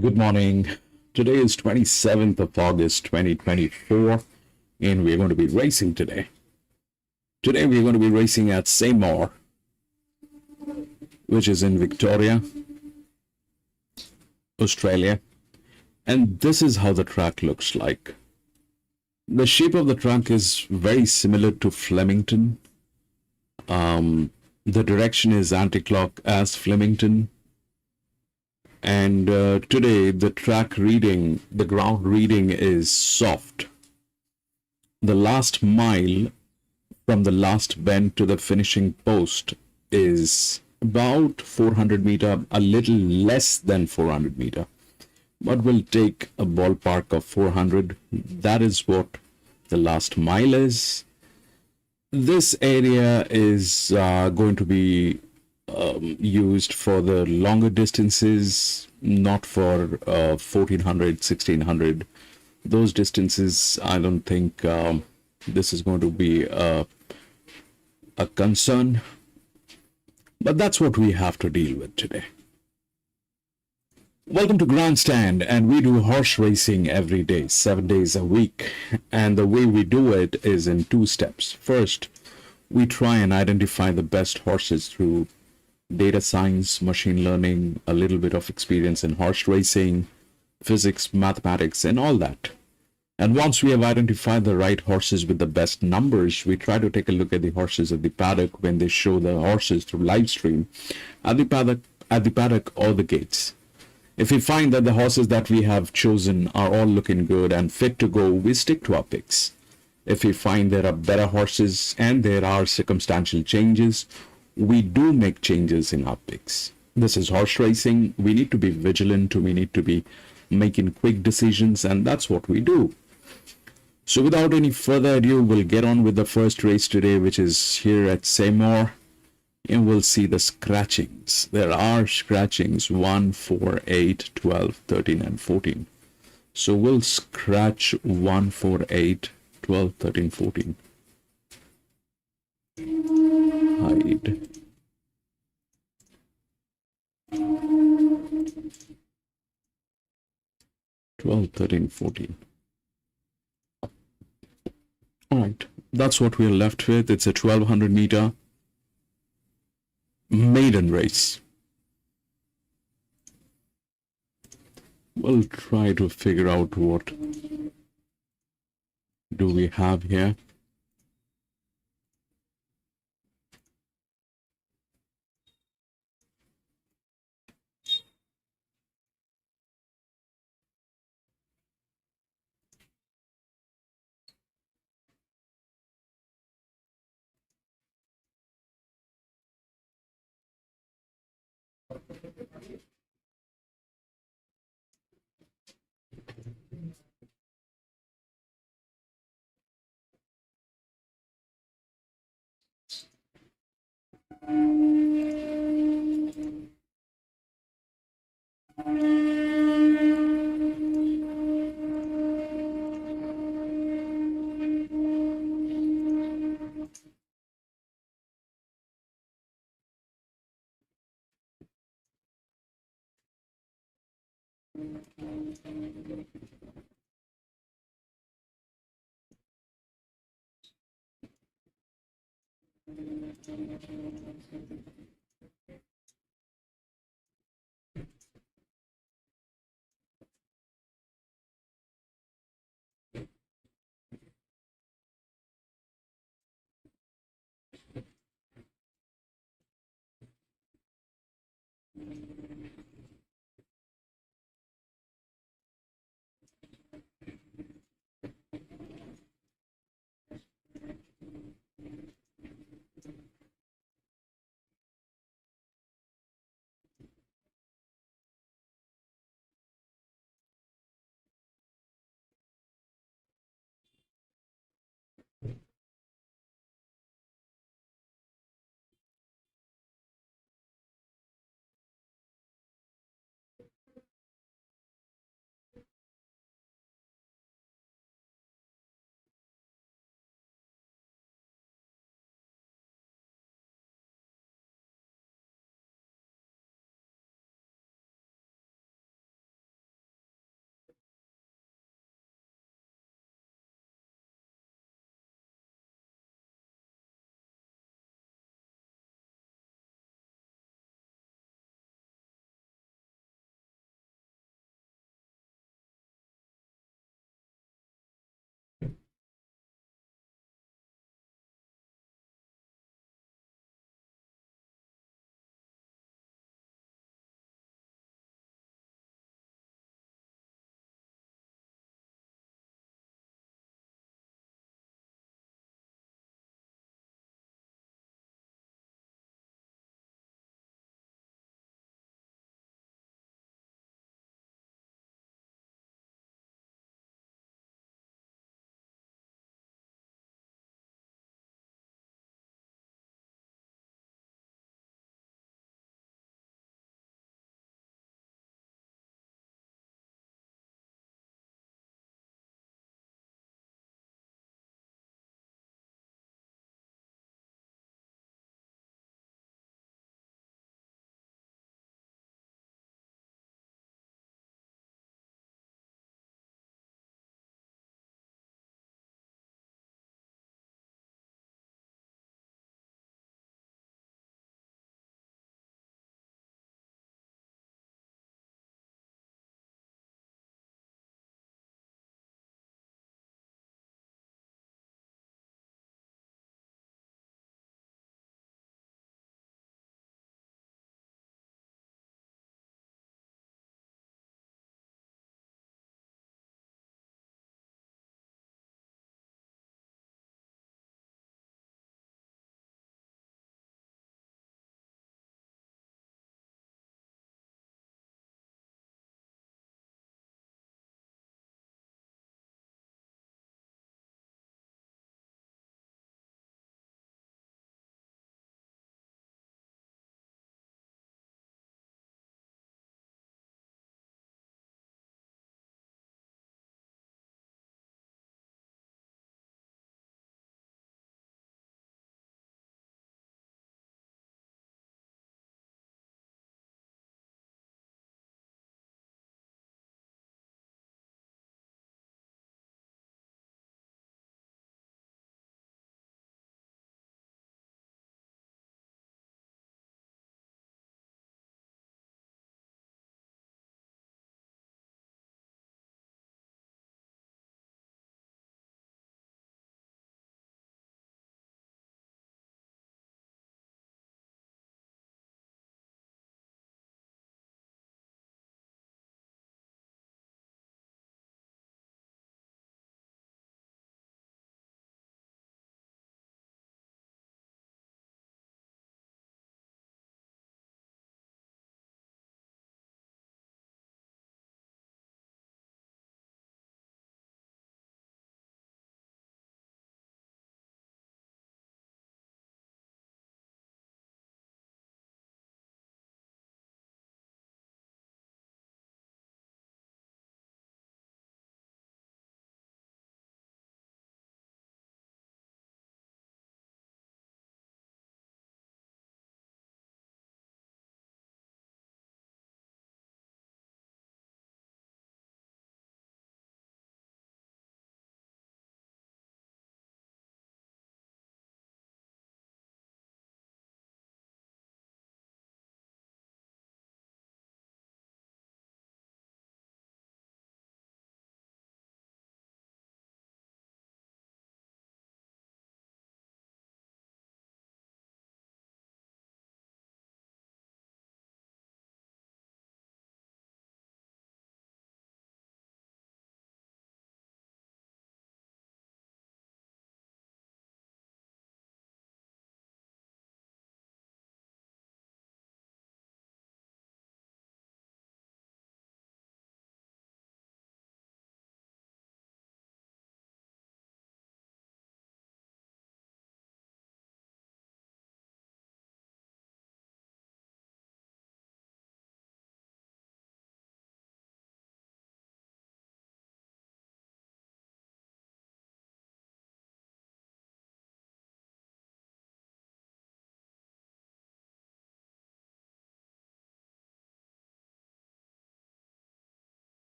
Good morning. Today is 27th of August 2024, and we're going to be racing today. Today we're going to be racing at Seymour, which is in Victoria, Australia. And this is how the track looks like. The shape of the track is very similar to Flemington. The direction is anti-clock as Flemington. And today the track reading, the ground reading is soft. The last mile from the last bend to the finishing post is about 400 meter, a little less than 400 meter, but we'll take a ballpark of 400. That is what the last mile is. This area is going to be used for the longer distances, not for 1400, 1600. Those distances, I don't think this is going to be a concern, but that's what we have to deal with today. Welcome to Grandstand, and we do horse racing every day, 7 days a week. And the way we do it is in 2 steps. First, we try and identify the best horses through data science, machine learning, a little bit of experience in horse racing, physics, mathematics, and all that. And once we have identified the right horses with the best numbers, we try to take a look at the horses at the paddock when they show the horses through live stream at the paddock or the gates. If we find that the horses that we have chosen are all looking good and fit to go, we stick to our picks. If we find there are better horses and there are circumstantial changes, we do make changes in our picks. This is horse racing. We need to be vigilant. We need to be making quick decisions, and that's what we do. So without any further ado, we'll get on with the first race today, which is here at Seymour. And we'll see the scratchings. There are scratchings 1, 4, 8, 12, 13, and 14. So we'll scratch 1, 4, 8, 12, 13, 14. Hide. Twelve, 13, 14. All right, that's what we're left with. It's a 1200 meter maiden race. We'll try to figure out what do we have here.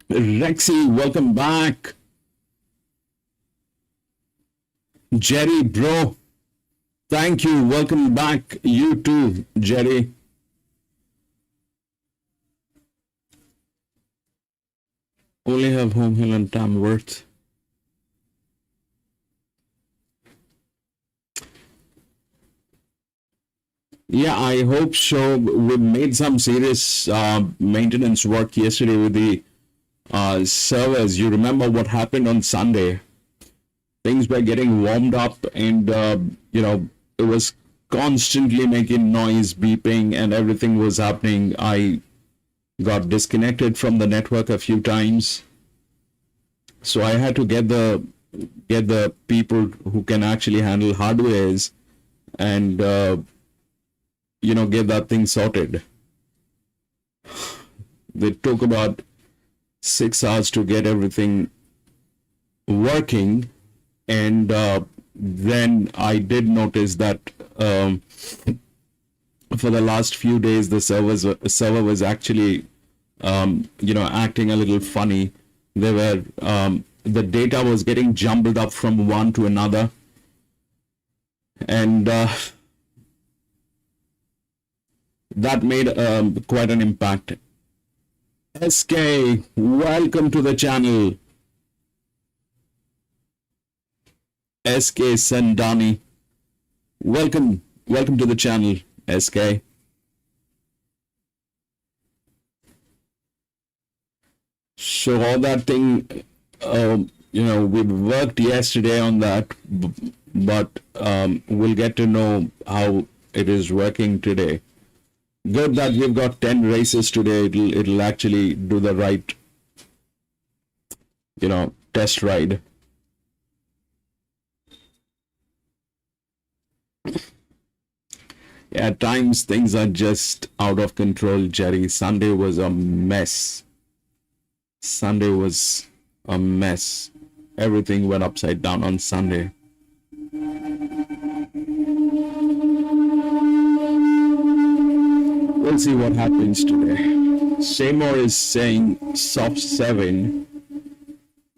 Rexy, welcome back. Jerry, bro, thank you. Welcome back. You too, Jerry. Only have Homehilll and Tamworth. Yeah, I hope so. We made some serious maintenance work yesterday with the servers. You remember what happened on Sunday? Things were getting warmed up, and it was constantly making noise, beeping, and everything was happening. I got disconnected from the network a few times, so I had to get the people who can actually handle hardwares and get that thing sorted. They took about 6 hours to get everything working, and then I did notice that for the last few days the server was actually acting a little funny. They were the data was getting jumbled up from one to another, and that made quite an impact. SK, welcome to the channel. SK Sandani, welcome to the channel, SK. So all that thing, we worked yesterday on that, but we'll get to know how it is working today. Good that we've got 10 races today. It'll actually do the right, test ride. Yeah, at times things are just out of control, Jerry. Sunday was a mess. Everything went upside down on Sunday. We'll see what happens today. Seymour is saying soft 7,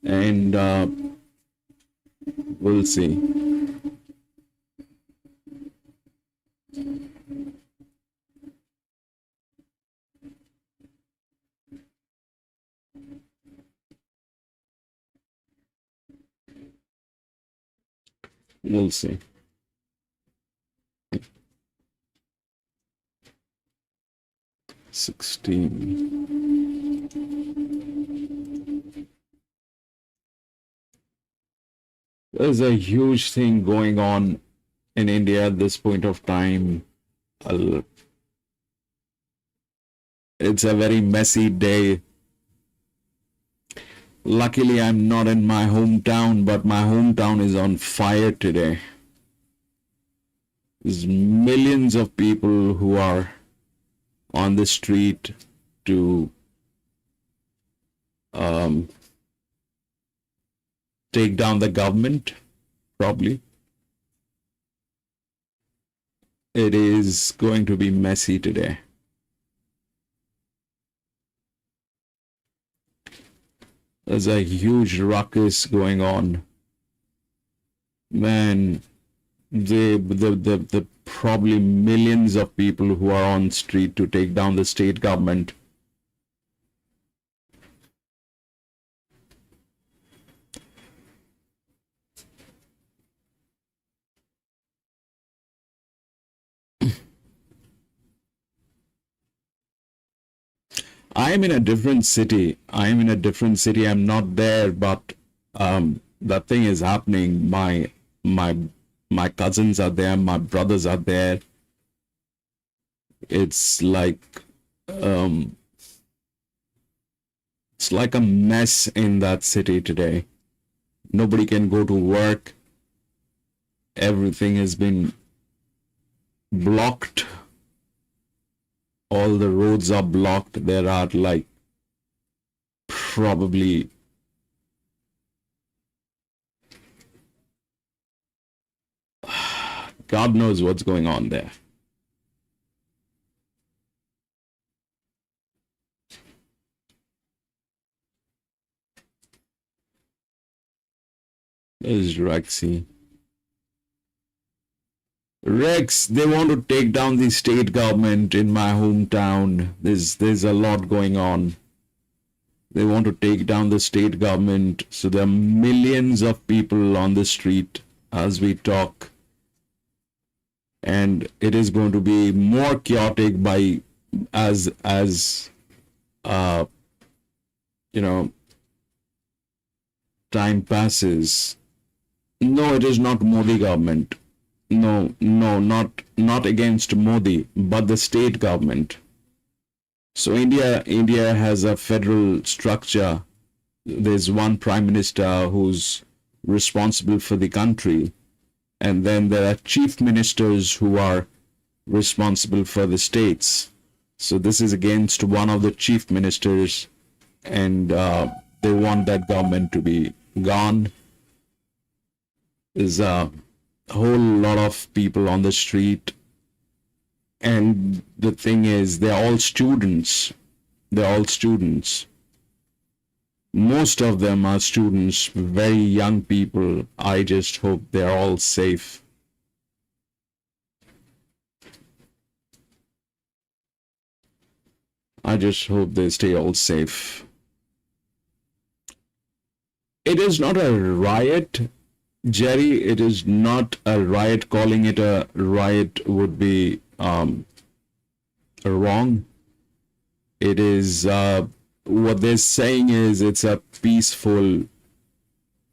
and we'll see. We'll see. There's a huge thing going on in India at this point of time. It's a very messy day. Luckily, I'm not in my hometown, but my hometown is on fire today. There's millions of people who are on the street to take down the government, probably. It is going to be messy today. There's a huge ruckus going on. Man, the probably millions of people who are on street to take down the state government. I am in a different city. I'm not there, but that thing is happening. My cousins are there. My brothers are there. It's like a mess in that city today. Nobody can go to work. Everything has been blocked. All the roads are blocked. There are like probably God knows what's going on there. Is Rexy. Rex, they want to take down the state government in my hometown. There's a lot going on. They want to take down the state government. So there are millions of people on the street as we talk. And it is going to be more chaotic by as you know, time passes. No, it is not Modi government. No, not against Modi, but the state government. So India has a federal structure. There's one prime minister who's responsible for the country, and then there are chief ministers who are responsible for the states. So this is against one of the chief ministers, and they want that government to be gone. There's a whole lot of people on the street, and the thing is, they're all students. Most of them are students, very young people. I just hope they're all safe. I just hope they stay all safe. It is not a riot, Jerry. It is not a riot. Calling it a riot would be wrong. It is what they're saying is it's a peaceful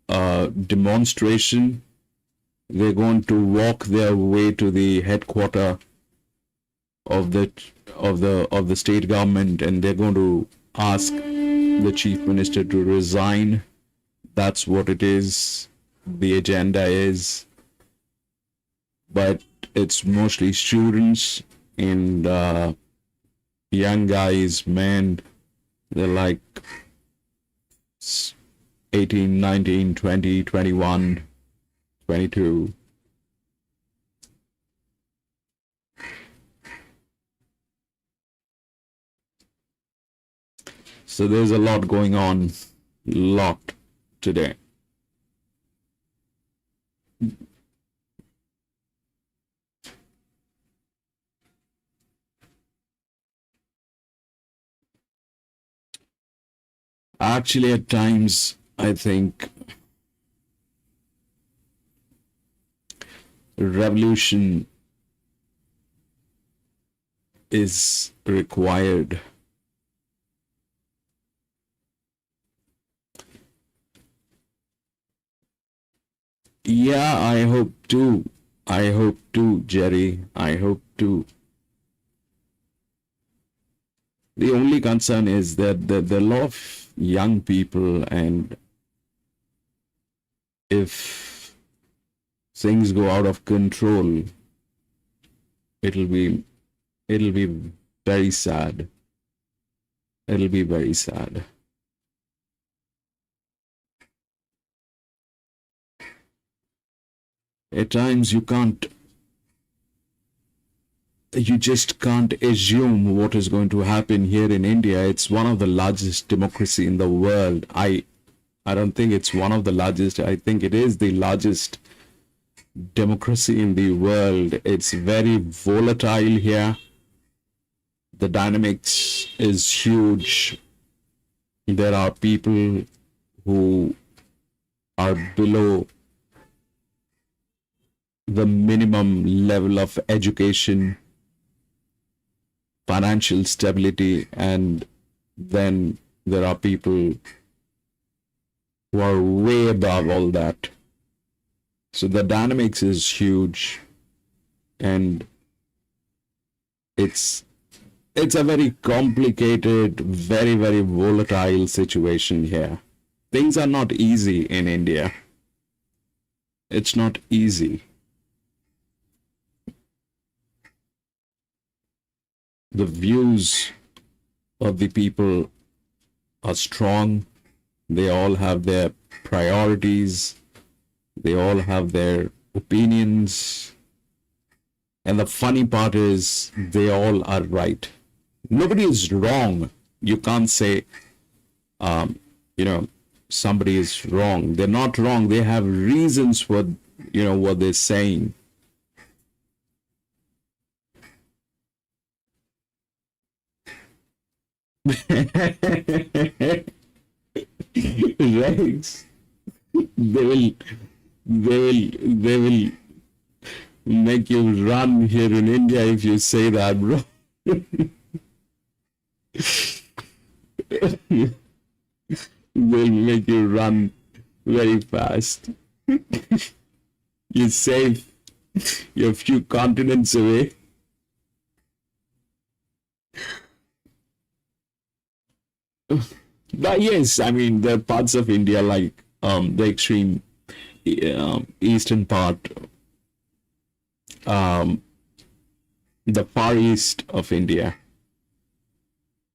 demonstration. They're going to walk their way to the headquarters of the state government, and they're going to ask the chief minister to resign. That's what it is. The agenda is, but it's mostly students and young guys, men. They're like 18, 19, 20, 21, 22. So there's a lot going on, today. Actually, at times, I think revolution is required. Yeah, I hope too. I hope too, Jerry. I hope too. The only concern is that there are a lot of young people, and if things go out of control, it'll be very sad. It'll be very sad. At times you just can't assume what is going to happen here in India. It's one of the largest democracy in the world. I don't think it's one of the largest. I think it is the largest democracy in the world. It's very volatile here. The dynamics is huge. There are people who are below the minimum level of education, financial stability, and then there are people who are way above all that. So the dynamics is huge, and it's a very complicated, very, very volatile situation here. Things are not easy in India. It's not easy. The views of the people are strong. They all have their priorities. They all have their opinions. And the funny part is they all are right. Nobody is wrong. You can't say, somebody is wrong. They're not wrong. They have reasons for, what they're saying. Right? They will make you run here in India if you say that, bro. They'll make you run very fast. You're safe. You're a few continents away. But yes, I mean, there are parts of India like the extreme eastern part, the far east of India.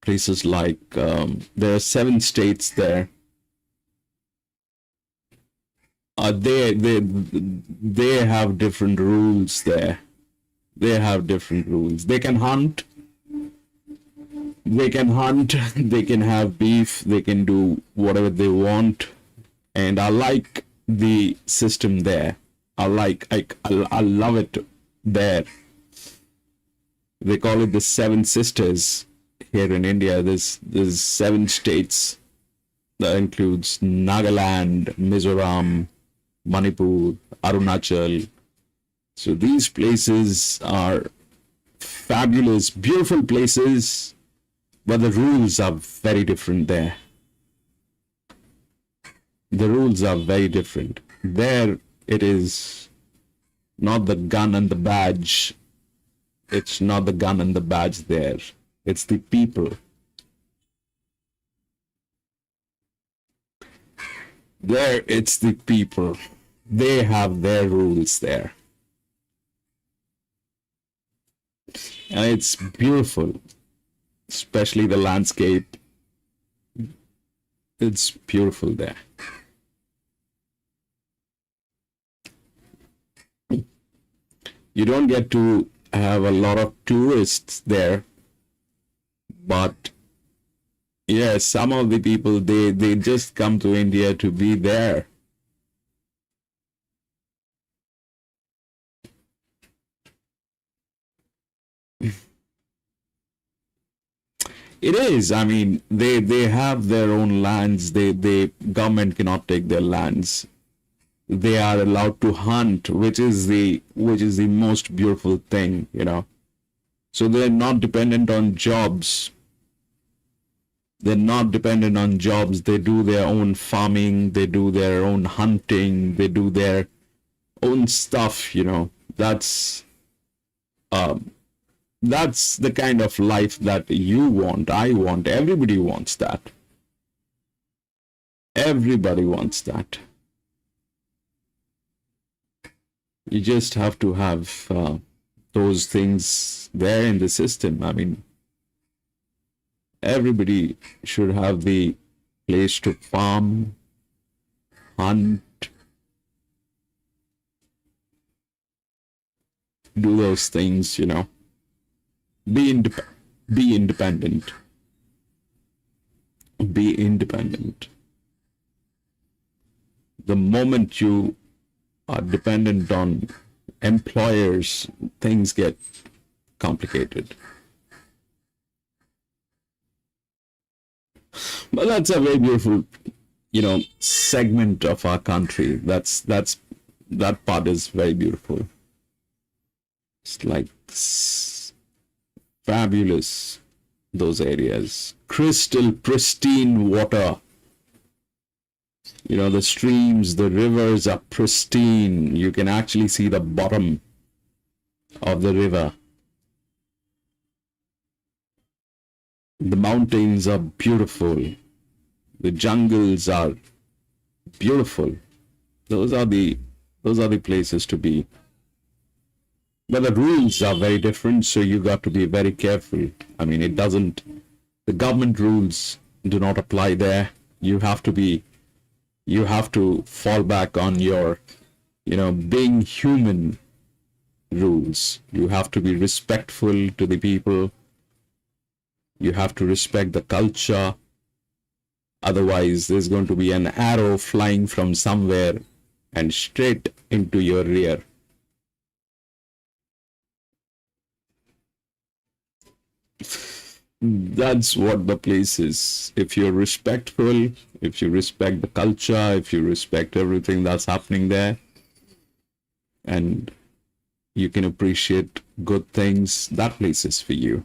Places like there are 7 states there. They have different rules there. They have different rules. They can hunt. They can have beef, they can do whatever they want. And I like the system there. I love it there. They call it the 7 sisters here in India. There's 7 states. That includes Nagaland, Mizoram, Manipur, Arunachal. So these places are fabulous, beautiful places. But the rules are very different there. The rules are very different. There it is not the gun and the badge. It's not the gun and the badge there. It's the people. There it's the people. They have their rules there. And it's beautiful. Especially the landscape. It's beautiful there. You don't get to have a lot of tourists there, but yeah, some of the people, they just come to India to be there. It is. I mean, they have their own lands. They government cannot take their lands. They are allowed to hunt, which is the most beautiful thing, So they're not dependent on jobs. They're not dependent on jobs. They do their own farming. They do their own hunting. They do their own stuff. That's the kind of life that you want, I want, everybody wants that. Everybody wants that. You just have to have those things there in the system. I mean, everybody should have the place to farm, hunt, do those things, Be independent. Be independent. The moment you are dependent on employers, things get complicated. But that's a very beautiful, segment of our country. That part is very beautiful. It's like fabulous, those areas. Crystal pristine water. The streams, the rivers are pristine. You can actually see the bottom of the river. The mountains are beautiful. The jungles are beautiful. Those are the places to be. But the rules are very different, so you got to be very careful. I mean, the government rules do not apply there. You have to fall back on your, being human rules. You have to be respectful to the people. You have to respect the culture. Otherwise, there's going to be an arrow flying from somewhere and straight into your rear. That's what the place is. If you're respectful, if you respect the culture, if you respect everything that's happening there, and you can appreciate good things, that place is for you.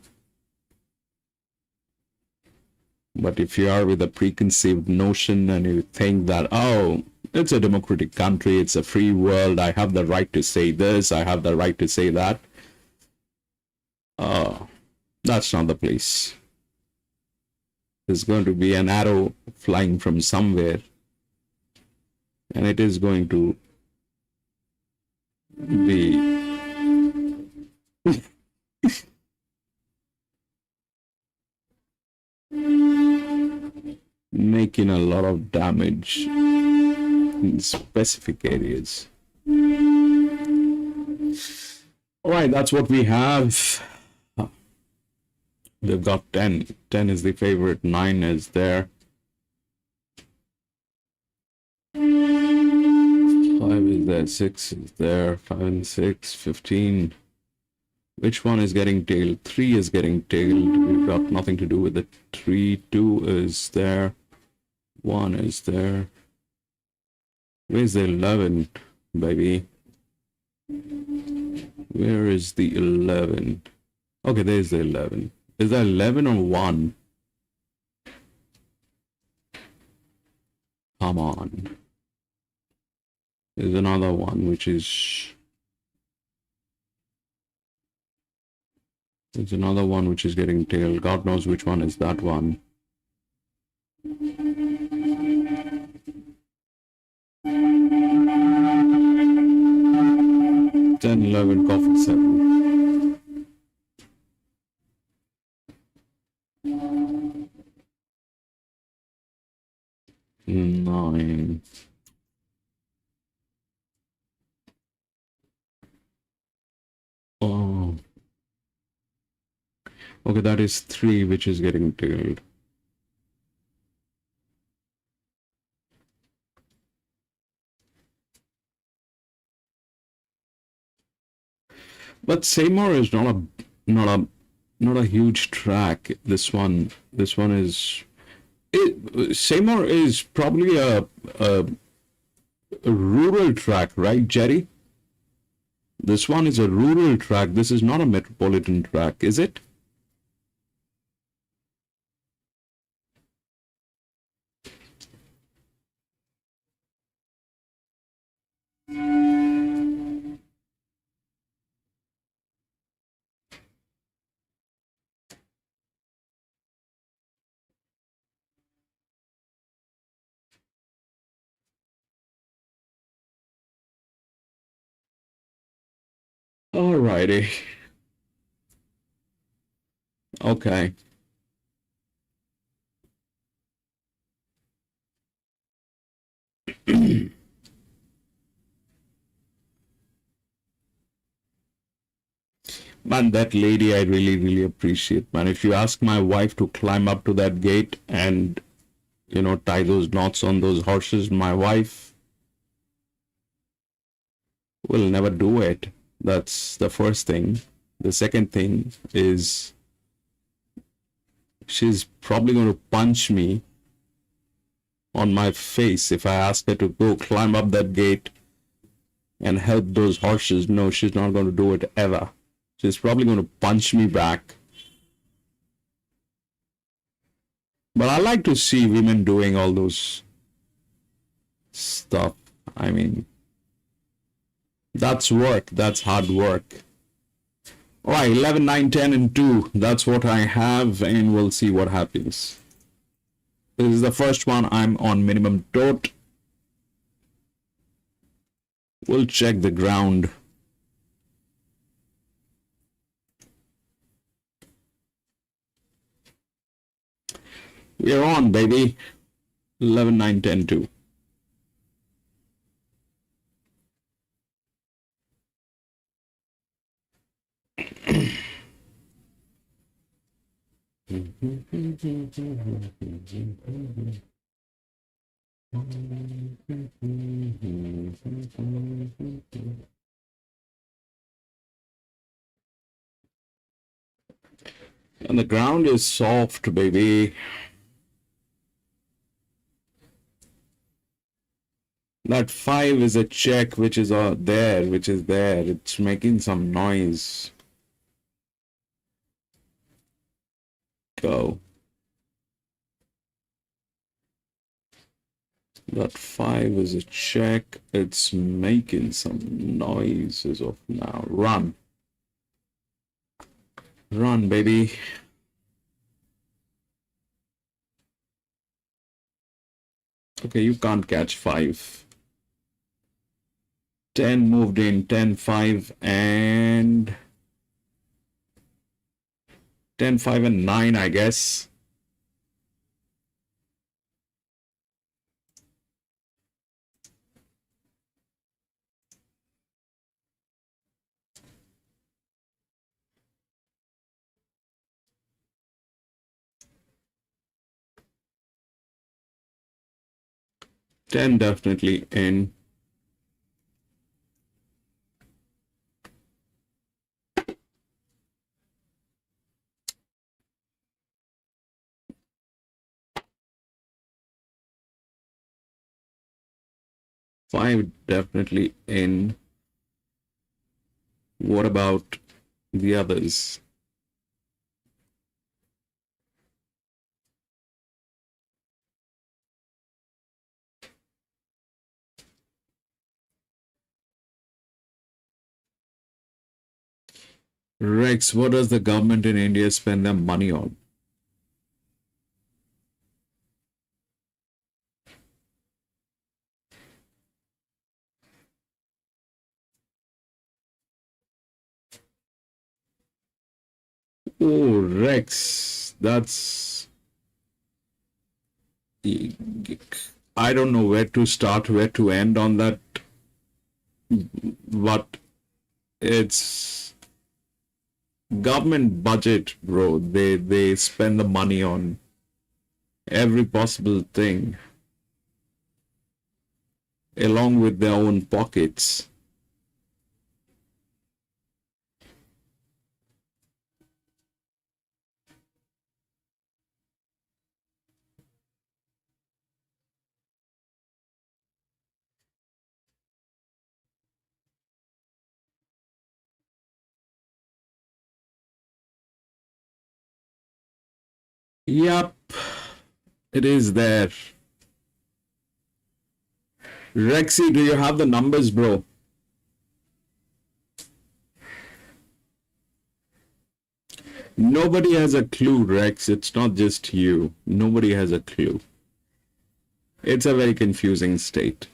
But if you are with a preconceived notion and you think that, oh, it's a democratic country, it's a free world, I have the right to say this, I have the right to say that, that's not the place. There's going to be an arrow flying from somewhere, and it is going to be making a lot of damage in specific areas. All right, that's what we have. They've got 10. 10 is the favorite. 9 is there. 5 is there. 6 is there. 5 and 6. 15. Which one is getting tailed? 3 is getting tailed. We've got nothing to do with it. 3. 2 is there. 1 is there. Where's the 11, baby? Where is the 11? Okay, there's the 11. Is that 11 or 1? Come on. There's another one, which is... There's another one which is getting tailed. God knows which one is that one. 10, 11, coffee 7. Nine. Oh. Okay, that is 3, which is getting tailed. But Seymour is not a huge track. This one is Seymour is probably a rural track, right, Jerry? This one is a rural track. This is not a metropolitan track, is it? Alrighty. Okay. Man, that lady I really appreciate, man. If you ask my wife to climb up to that gate and, you know, tie those knots on those horses, my wife will never do it. That's the first thing. The second thing is she's probably going to punch me on my face if I ask her to go climb up that gate and help those horses. No, she's not going to do it ever. She's probably going to punch me back. But I like to see women doing all those stuff. I mean, that's work. That's hard work. All right, 11, 9, 10, and 2. That's what I have, and we'll see what happens. This is the first one. I'm on minimum tote. We'll check the ground. We're on, baby. 11, 9, 10, 2. And the ground is soft, baby. That 5 is a check, which is there, which is there. It's making some noise. Go. That 5 is a check. It's making some noise as of now. Run. Run, baby. Okay, you can't catch 5. 10 moved in, 10, 5, and 10, 5, and 9, I guess. Ten definitely in. Five definitely in. What about the others? Rex, what does the government in India spend their money on? Oh, Rex, that's... I don't know where to start, where to end on that, but it's government budget, bro. They spend the money on every possible thing along with their own pockets. Yep, it is there. Rexy, do you have the numbers, bro? Nobody has a clue, Rex. It's not just you. Nobody has a clue. It's a very confusing state.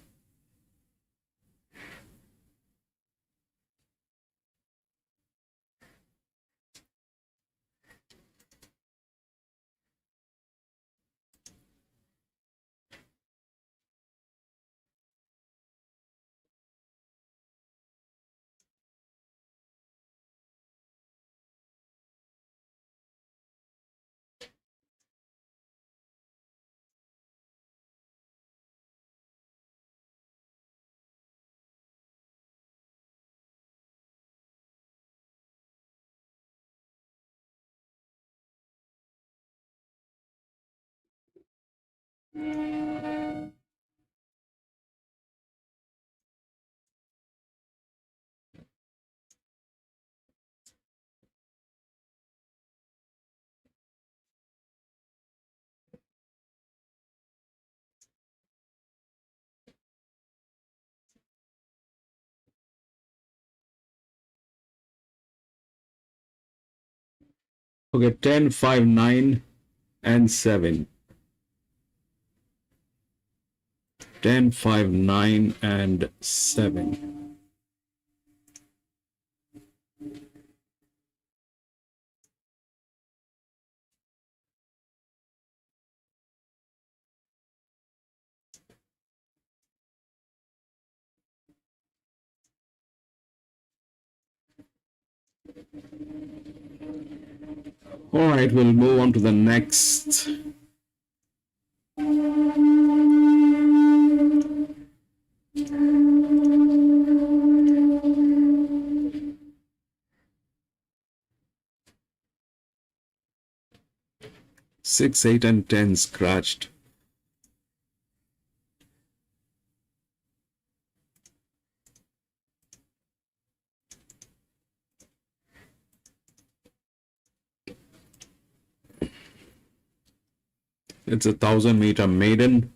Okay, 10, 5, 9, and 7. 10, 5, 9, and 7. All right, we'll move on to the next. 6, 8, and 10 scratched. It's a 1,000-meter maiden.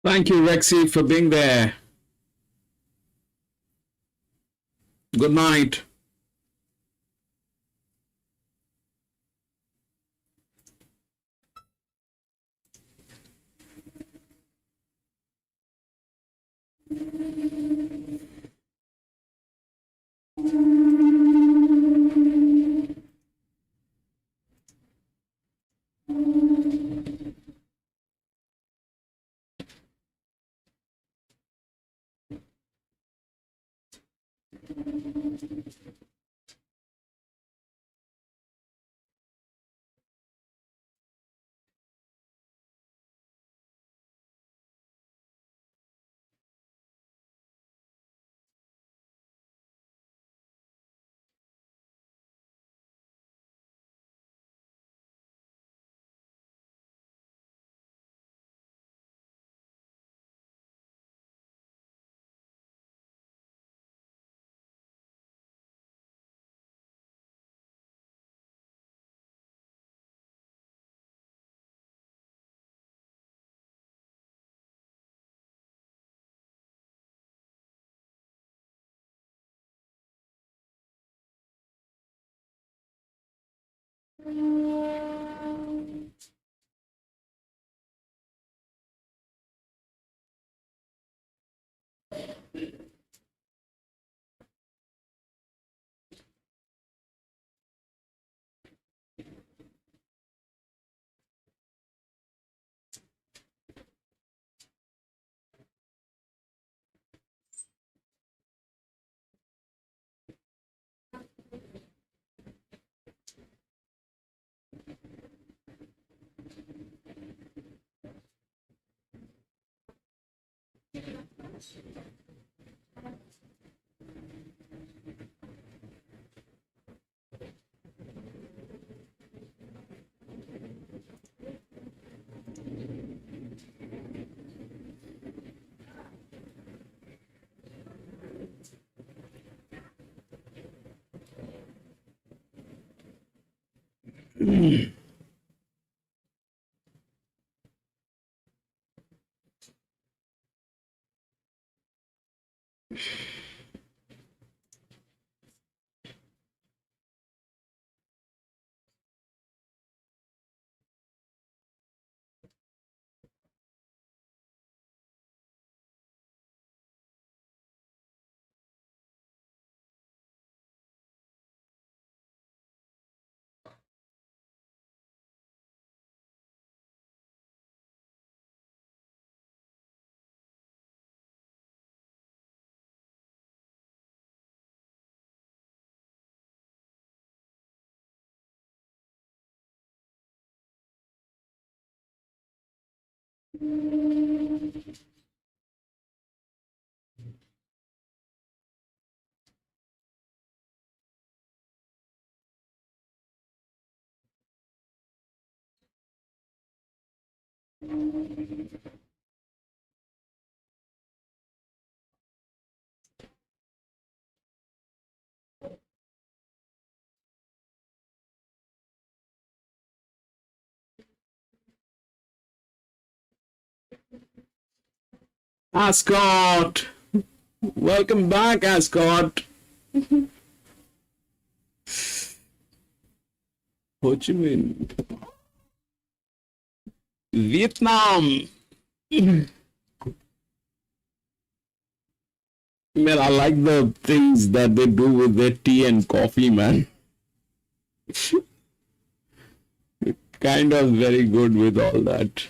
Thank you, Rexy, for being there. Good night. Ascot! Welcome back, Ascot! Ho Chi Minh. Vietnam! Man, I like the things that they do with their tea and coffee, man. Kind of very good with all that.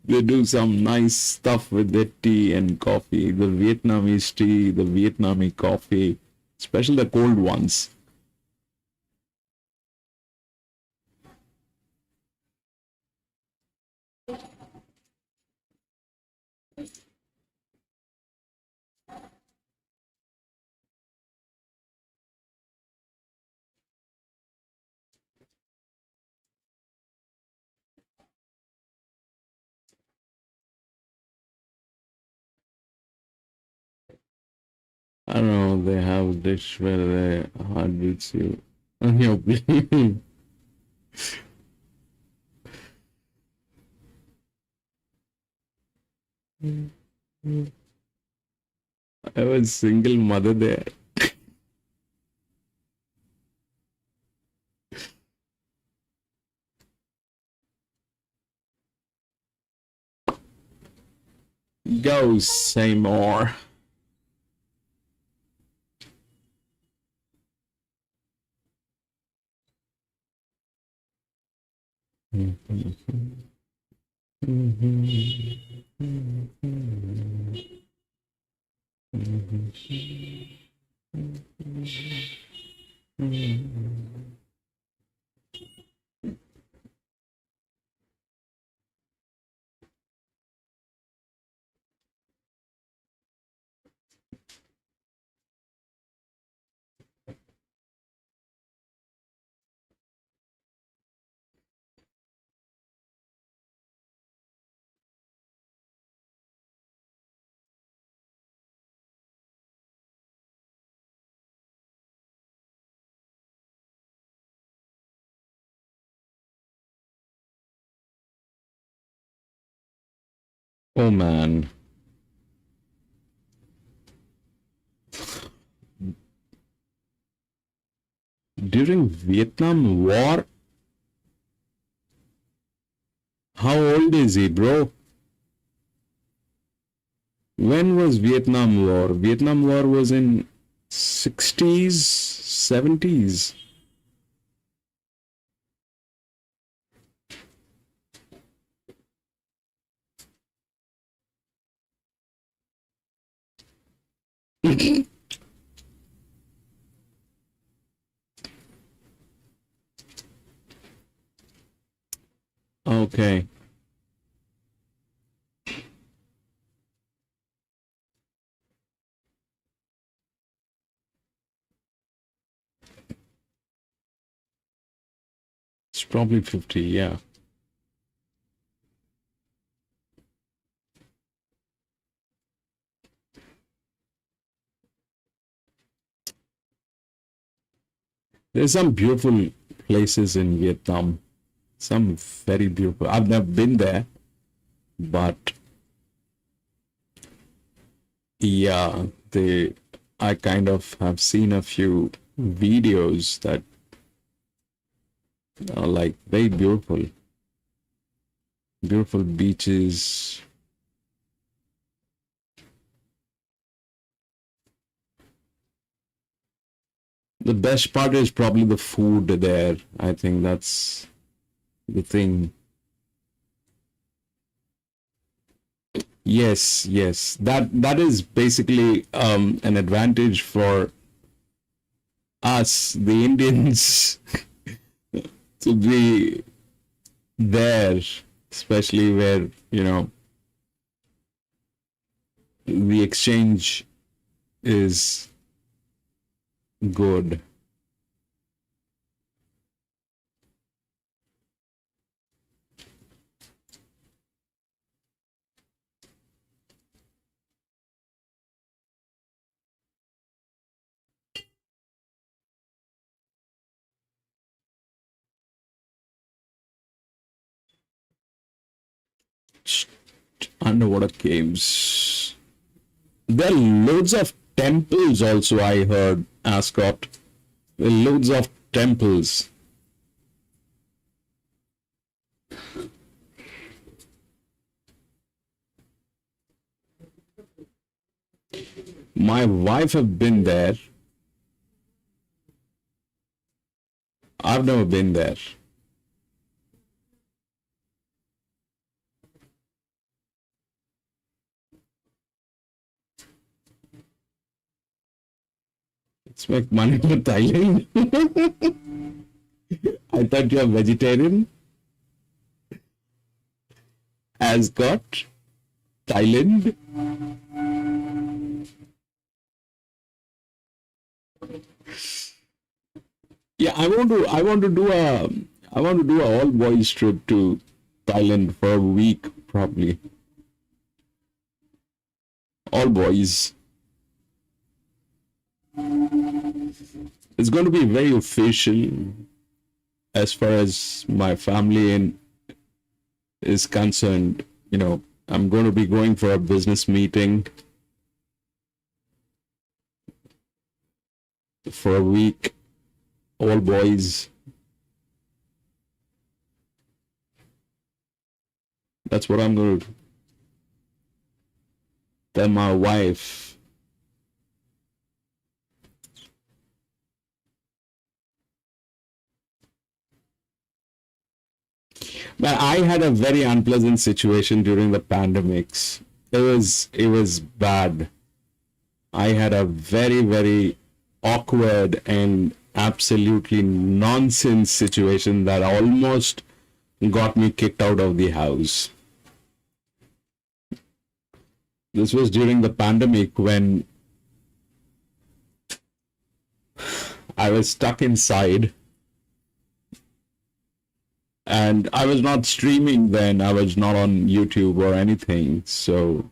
They do some nice stuff with their tea and coffee. The Vietnamese tea, the Vietnamese coffee, especially the cold ones. I don't know, they have a dish where they heart beats you on your plate. I was single mother there. Go, Seymour. Oh man. During Vietnam War? How old is he, bro? When was Vietnam War? Vietnam War was in 60s, 70s. Okay. It's probably 50, yeah. There's some beautiful places in Vietnam. Some very beautiful. I've never been there, but yeah, I kind of have seen a few videos that are like very beautiful. Beautiful beaches. The best part is probably the food there. I think that's the thing. Yes, yes. That is basically an advantage for us, the Indians, to be there, especially where, you know, the exchange is good. Underwater caves. There are loads of temples also, I heard, Ascot. There are loads of temples. My wife have been there. I've never been there. Let's make money for Thailand. I thought you're vegetarian. Ascot, Thailand. Yeah, I want to do a all boys trip to Thailand for a week probably. All boys. It's going to be very official as far as my family and is concerned, you know, I'm going to be going for a business meeting for a week, all boys. That's what I'm going to tell my wife. But I had a very unpleasant situation during the pandemics. It was bad. I had a very, very awkward and absolutely nonsense situation that almost got me kicked out of the house. This was during the pandemic when I was stuck inside. And I was not streaming then, I was not on YouTube or anything, so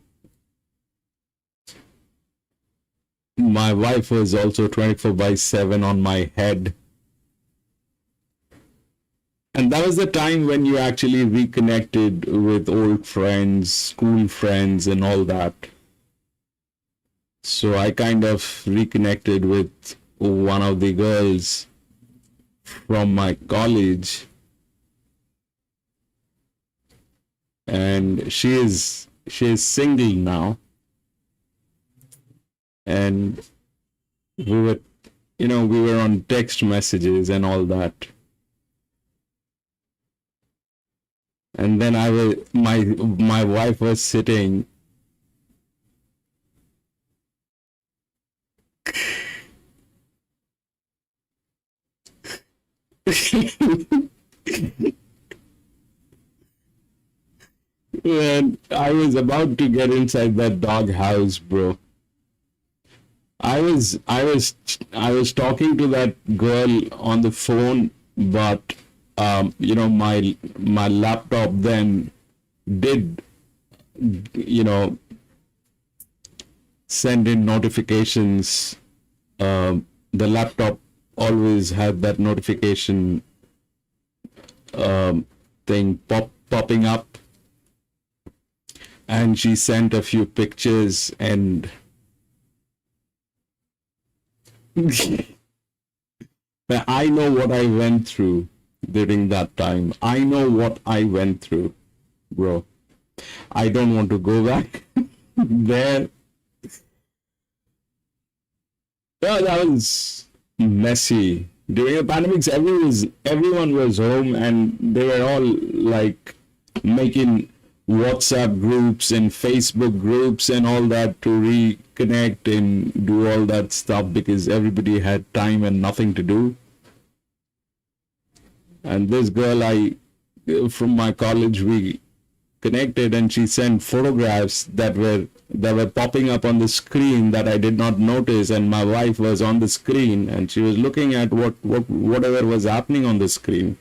my wife was also 24/7 on my head. And that was the time when you actually reconnected with old friends, school friends and all that. So I kind of reconnected with one of the girls from my college. And she is single now, and we were on text messages and all that. And then my wife was sitting when I was about to get inside that dog house, bro. I was talking to that girl on the phone, but my laptop then did send in notifications. The laptop always had that notification thing popping up. And she sent a few pictures and I know what I went through during that time. I know what I went through, bro. I don't want to go back there. Yeah, that was messy. During the pandemics, everyone was home and they were all like making WhatsApp groups and Facebook groups and all that to reconnect and do all that stuff because everybody had time and nothing to do. And this girl from my college, we connected and she sent photographs that were popping up on the screen that I did not notice, and my wife was on the screen and she was looking at whatever was happening on the screen.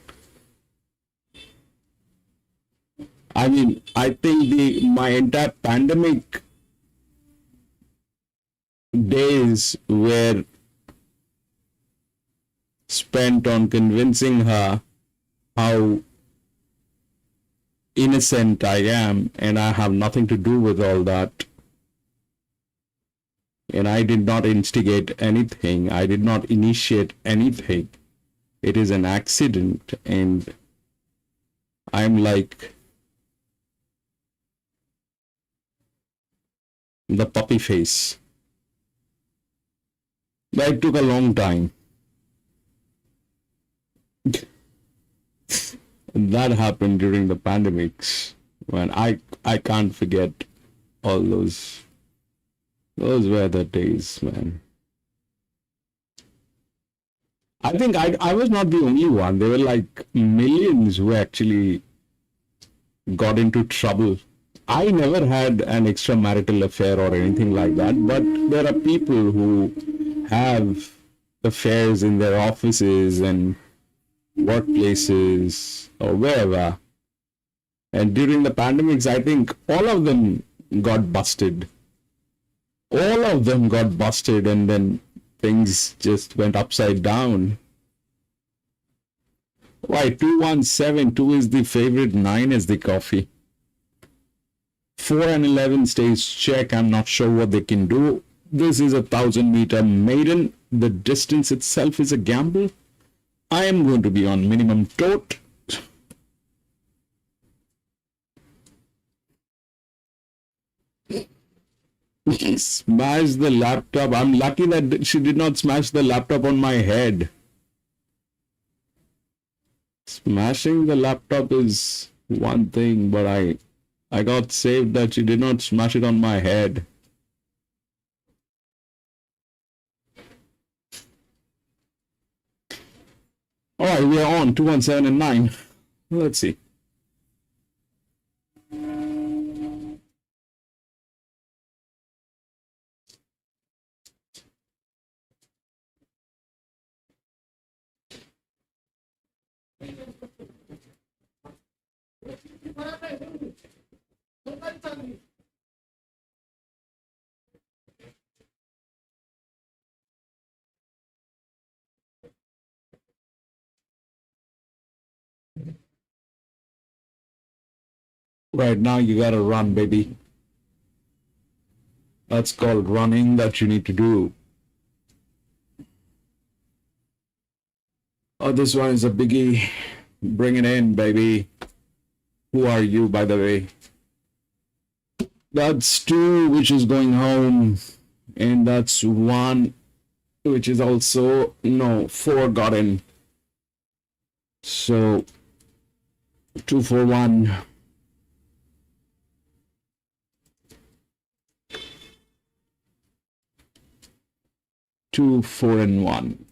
I mean, I think my entire pandemic days were spent on convincing her how innocent I am and I have nothing to do with all that. And I did not instigate anything. I did not initiate anything. It is an accident, and I'm like the puppy face. But it took a long time. That happened during the pandemics when I can't forget all those were the days, man. I think I was not the only one. There were like millions who actually got into trouble. I never had an extramarital affair or anything like that, but there are people who have affairs in their offices and workplaces or wherever. And during the pandemics, I think all of them got busted. All of them got busted, and then things just went upside down. Why, 2172 is the favorite, 9 is the coffee. 4 and 11 stays check. I'm not sure what they can do. This is a 1,000-meter maiden. The distance itself is a gamble. I am going to be on minimum tote. Smash the laptop. I'm lucky that she did not smash the laptop on my head. Smashing the laptop is one thing, but I got saved that she did not smash it on my head. All right, we are on 217 and 9. Let's see. Right now, you gotta run, baby. That's called running that you need to do. Oh, this one is a biggie. Bring it in, baby. Who are you, by the way? That's 2, which is going home. And that's 1, which is also, no, 4 got in. So, 2 for 1. Two, 4 and 1.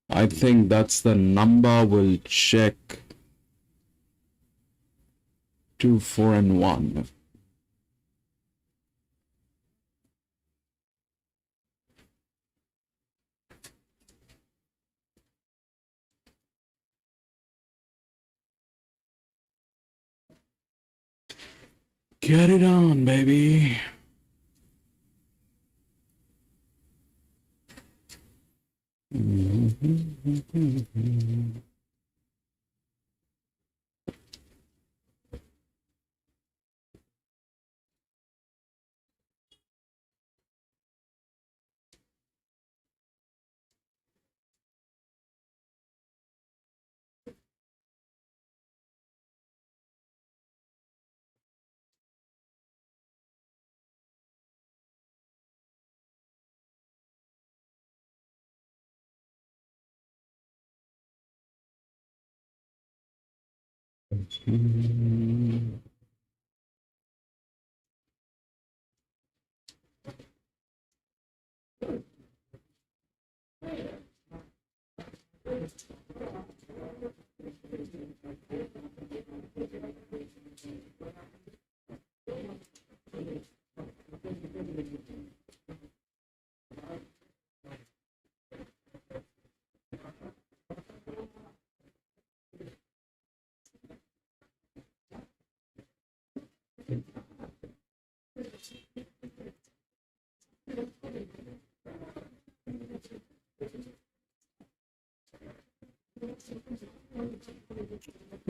I think that's the number. We'll check. 2, 4 and 1. Get it on, baby.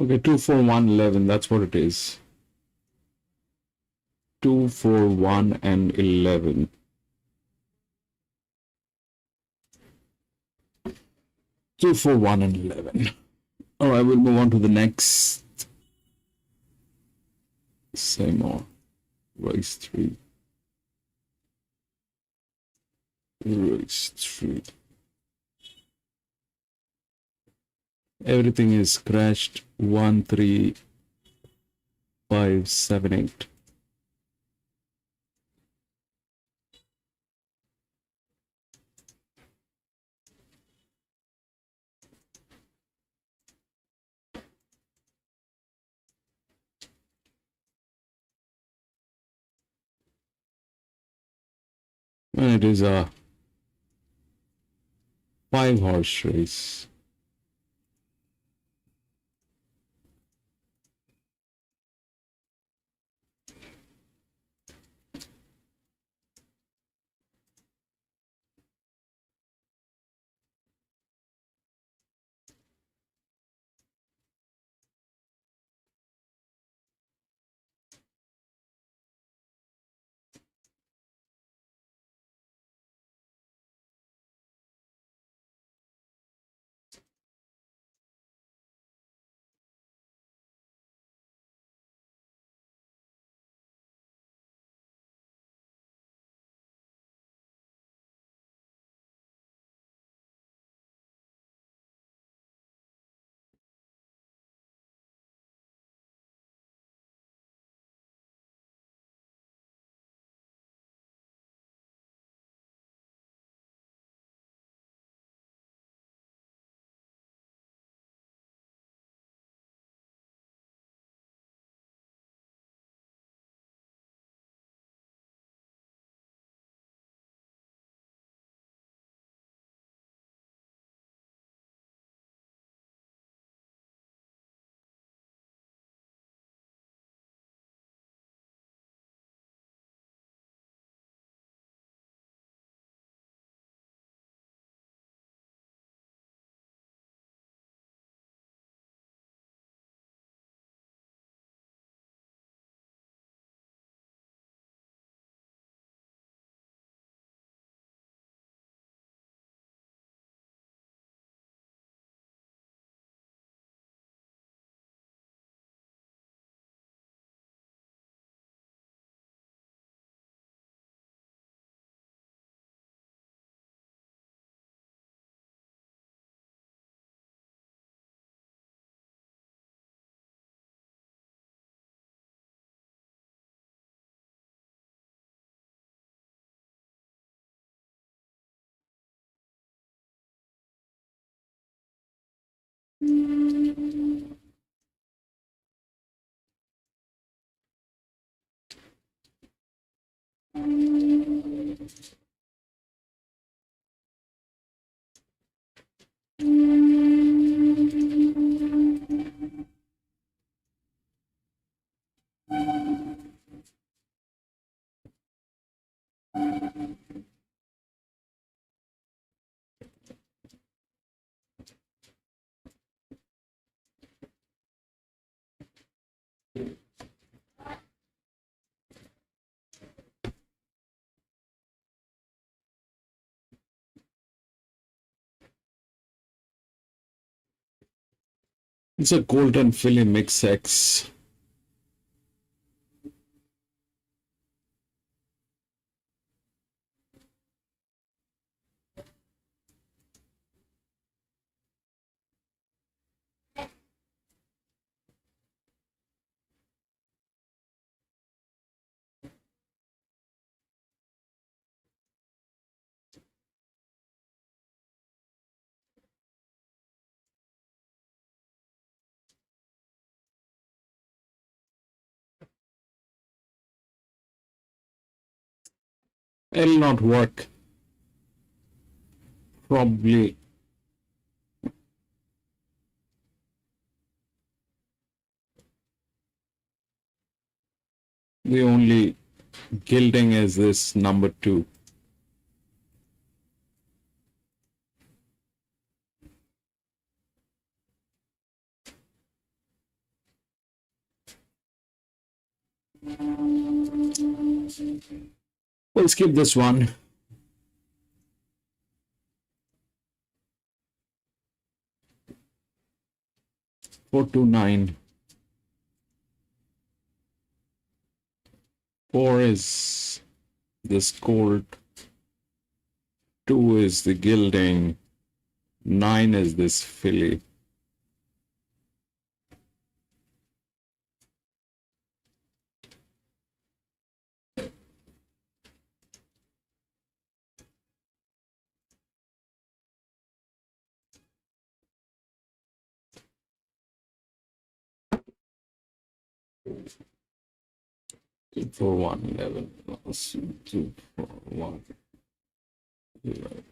Okay, 2, 4, 1, 11. That's what it is. 2, 4, 1 and 11. Two, 4, 1 and 11. All right, we'll move on to the next. Seymour. Race 3. Race 3. Everything is crashed. 1, 3, 5, 7, 8. And it is a 5-horse race. It's a golden filly mix X. It'll not work. Probably. The only gilding is this number 2. We'll skip this one. Four to 9. 4 is this gold. 2 is the gilding. 9 is this filly. Two, 4, 1, 11. 2, 4, 1, 11.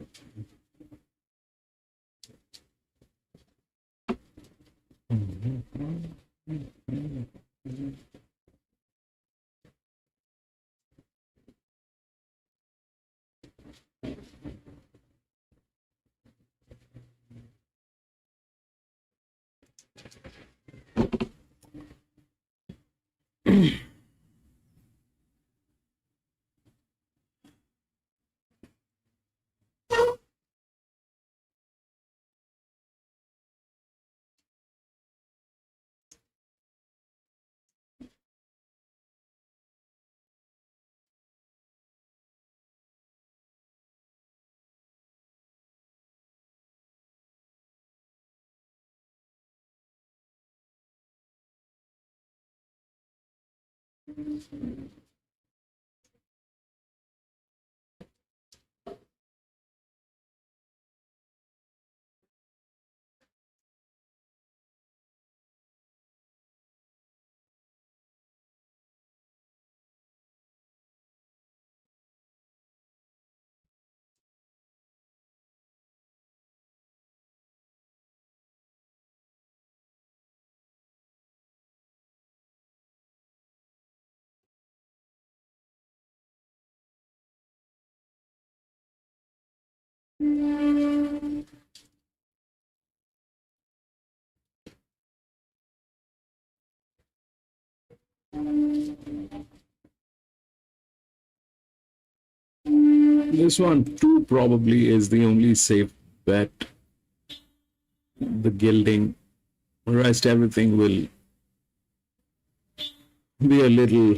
This one, 2 probably is the only safe bet. The gilding, rest everything will be a little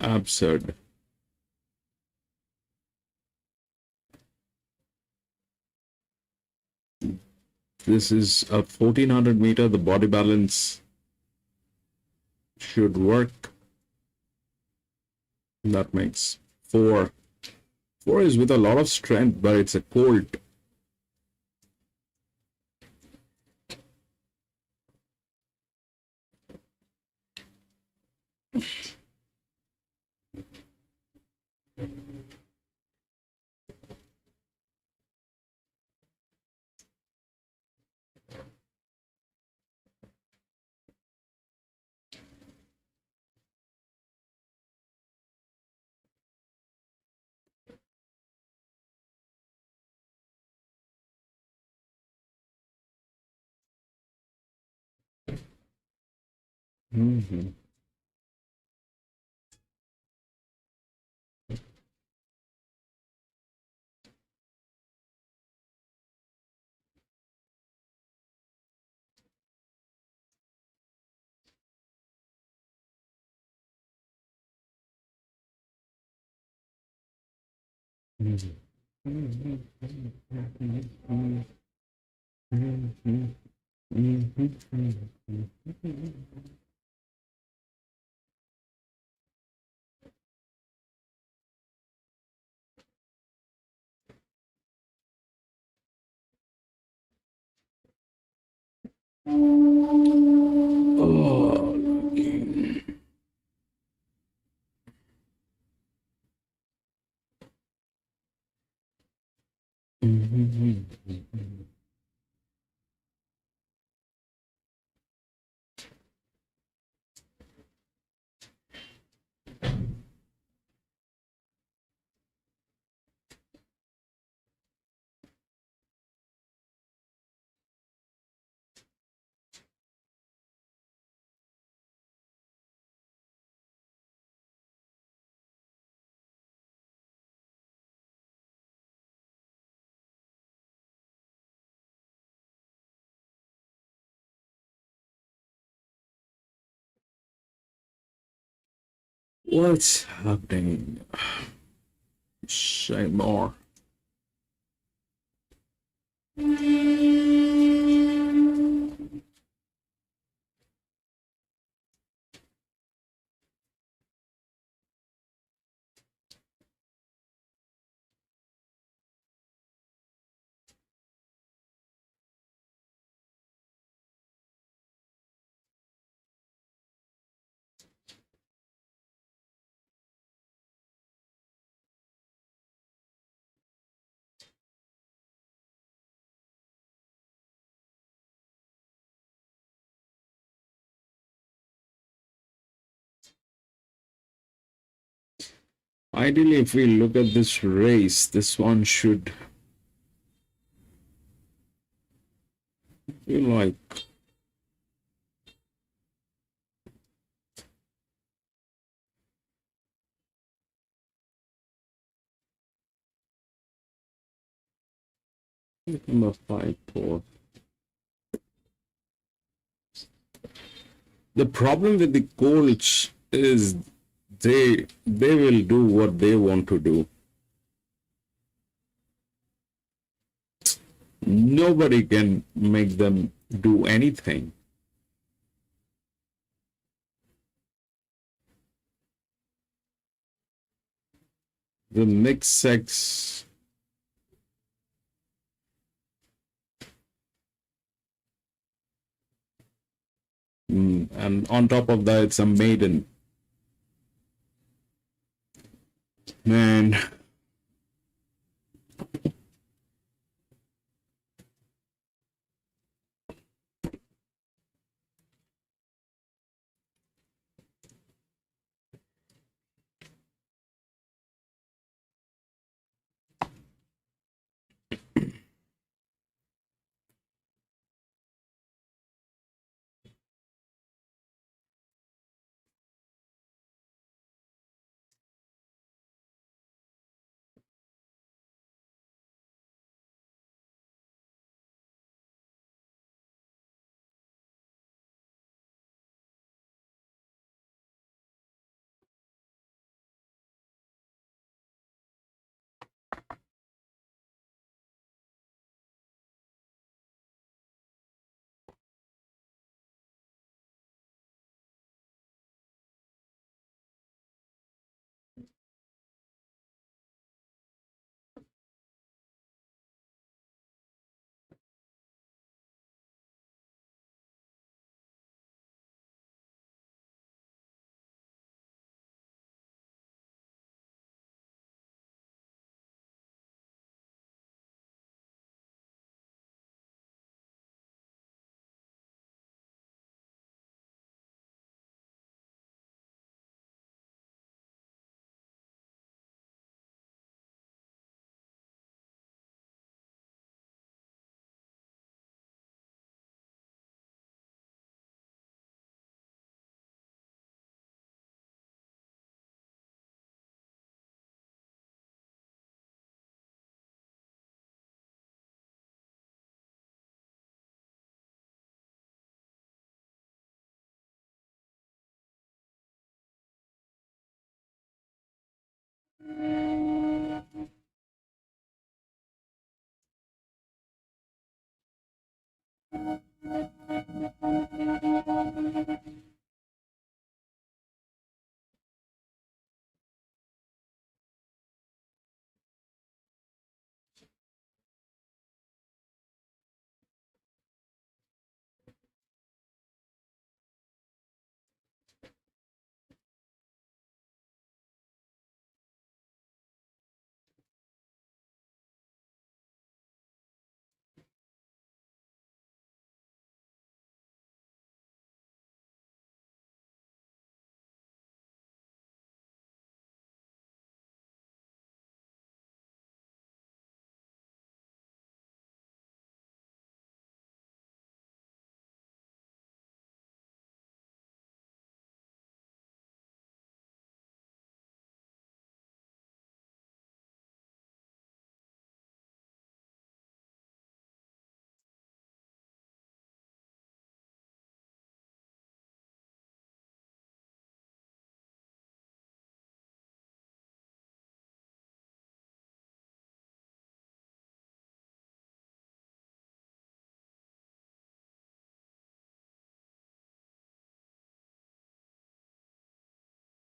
absurd. This is a 1400 meter. The body balance should work. That makes 4. 4 is with a lot of strength, but it's a colt. Mm-hmm. Oh, what's happening? Seymour. Ideally, if we look at this race, this one should be like number 5-4. The problem with the coach is they will do what they want to do. Nobody can make them do anything. The mixed sex. And on top of that, it's a maiden. Man.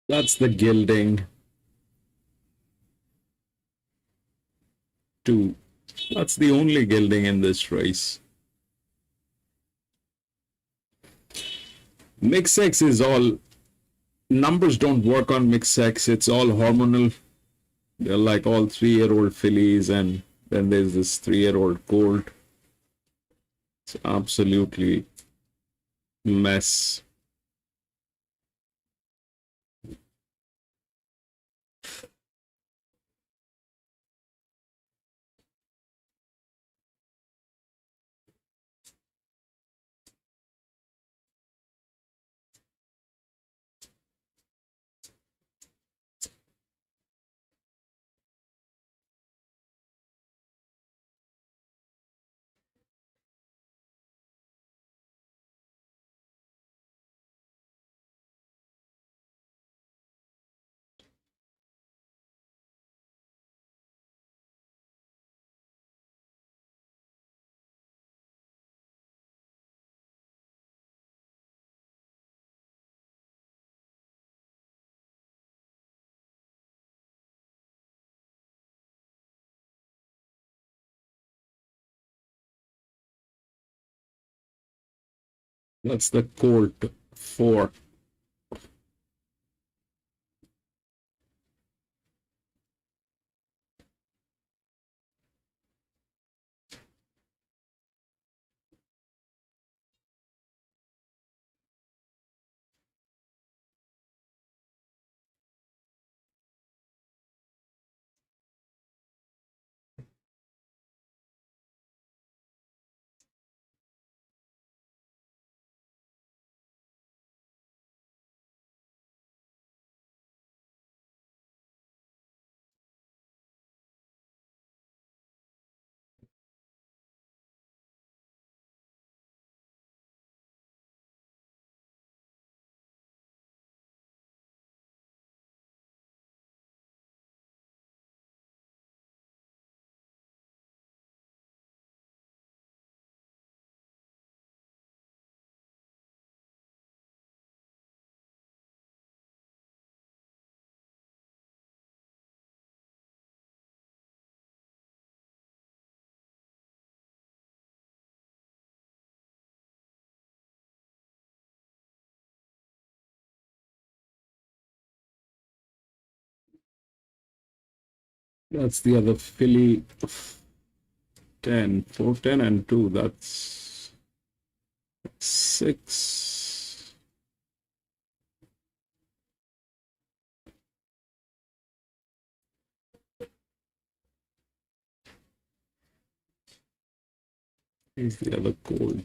That's the gilding. 2. That's the only gilding in this race. Mixed sex is all, numbers don't work on mixed sex. It's all hormonal. They're like all 3-year-old fillies, and then there's this 3-year-old colt. It's absolutely mess. That's the colt 4. That's the other filly 10, 4, 10, and 2. That's 6. Here's the other colt.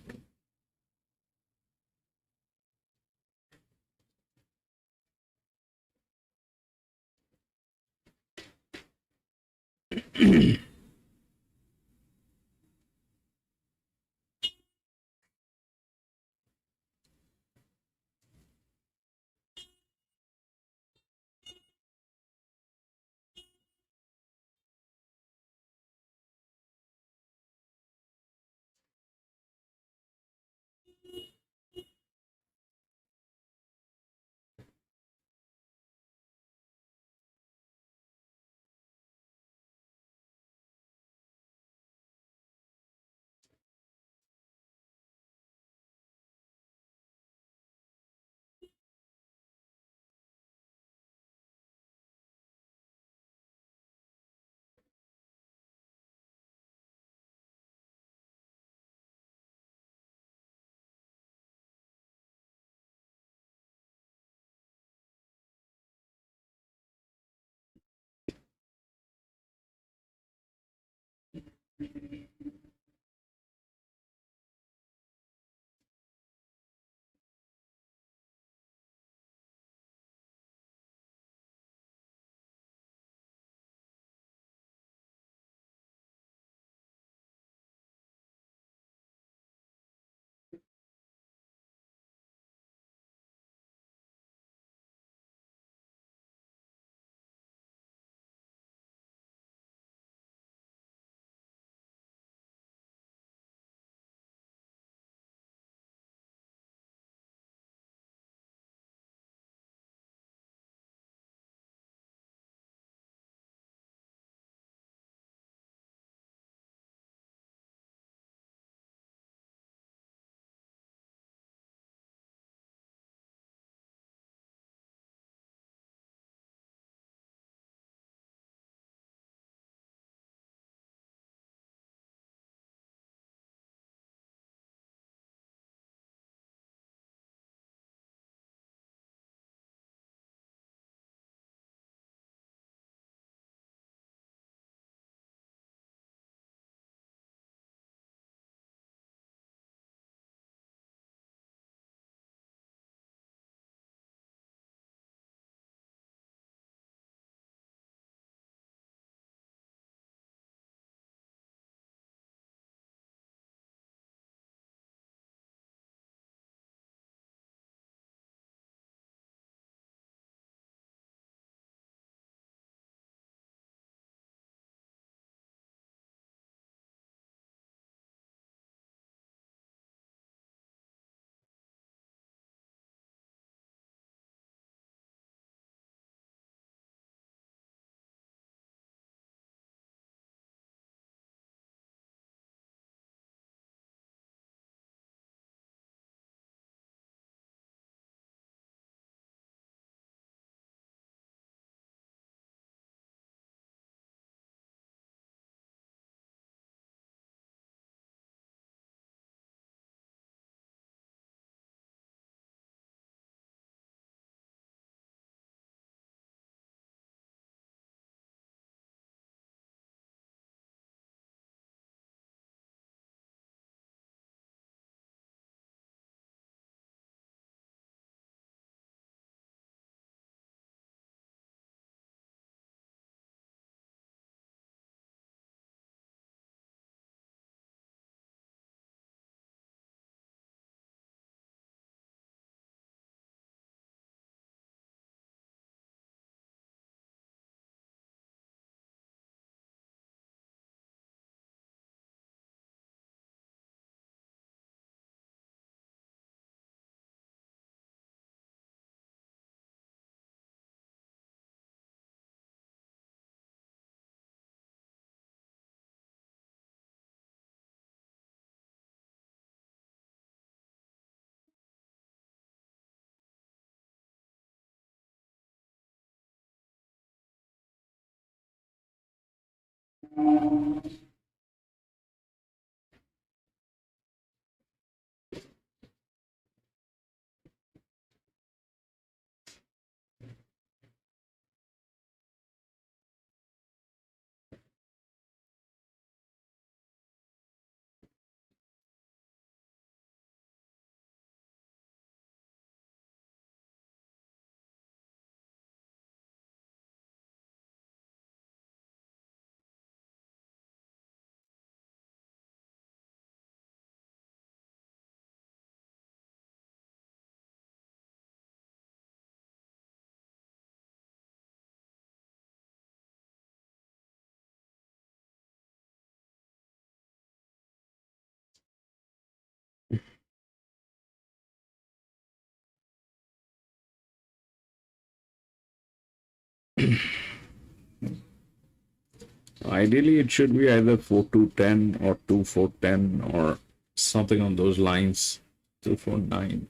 Ideally, it should be either 4-2-10 or 2-4-10 or something on those lines. 2-4-9.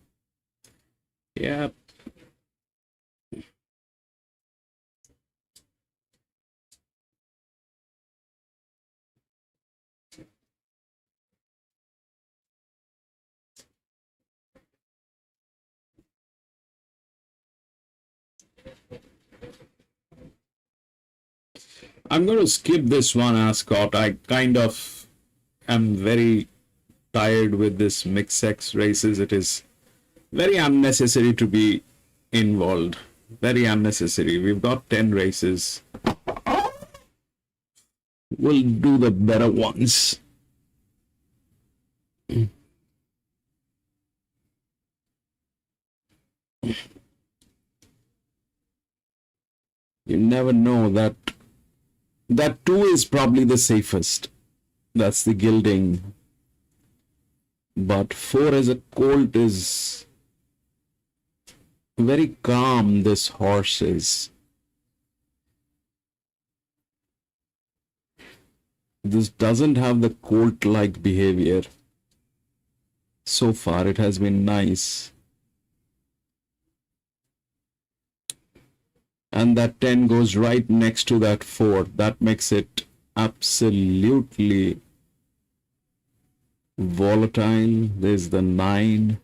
Yeah. I'm going to skip this one, Ascot. I kind of am very tired with this mixed sex races. It is very unnecessary to be involved. Very unnecessary. We've got 10 races. We'll do the better ones. You never know. That 2 is probably the safest. That's the gilding. But 4 as a colt is very calm, this horse is. This doesn't have the colt-like behavior. So far, it has been nice. And that 10 goes right next to that 4. That makes it absolutely volatile. There's the 9.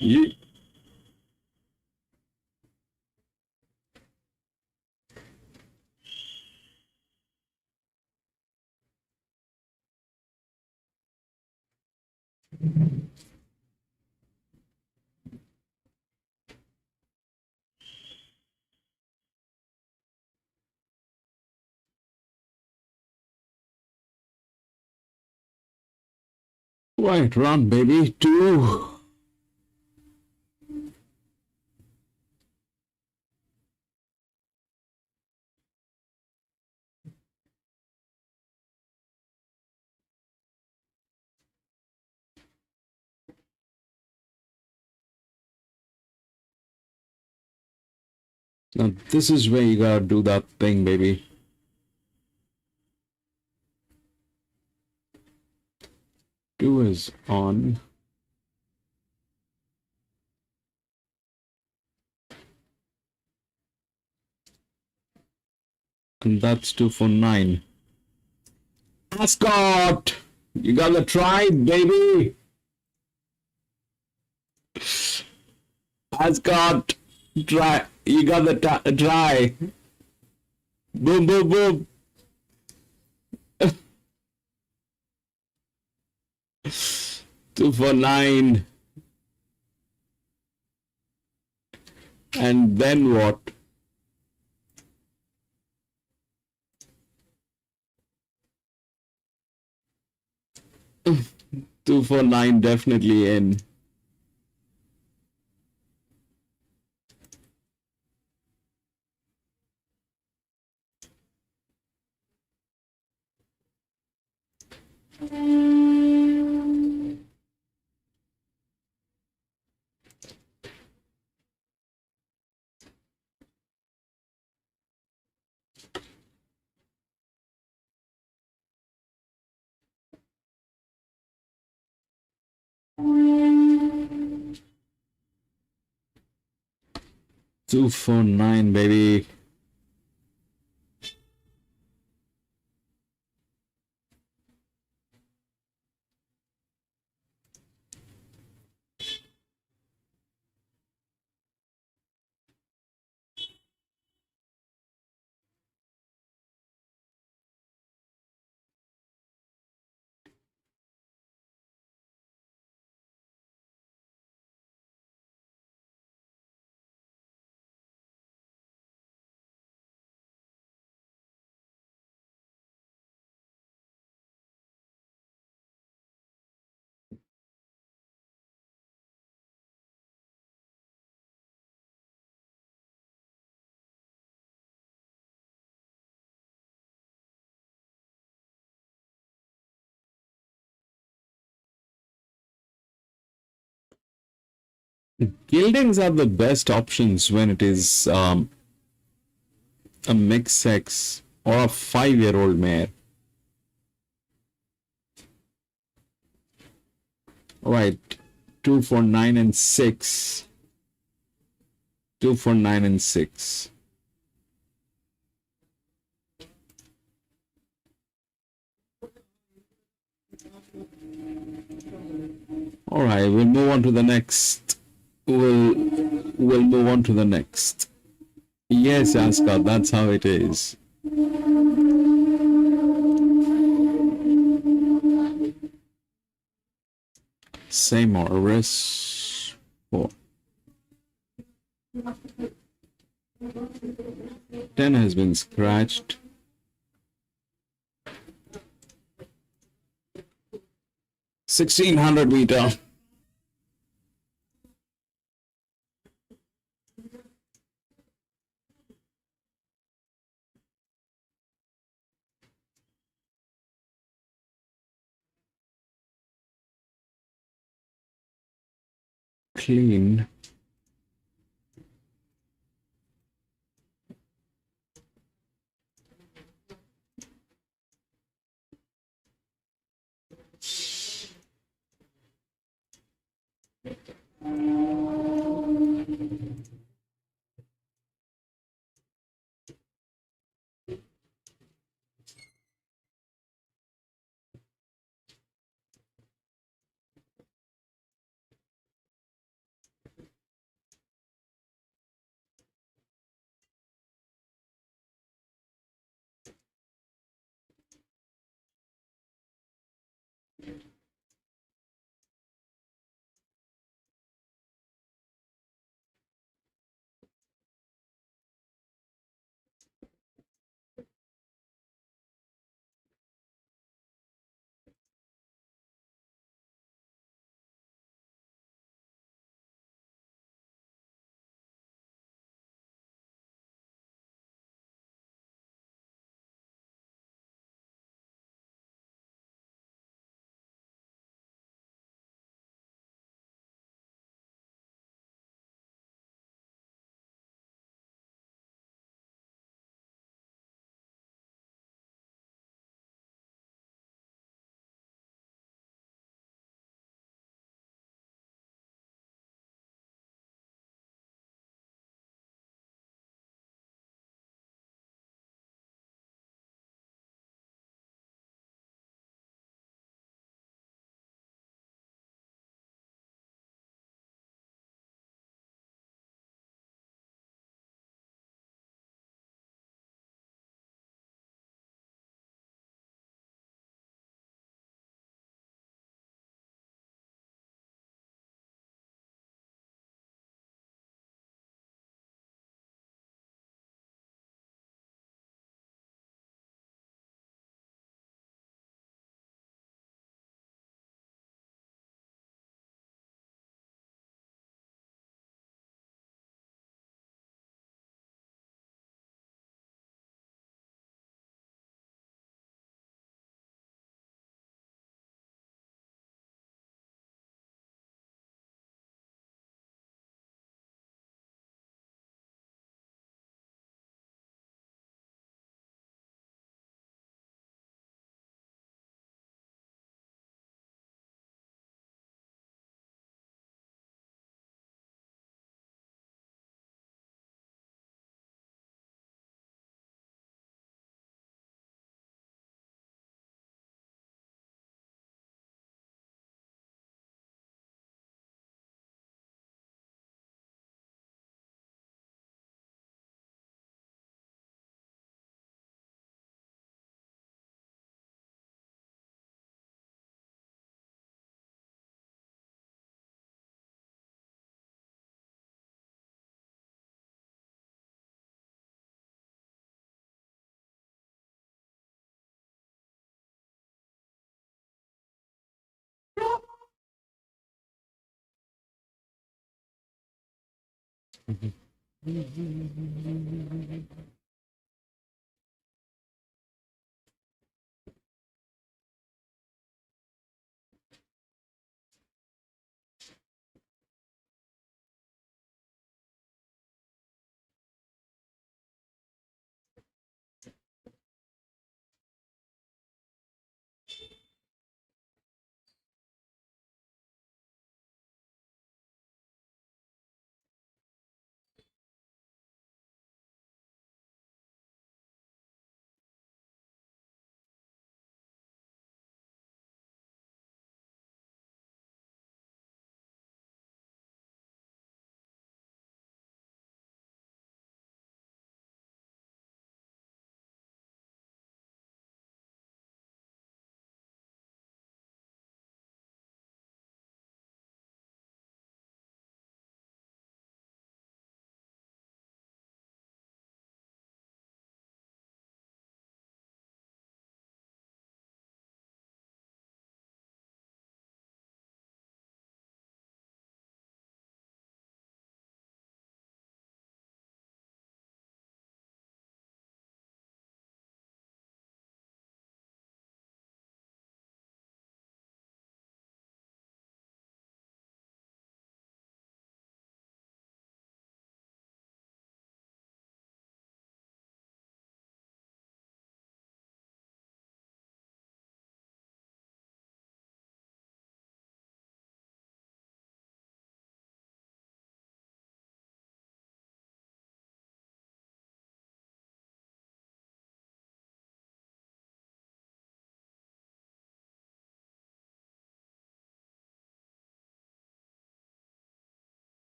Yeah. Right, run, baby. 2. Now, this is where you gotta do that thing, baby. Two is on. And that's 2 for 9. Ascot! You got the try, baby! Ascot! Try! You got the try! Boom, boom, boom! 2 for 9. And then what? 249 definitely in. Two, 4, 9, baby. Gildings are the best options when it is a mixed sex or a 5-year-old mare. All right, 2, 4, 9, and 6. 2, 4, 9, and 6. All right, we'll move on to the next. We'll move on to the next. Yes, Aska, that's how it is. Seymour, race 4. 10 has been scratched. 1600 meter. Clean.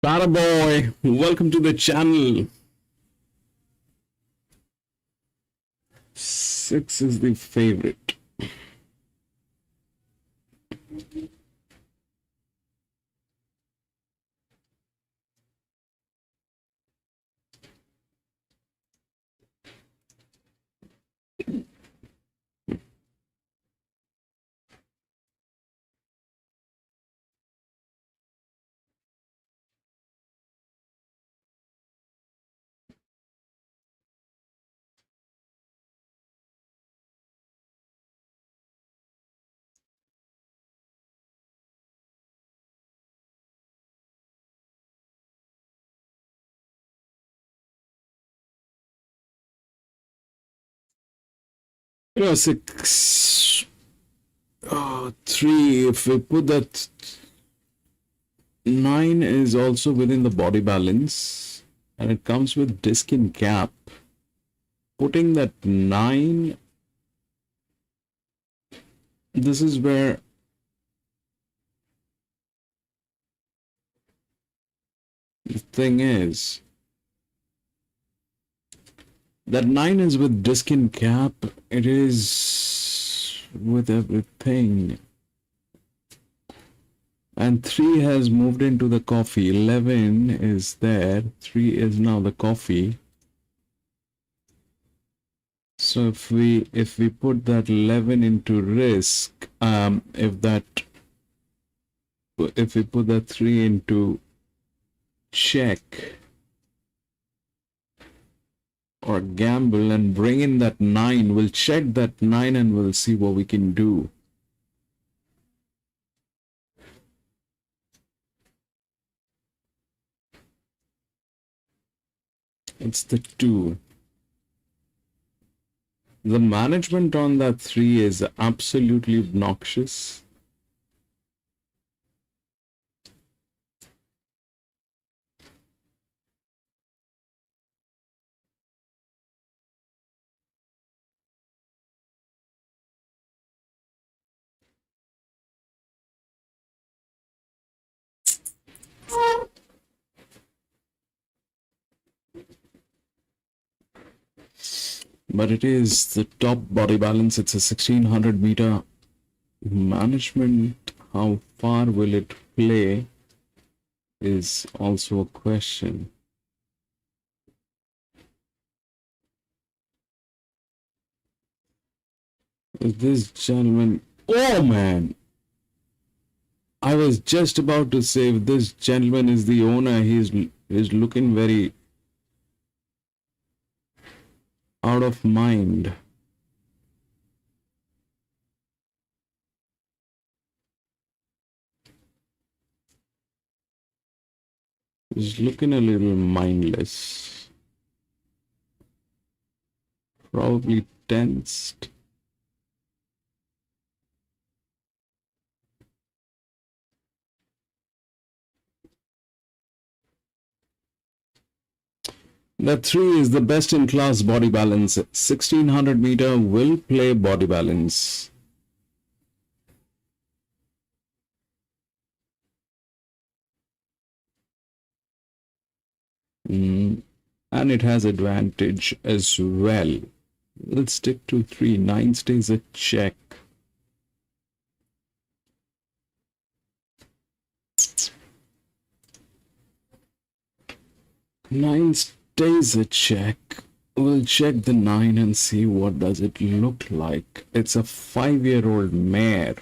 Bada boy, welcome to the channel. 6 is the favorite. You know, 6, 3, if we put that 9 is also within the body balance and it comes with disc in cap. Putting that 9, this is where the thing is. That 9 is with disc in cap. It is with everything. And 3 has moved into the coffee. 11 is there. 3 is now the coffee. So if we put that 11 into risk, if we put that 3 into check or gamble and bring in that 9, we'll check that 9 and we'll see what we can do. It's the 2. The management on that 3 is absolutely obnoxious. But it is the top body balance. It's a 1600 meter management. How far will it play is also a question. This gentleman, oh man, I was just about to say, if this gentleman is the owner, he's looking very out of mind. He's looking a little mindless, probably tensed. The 3 is the best in class body balance. 1600 meter will play body balance. And it has advantage as well. Let's stick to 3. 9 stays a check. 9 stays a check. We'll check the 9 and see what does it look like. It's a 5-year-old mare.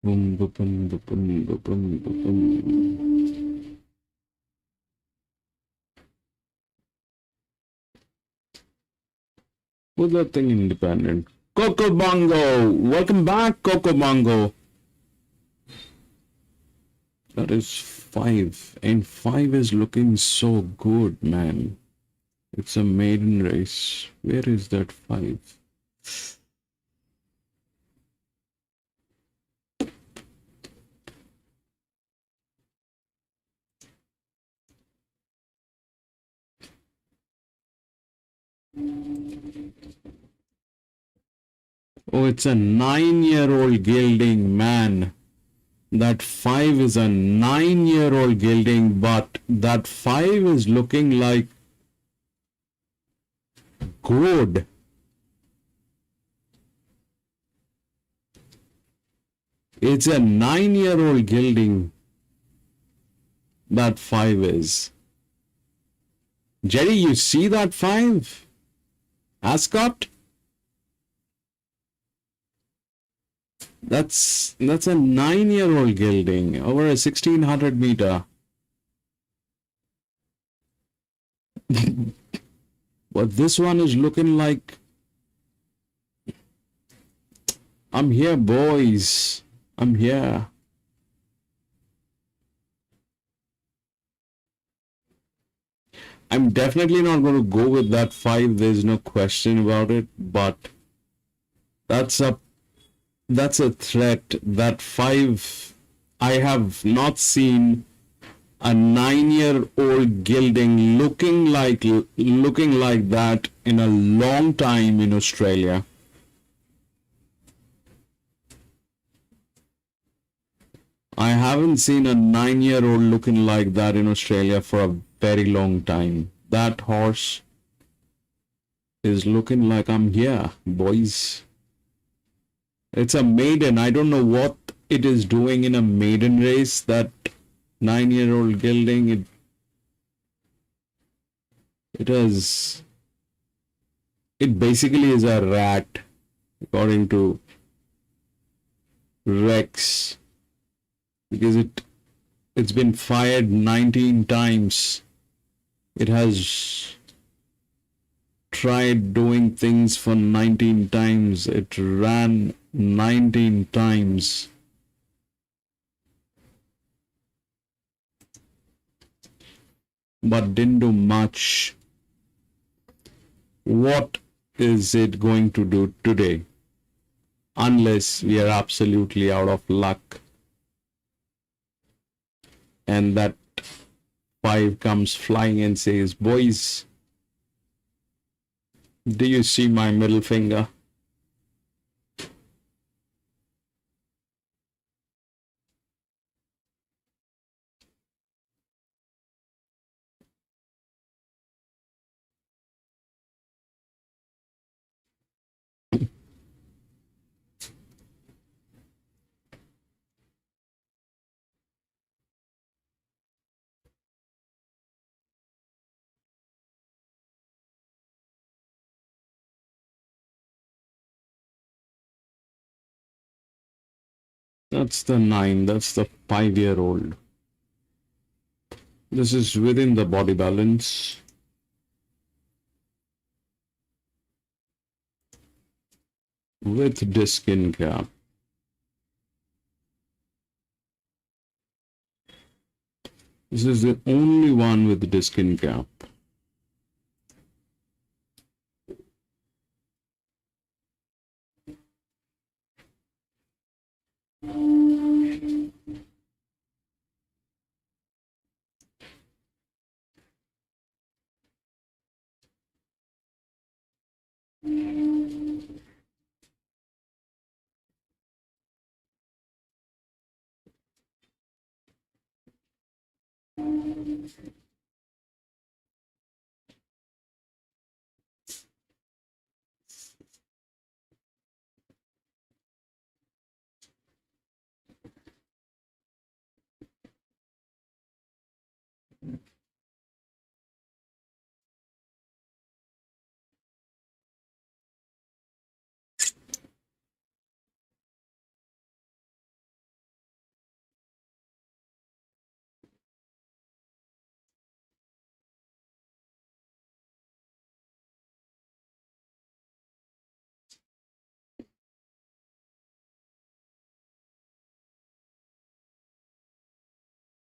Boom, boom, boom, boom, boom, boom, boom. Put that thing independent. Coco Bongo! Welcome back, Coco Bongo! That is 5. And 5 is looking so good, man. It's a maiden race. Where is that 5? Oh, it's a 9-year-old gelding, man. That 5 is a 9-year-old gelding, but that 5 is looking like good. It's a 9-year-old gelding. That 5 is. Jerry, you see that 5? Ascot? That's a 9-year-old gelding over a 1600 meter. But this one is looking like, I'm here, boys. I'm here. I'm definitely not going to go with that 5. There's no question about it. But that's a threat. That 5, I have not seen a 9-year-old gelding looking like that in a long time in Australia. I haven't seen a 9-year-old looking like that in Australia for a very long time. That horse is looking like, I'm here, boys. It's a maiden. I don't know what it is doing in a maiden race. That 9-year-old gelding, it basically is a rat, according to Rex, because it's been fired 19 times. It has tried doing things for 19 times. It ran 19 times. But didn't do much. What is it going to do today? Unless we are absolutely out of luck. And that 5 comes flying and says, boys, do you see my middle finger? That's the 9. That's the 5-year-old. This is within the body balance. With disc in cap. This is the only one with disc in cap.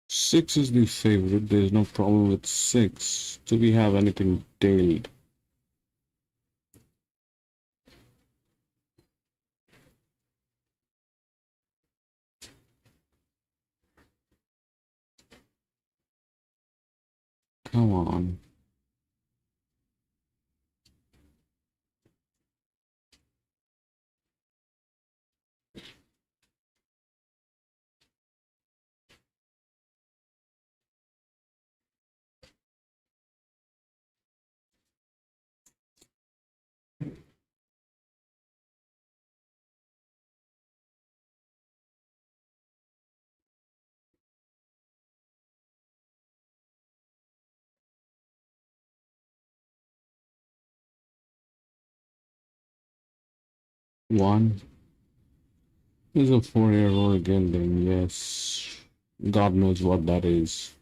6 is the favorite. There's no problem with 6. Do we have anything tailed? Come on. One is a 4-year-old again, then yes. God knows what that is.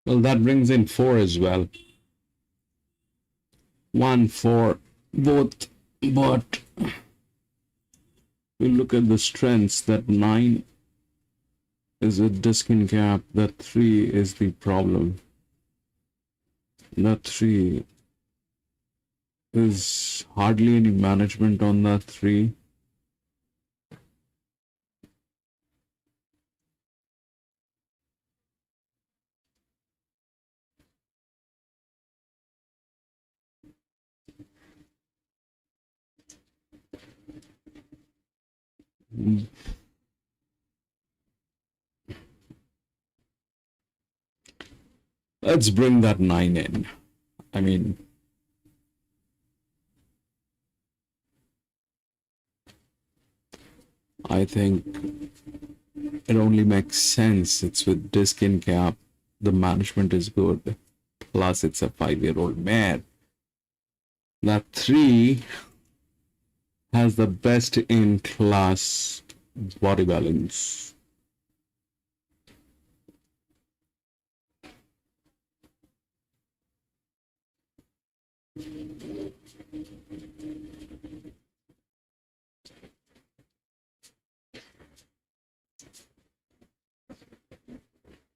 Well, that brings in 4 as well. 1, 4, both, but we look at the strengths. That 9 is a disc in cap. That 3 is the problem. That 3 is hardly any management on that 3. Let's bring that 9 in. I mean, I think it only makes sense. It's with disc in cap. The management is good. Plus, it's a 5-year-old mare. That 3 has the best in class body balance.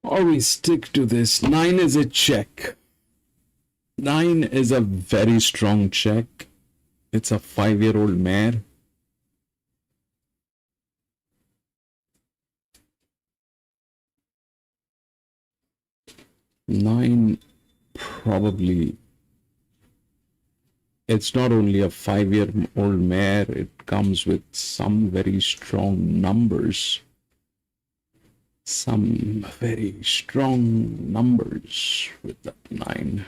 Or we stick to this. 9 is a check. 9 is a very strong check. It's a 5-year-old mare. Nine probably. It's not only a 5-year-old mare, it comes with some very strong numbers. Some very strong numbers with that 9.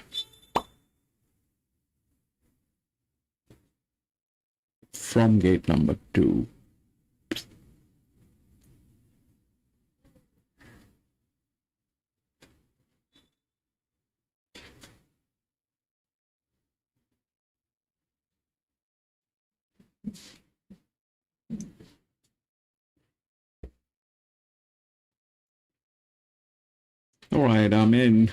From gate number 2. All right, I'm in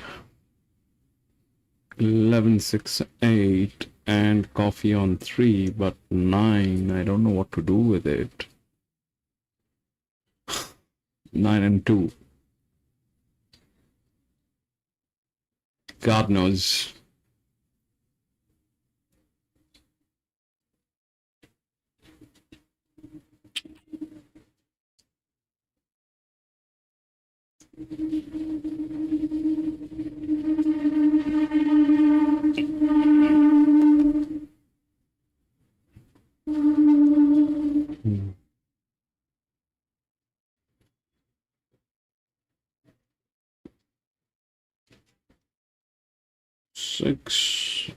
11, 6, 8 and coffee on 3, but 9, I don't know what to do with it. 9 and 2. God knows. 6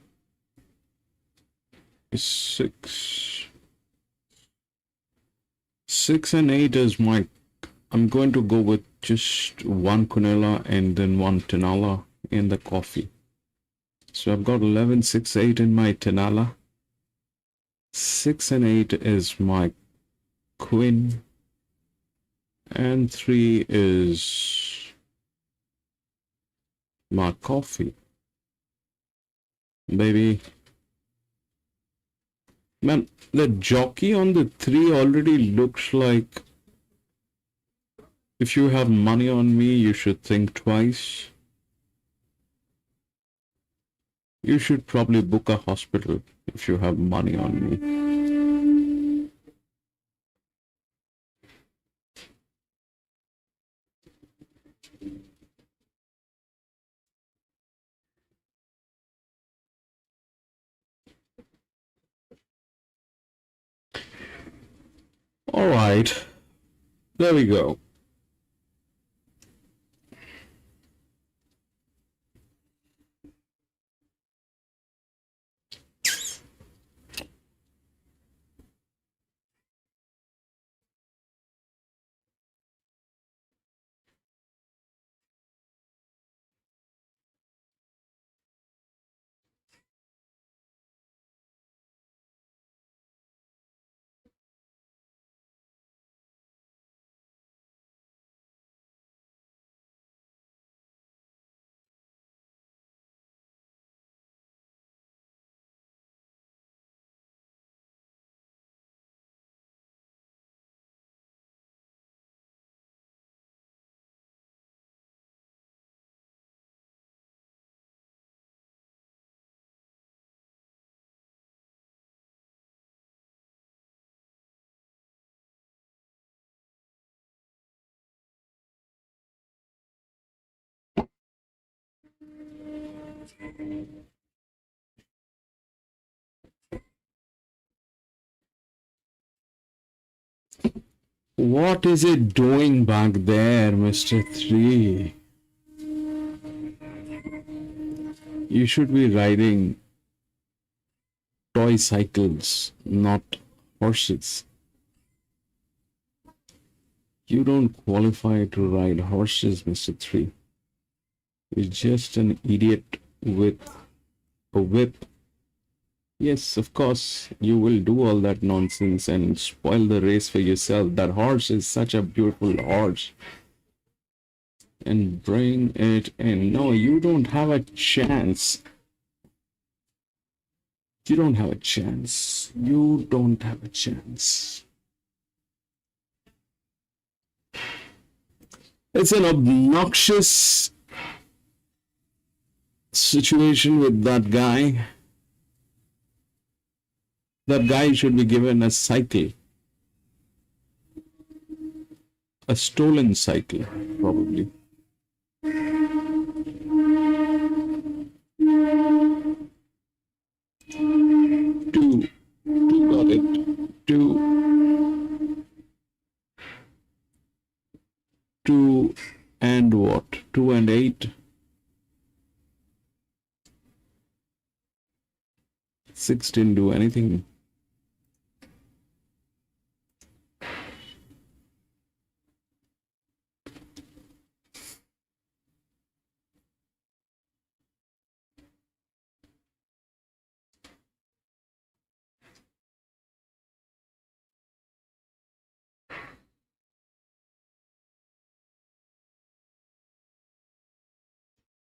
and 8 is my. I'm going to go with just one quinella and then one tenala in the coffee. So I've got 11, 6, 8 in my tenala. 6 and 8 is my queen. And 3 is my coffee. Baby. Man, the jockey on the 3 already looks like, if you have money on me, you should think twice. You should probably book a hospital if you have money on me. All right, there we go. What is it doing back there, Mr. 3? You should be riding toy cycles, not horses. You don't qualify to ride horses, Mr. 3. You're just an idiot with a whip. Yes, of course, you will do all that nonsense and spoil the race for yourself. That horse is such a beautiful horse. And bring it in. No, you don't have a chance. You don't have a chance. You don't have a chance. It's an obnoxious situation with that guy. That guy should be given a cycle. A stolen cycle, probably. Two got it. Two and what? 2 and 8. 6 didn't do anything.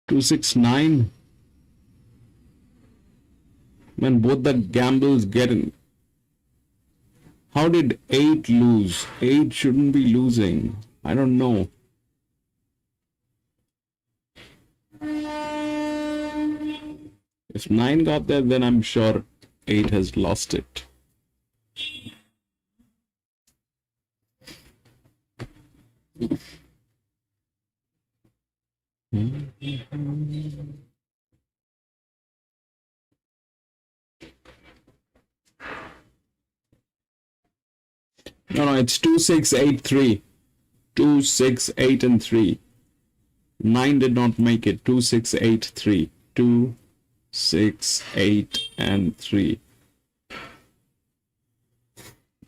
Two, 6, 9. Man, both the gambles get in. How did 8 lose? 8 shouldn't be losing. I don't know. If 9 got there, then I'm sure 8 has lost it. No, it's 2, 6, 8, 3. 2, 6, 8, and 3. 9 did not make it. 2, 6, 8, 3. 2, 6, 8, and 3.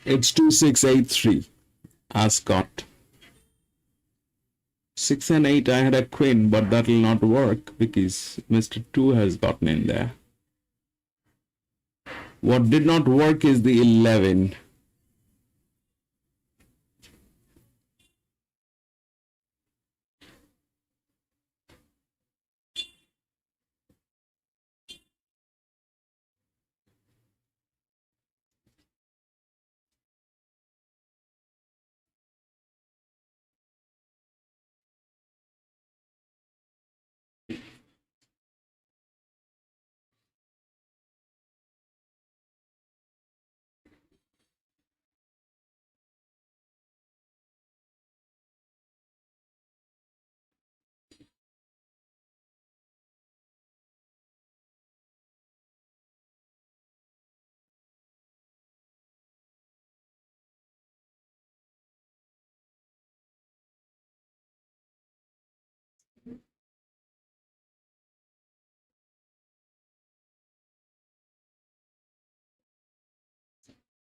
It's 2, 6, 8, 3. Ascot. 6 and 8, I had a queen, but that will not work because Mr. 2 has gotten in there. What did not work is the 11.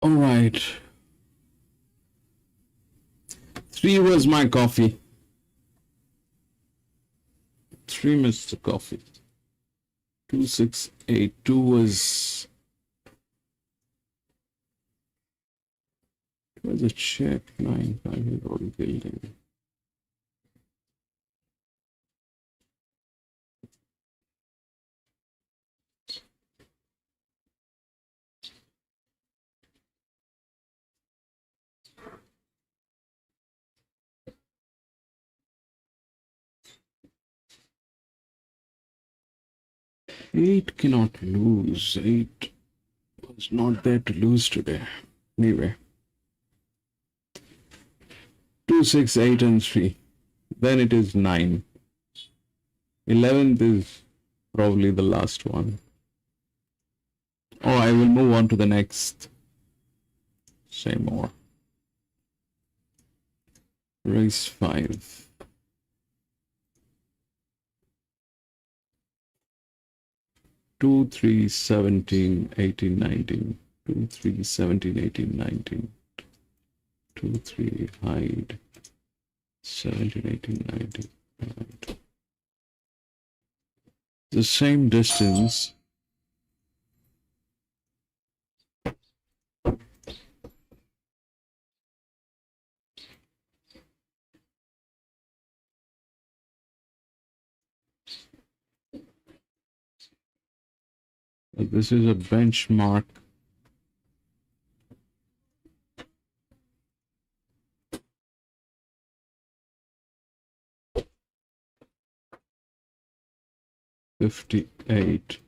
All right. 3 was my coffee. 3 missed the coffee. 2, 6, 8. 2 was a check. 9, 5 is already building. Eight cannot lose. 8 was not there to lose today. Anyway. 2, 6, 8, and 3. Then it is 9. 11th is probably the last one. Or I will move on to the next. Seymour. Race 5. Two, 3, 17, 18, 19. 2, 3, 17, 18, 19. 2, 3, hide. 17, 18, 19. Right. The same distance. This is a benchmark. $58.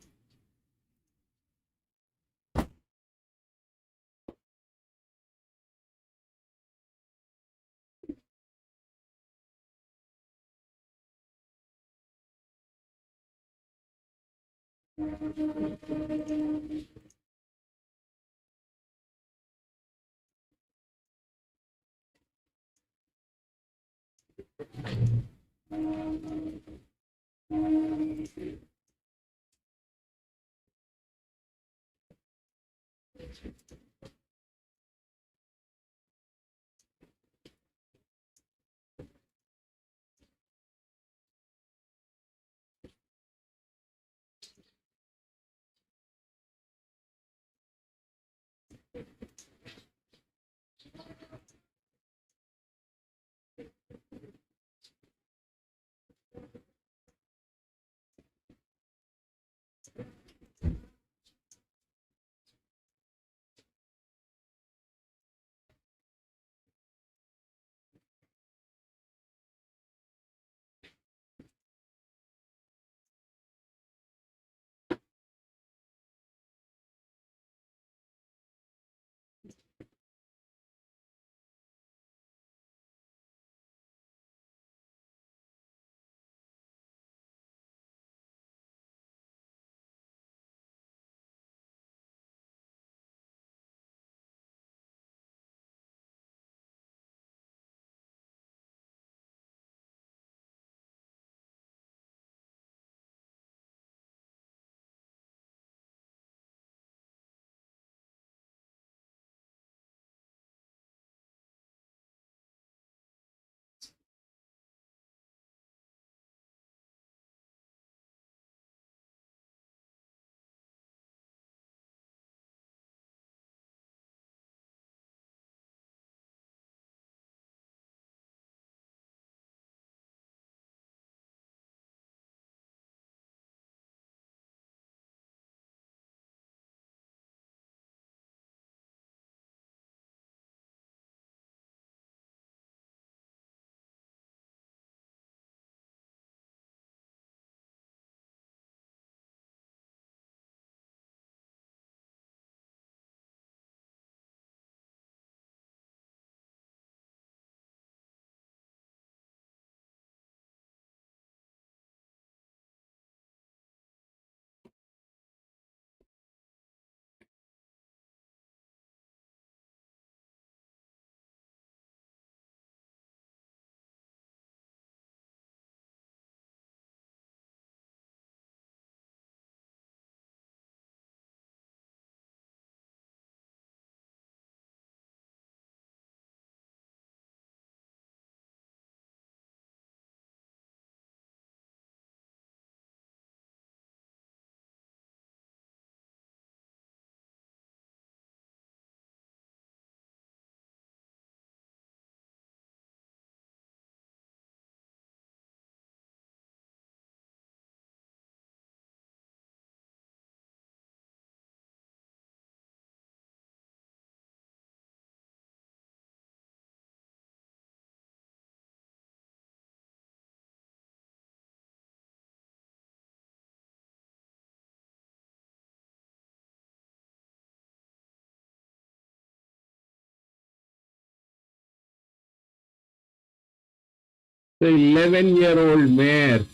The 11-year-old mare.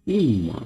Mark.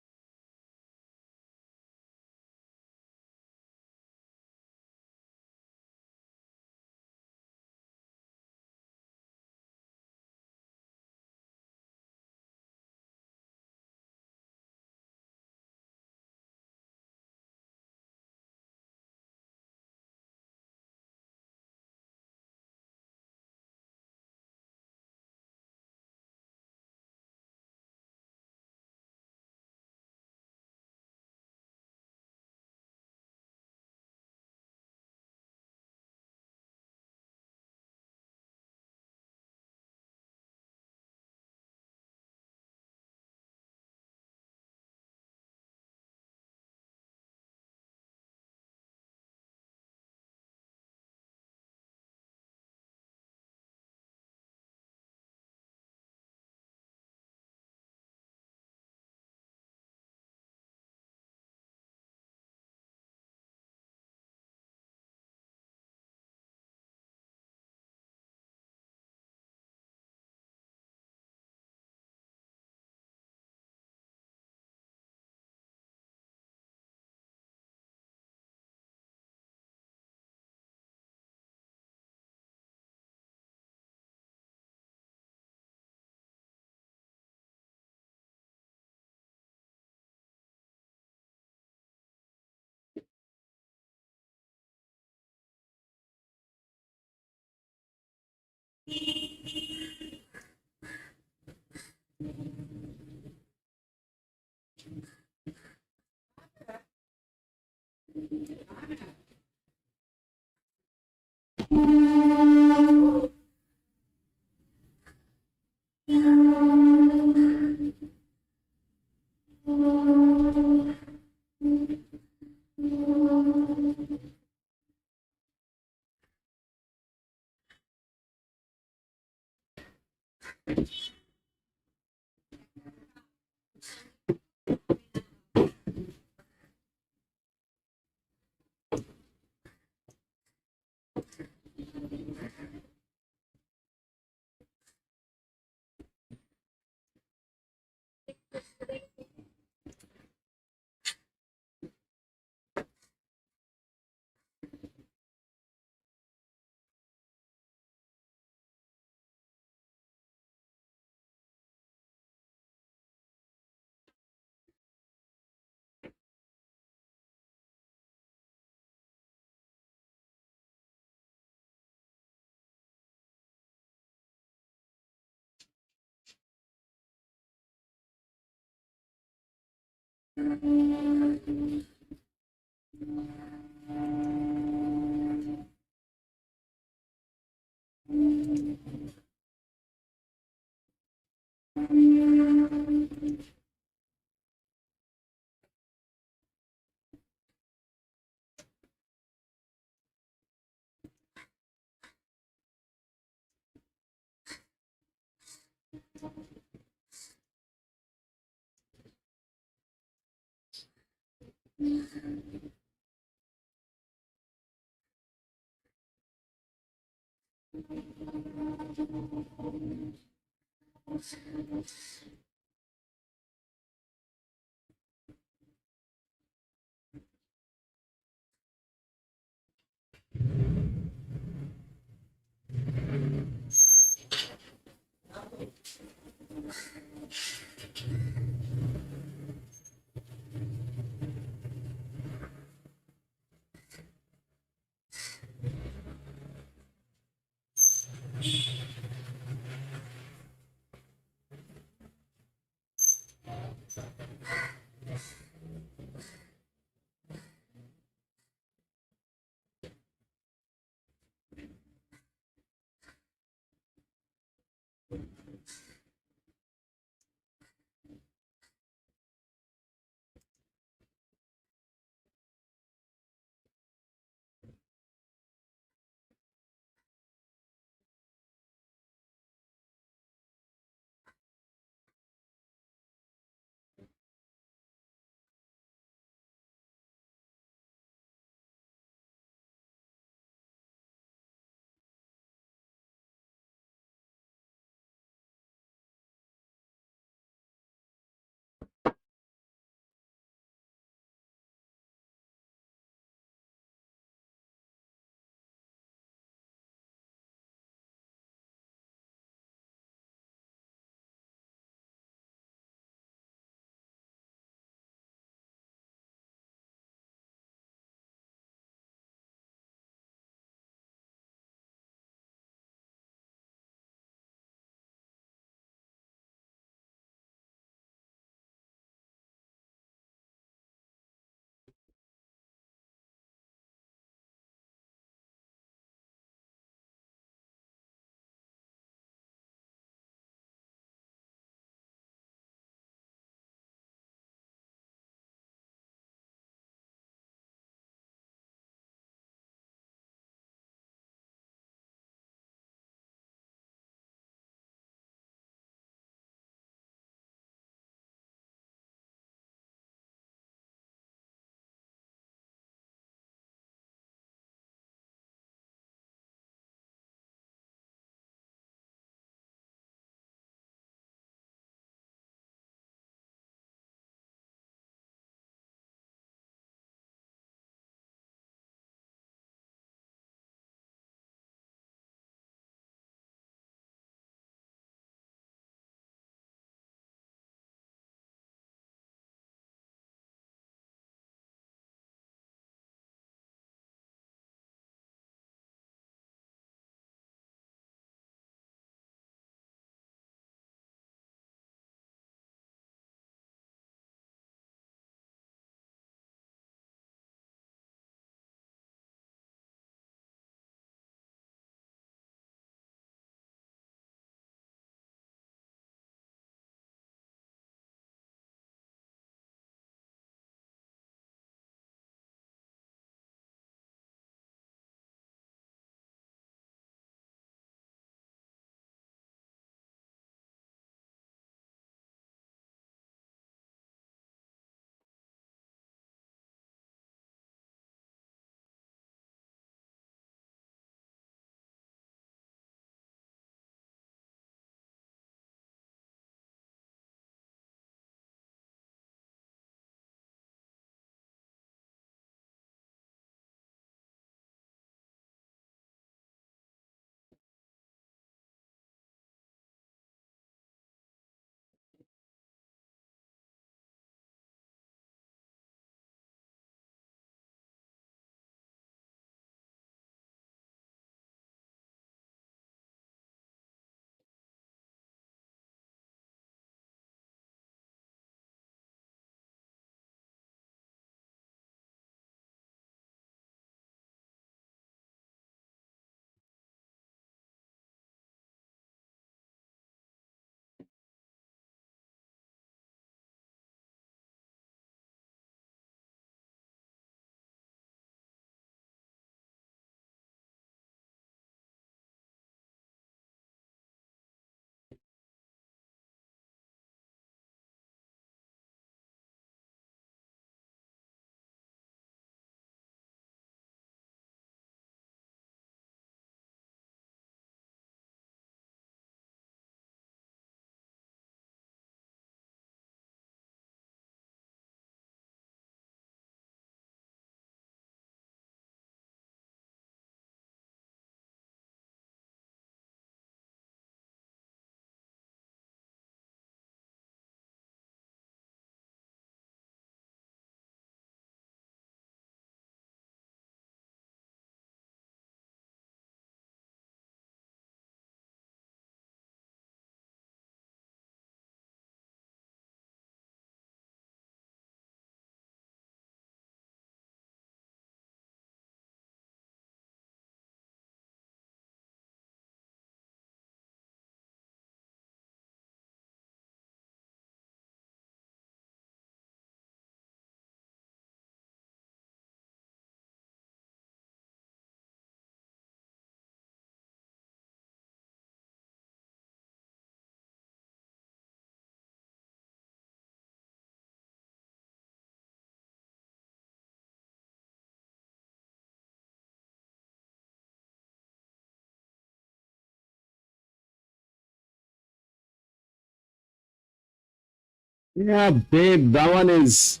Yeah, babe, that one is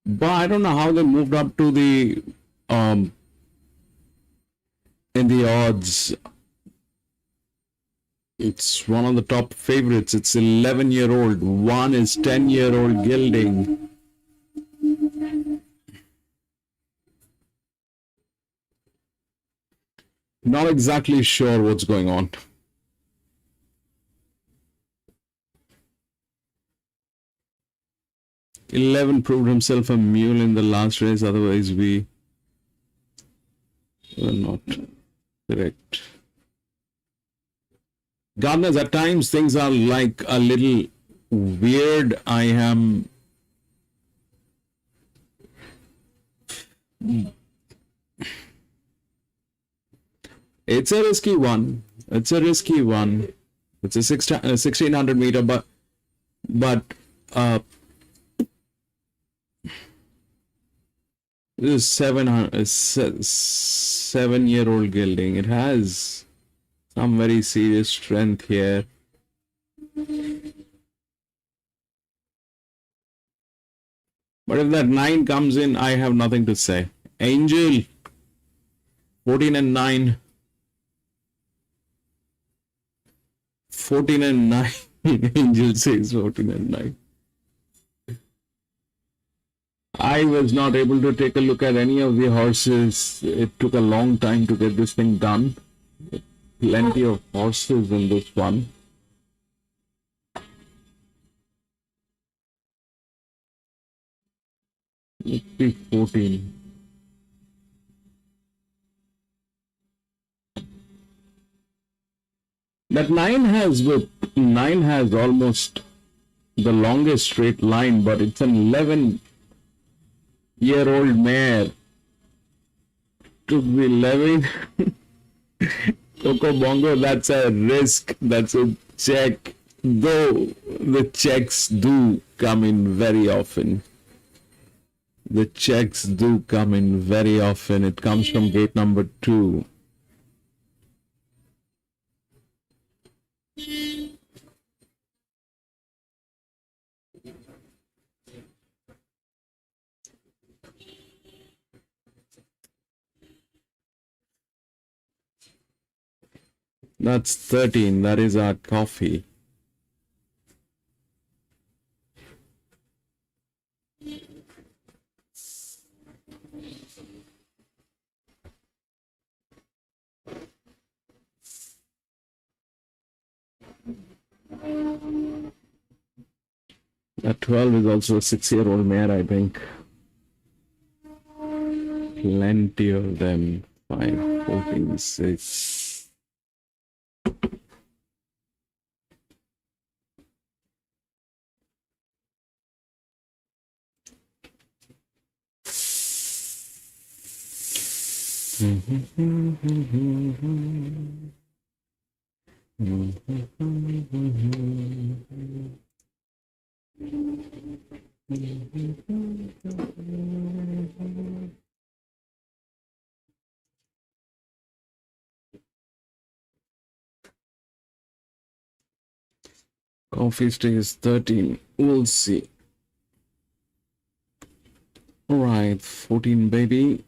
but I don't know how they moved up to the um in the odds. It's one of the top favorites. It's 11-year-old. One is 10-year-old Gilding. Not exactly sure what's going on. 11 proved himself a mule in the last race, otherwise we were not correct. Gardeners, at times things are like a little weird. I am it's a risky one. It's a risky one. It's a 1600 meter, but this is 7-year-old Gilding. It has some very serious strength here. But if that 9 comes in, I have nothing to say. Angel, 14 and 9. 14 and 9. Angel says 14 and 9. I was not able to take a look at any of the horses. It took a long time to get this thing done. Plenty of horses in this one. Let's see, 14. That 9 has almost the longest straight line, but it's an 11-year-old mare. To be 11. Coco Bongo, that's a risk. That's a check. Though the checks do come in very often. The checks do come in very often. It comes from gate number 2. That's 13. That is our coffee. That 12 is also a 6-year-old mare, I think. Plenty of them. 5, 14, 6. Coffee stick is 13. We'll see. All right, 14, baby.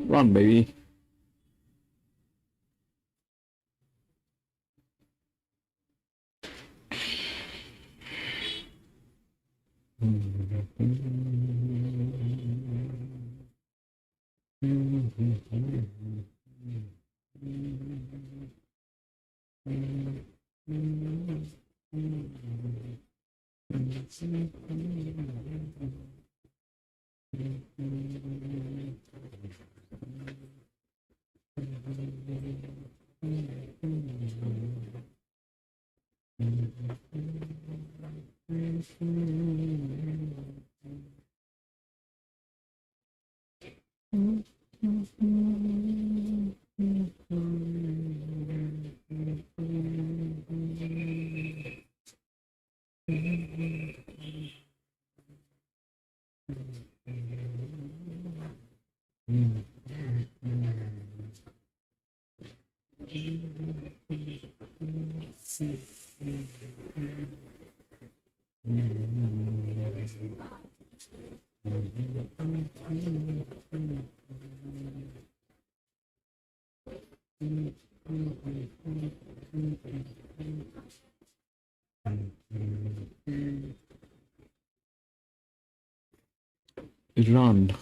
Run, baby. Run.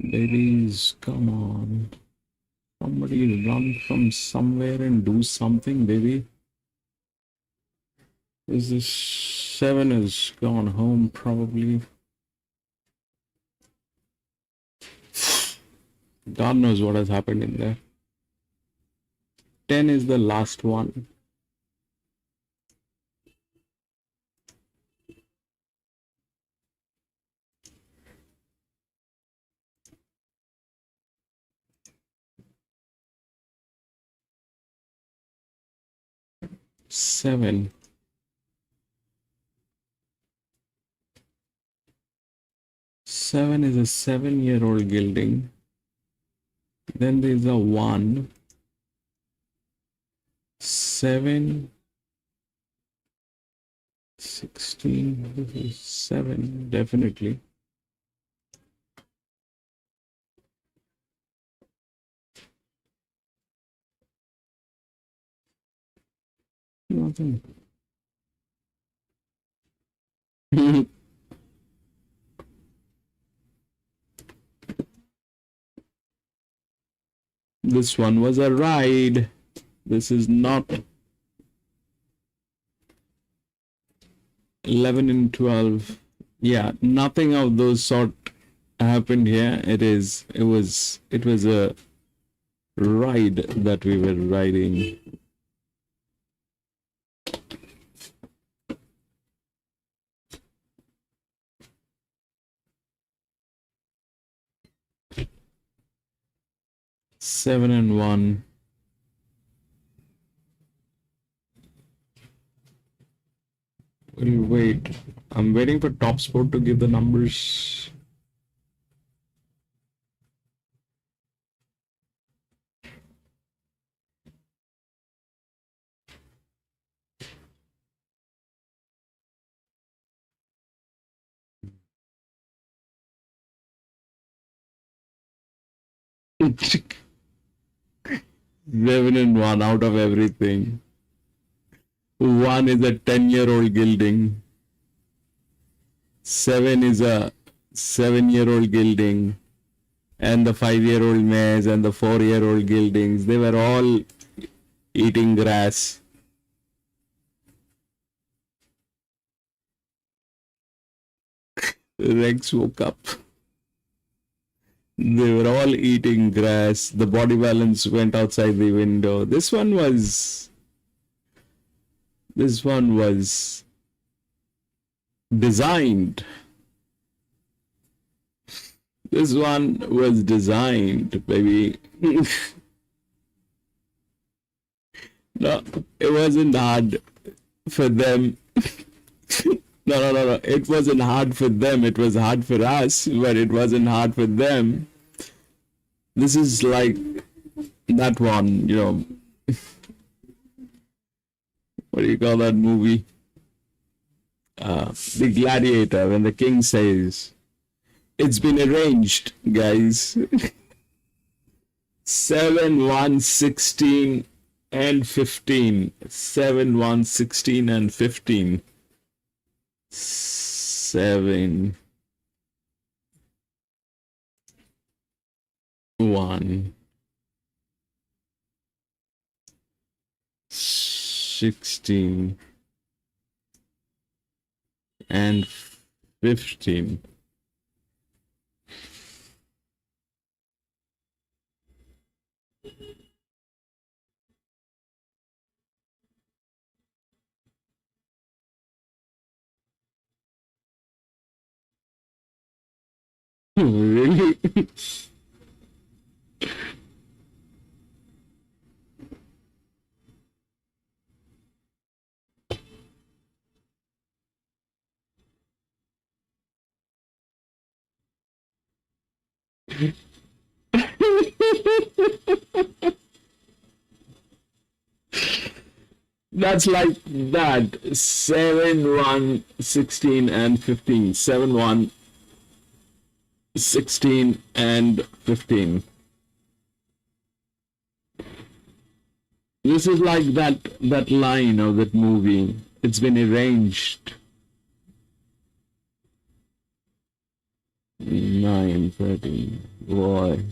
Ladies, come on. Somebody run from somewhere and do something, baby. Is this 7 has gone home, probably. God knows what has happened in there. 10 is the last one. Seven. Seven is a 7-year-old gelding. Then there's a 1. 7. 16. This is 7, definitely. Nothing. This one was a ride. This is not 11 and 12. Yeah, nothing of those sort happened here. It was a ride that we were riding. Seven and 1. We'll wait. I'm waiting for Top Sport to give the numbers. Seven and 1 out of everything. 1 is a 10-year-old gelding. 7 is a 7-year-old gelding. And the 5-year-old mares and the 4-year-old geldings, they were all eating grass. Rex woke up. They were all eating grass. The body balance went outside the window. This one was designed. This one was designed, baby. No, it wasn't hard for them. No. It wasn't hard for them. It was hard for us, but it wasn't hard for them. This is like that one, you know. What do you call that movie? The Gladiator, when the king says, "It's been arranged, guys." 7, 1, 16, and 15. 7, 1, 16, and 15. 7, 1, 16, and 15. Really? That's like that. 7, 1, 16, and 15. 7, 1, 16, and 15. This is like that line of that movie. It's been arranged. 9, 13. Boy.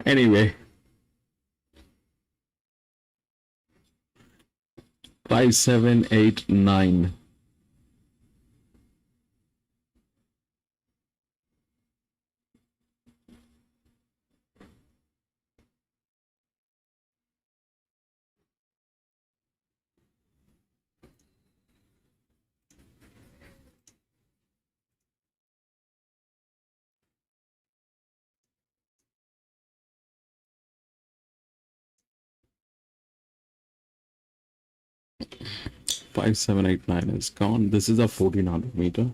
Anyway. 5, 7, 8, 9. Five, 7, 8, 9 is gone. This is a 1400 meter.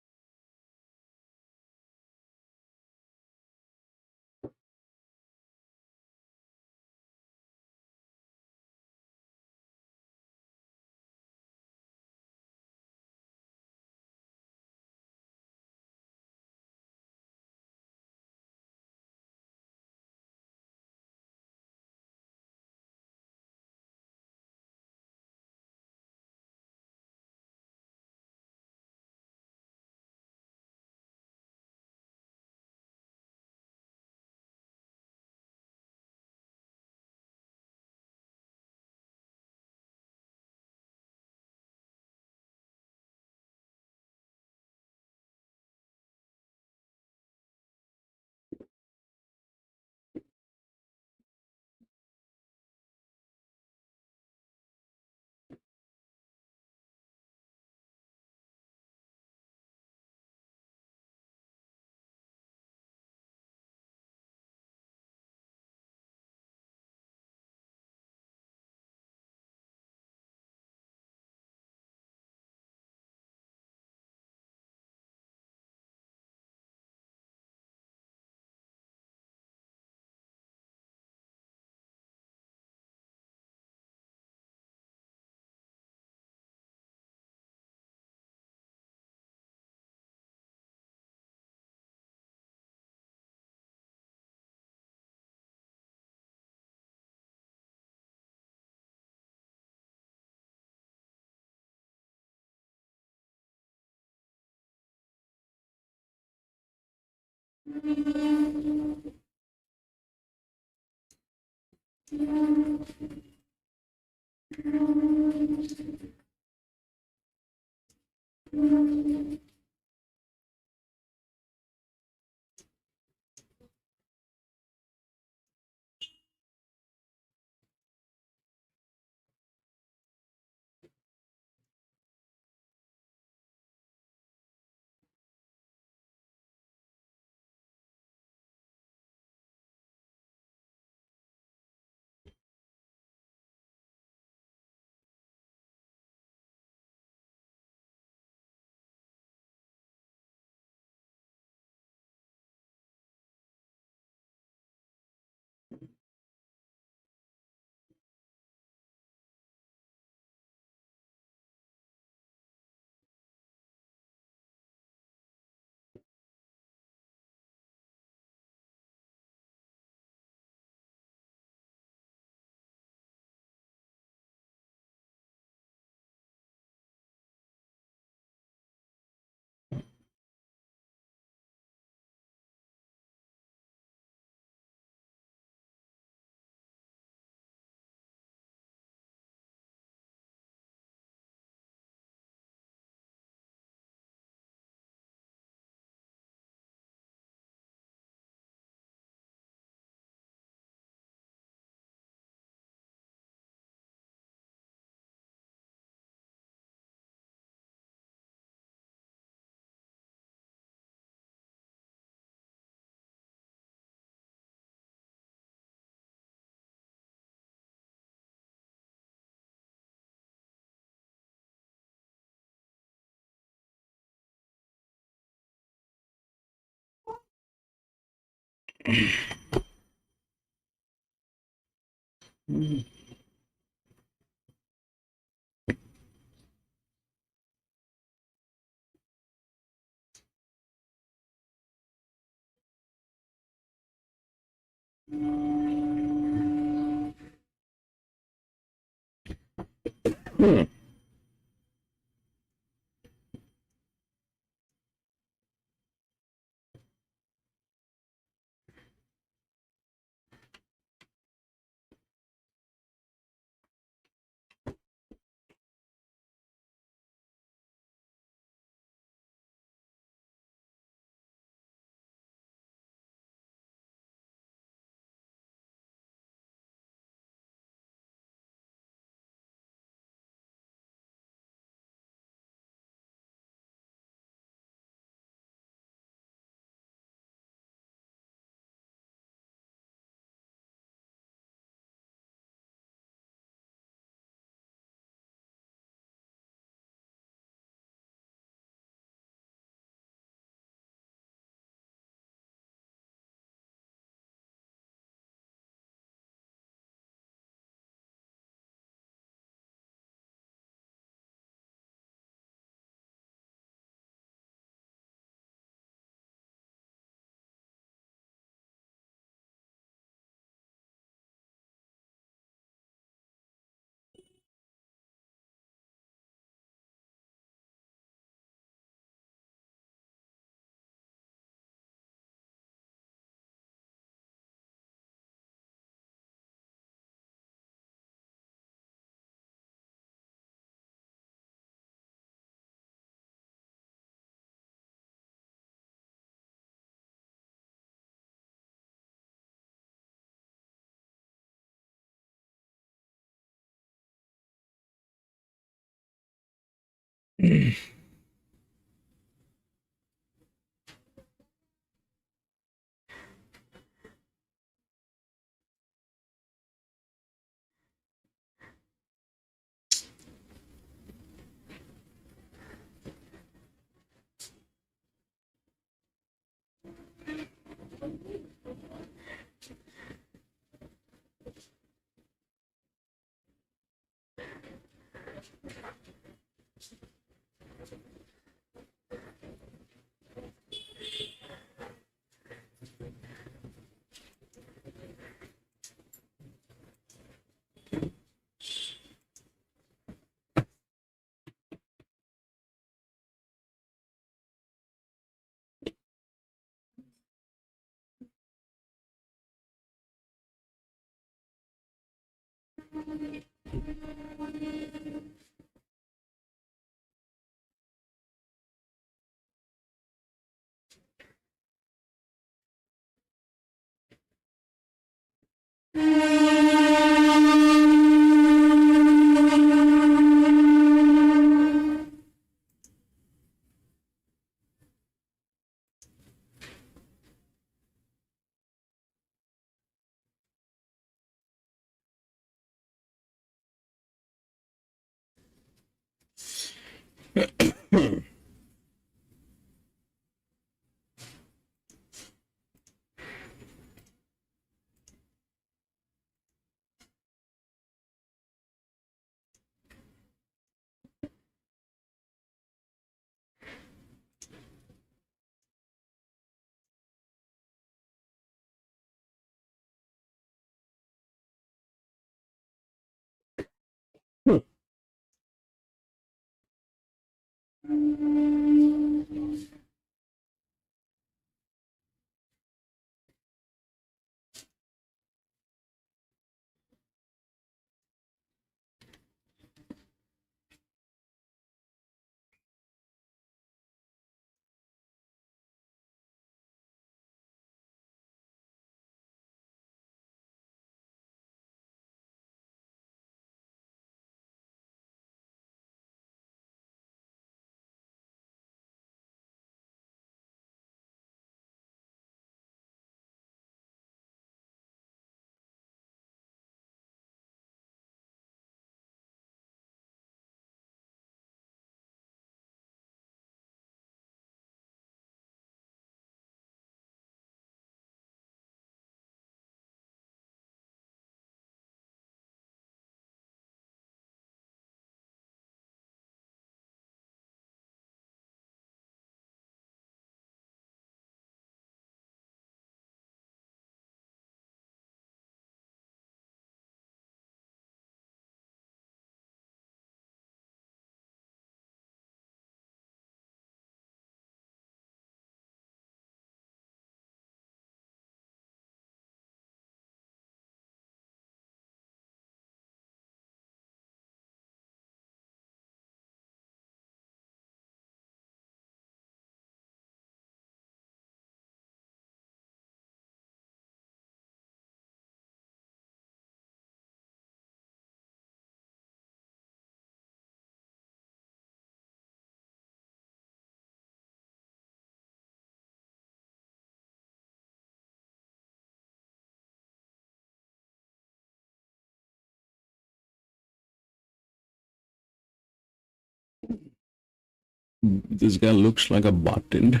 This guy looks like a button.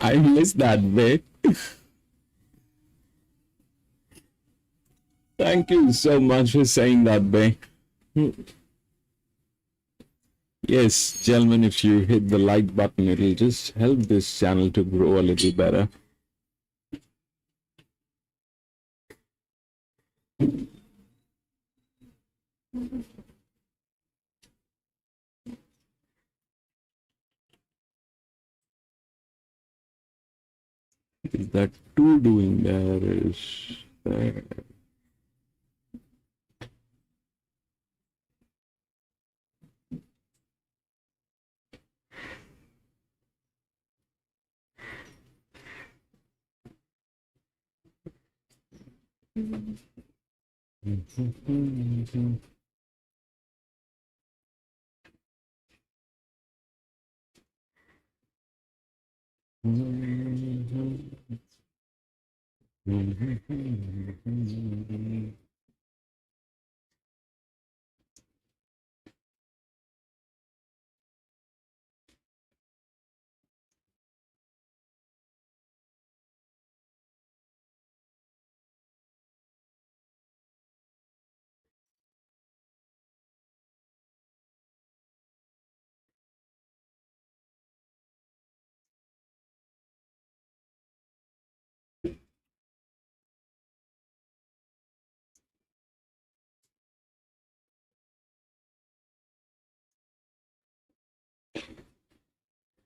I miss that way. Thank you so much for saying that, Bay. Yes, gentlemen, if you hit the like button, it'll just help this channel to grow a little better. Is that two doing there? Is there?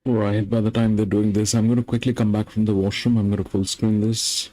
Right, by the time they're doing this, I'm going to quickly come back from the washroom. I'm going to full screen this.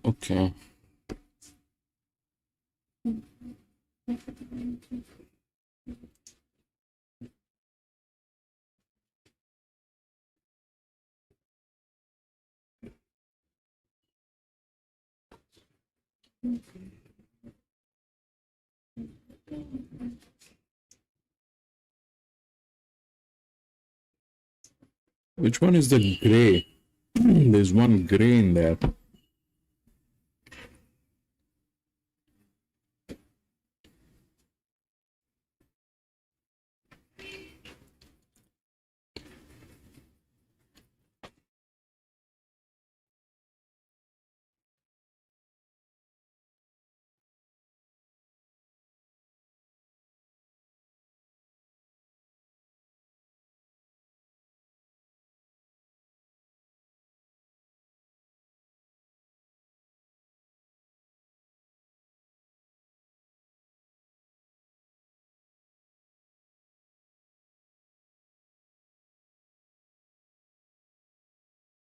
Okay. Which one is the gray? There's one gray in there.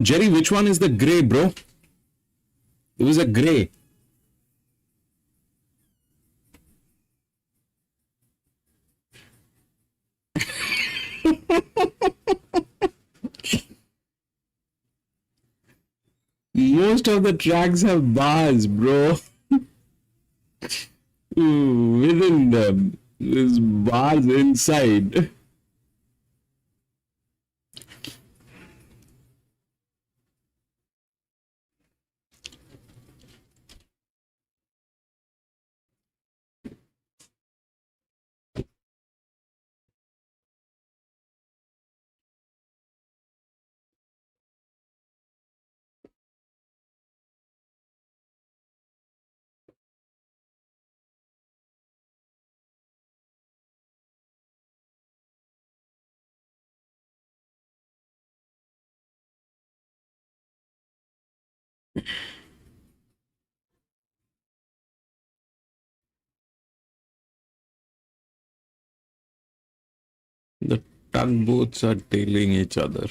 Jerry, which one is the gray, bro? It was a gray. Most of the tracks have bars, bro. Within them, there's bars inside. The tugboats are tailing each other.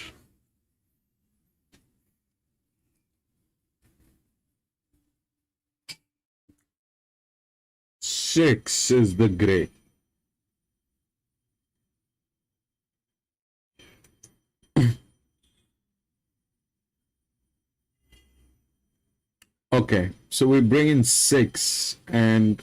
Six is the gray. Okay, so we bring in six and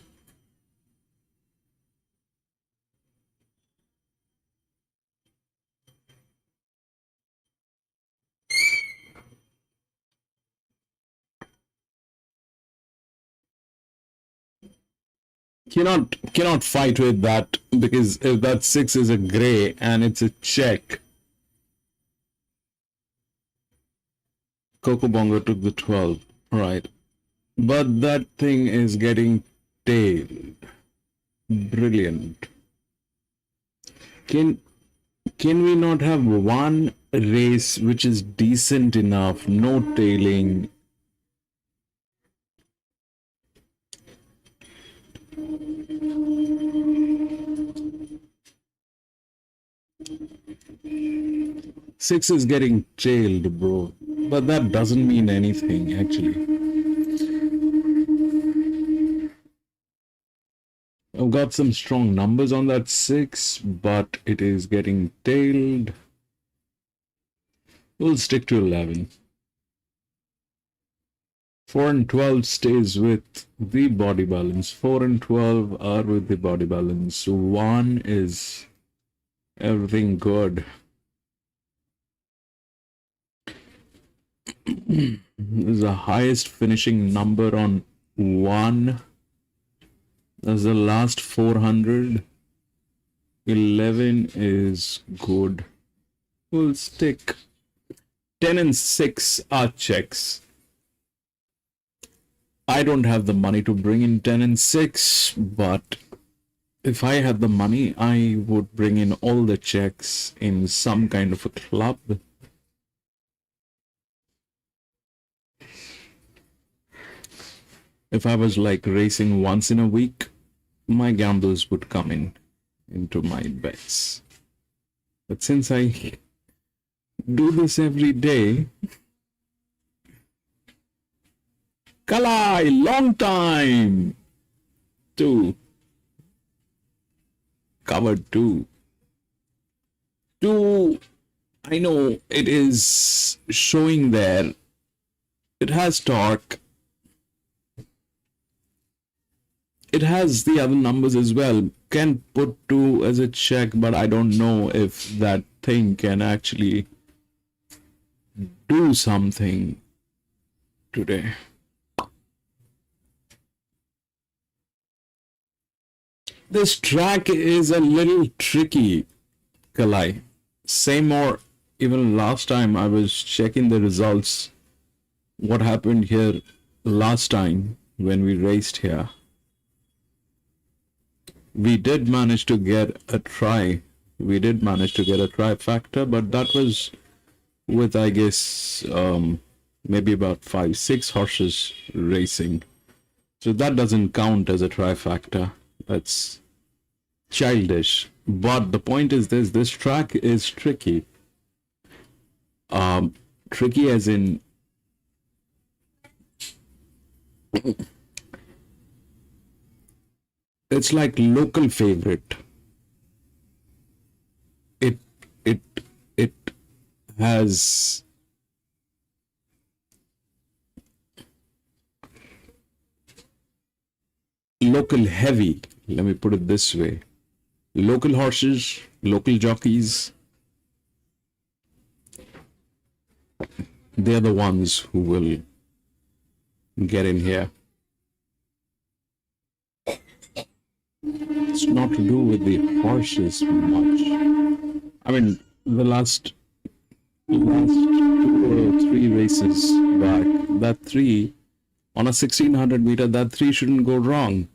cannot fight with that, because if that six is a gray and it's a check, Coco Bongo took the 12, right? But that thing is getting tailed. Brilliant. Can we not have one race which is decent enough, no tailing? Six is getting tailed, bro. But that doesn't mean anything, actually. I've got some strong numbers on that six, but it is getting tailed. We'll stick to 11. 4 and 12 stays with the body balance. 4 and 12 are with the body balance. 1 is everything good. This is the highest finishing number on 1. That's the last 400. 11 is good. We'll stick. 10 and 6 are checks. I don't have the money to bring in 10 and 6, but if I had the money, I would bring in all the checks in some kind of a club. If I was like racing once in a week, my gambles would come into my bets. But since I do this every day, Kalai, long time. 2. Covered 2. 2, I know it is showing there. It has torque. It has the other numbers as well. Can put 2 as a check, but I don't know if that thing can actually do something today. This track is a little tricky, Kalai. Seymour, even last time I was checking the results, what happened here last time when we raced here. We did manage to get a try. We did manage to get a trifecta, but that was with, I guess, maybe about 5-6 horses racing. So that doesn't count as a trifecta. That's childish. But the point is this track is tricky. Tricky as in it's like local favorite. It it it has local heavy. Let me put it this way: local horses, local jockeys. They're the ones who will get in here. It's not to do with the horses much. I mean, the last 2 or 3 races back, that 3 on a 1600 meter, that 3 shouldn't go wrong.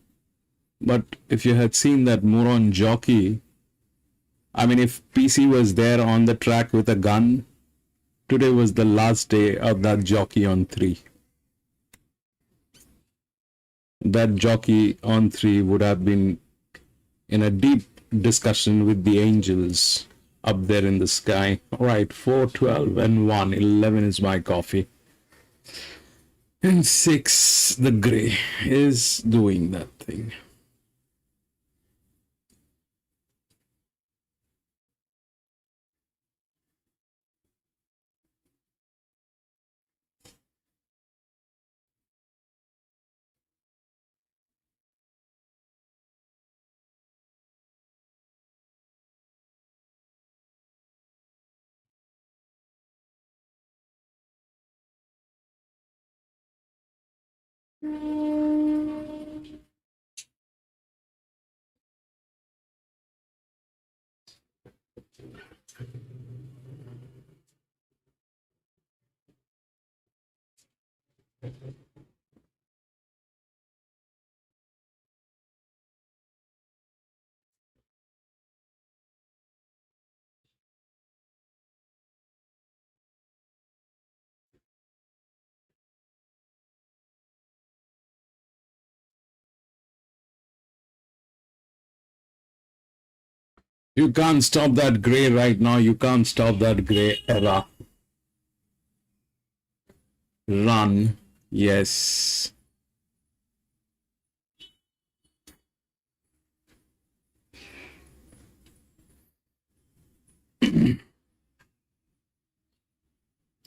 But if you had seen that moron jockey, I mean, if PC was there on the track with a gun, today was the last day of that jockey on 3. That jockey on 3 would have been in a deep discussion with the angels up there in the sky. All right, 4, 12, and 1. 11 is my coffee. And 6, the gray, is doing that thing. You can't stop that gray right now. You can't stop that gray era. Run. Yes. Eleven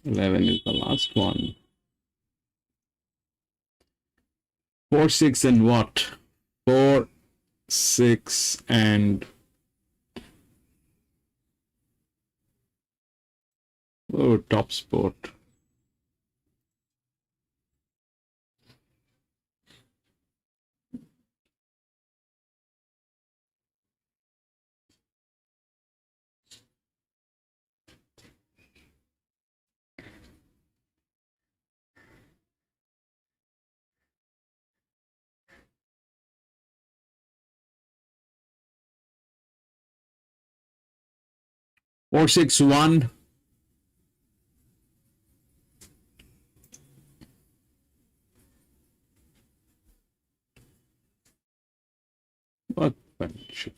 is the last one. 4, 6, and what? 4, 6, and oh, top sport. Four, 6, 1. What bunch?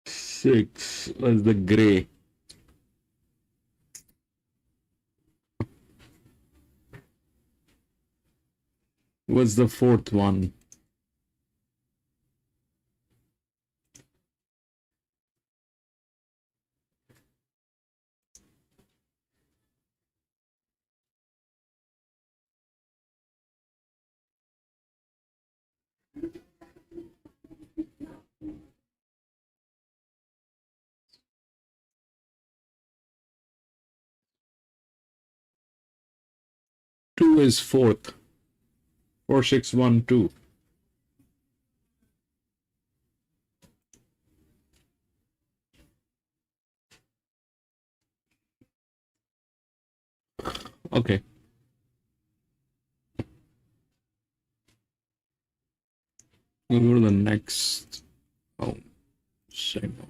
Six was the gray. Was the fourth one. Two is fourth. 4, 6, 1, 2. Okay. We'll go to the next. Oh, Seymour.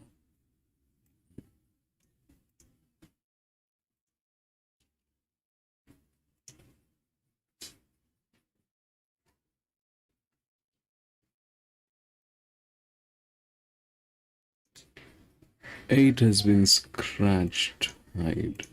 Eight has been scratched. Hide.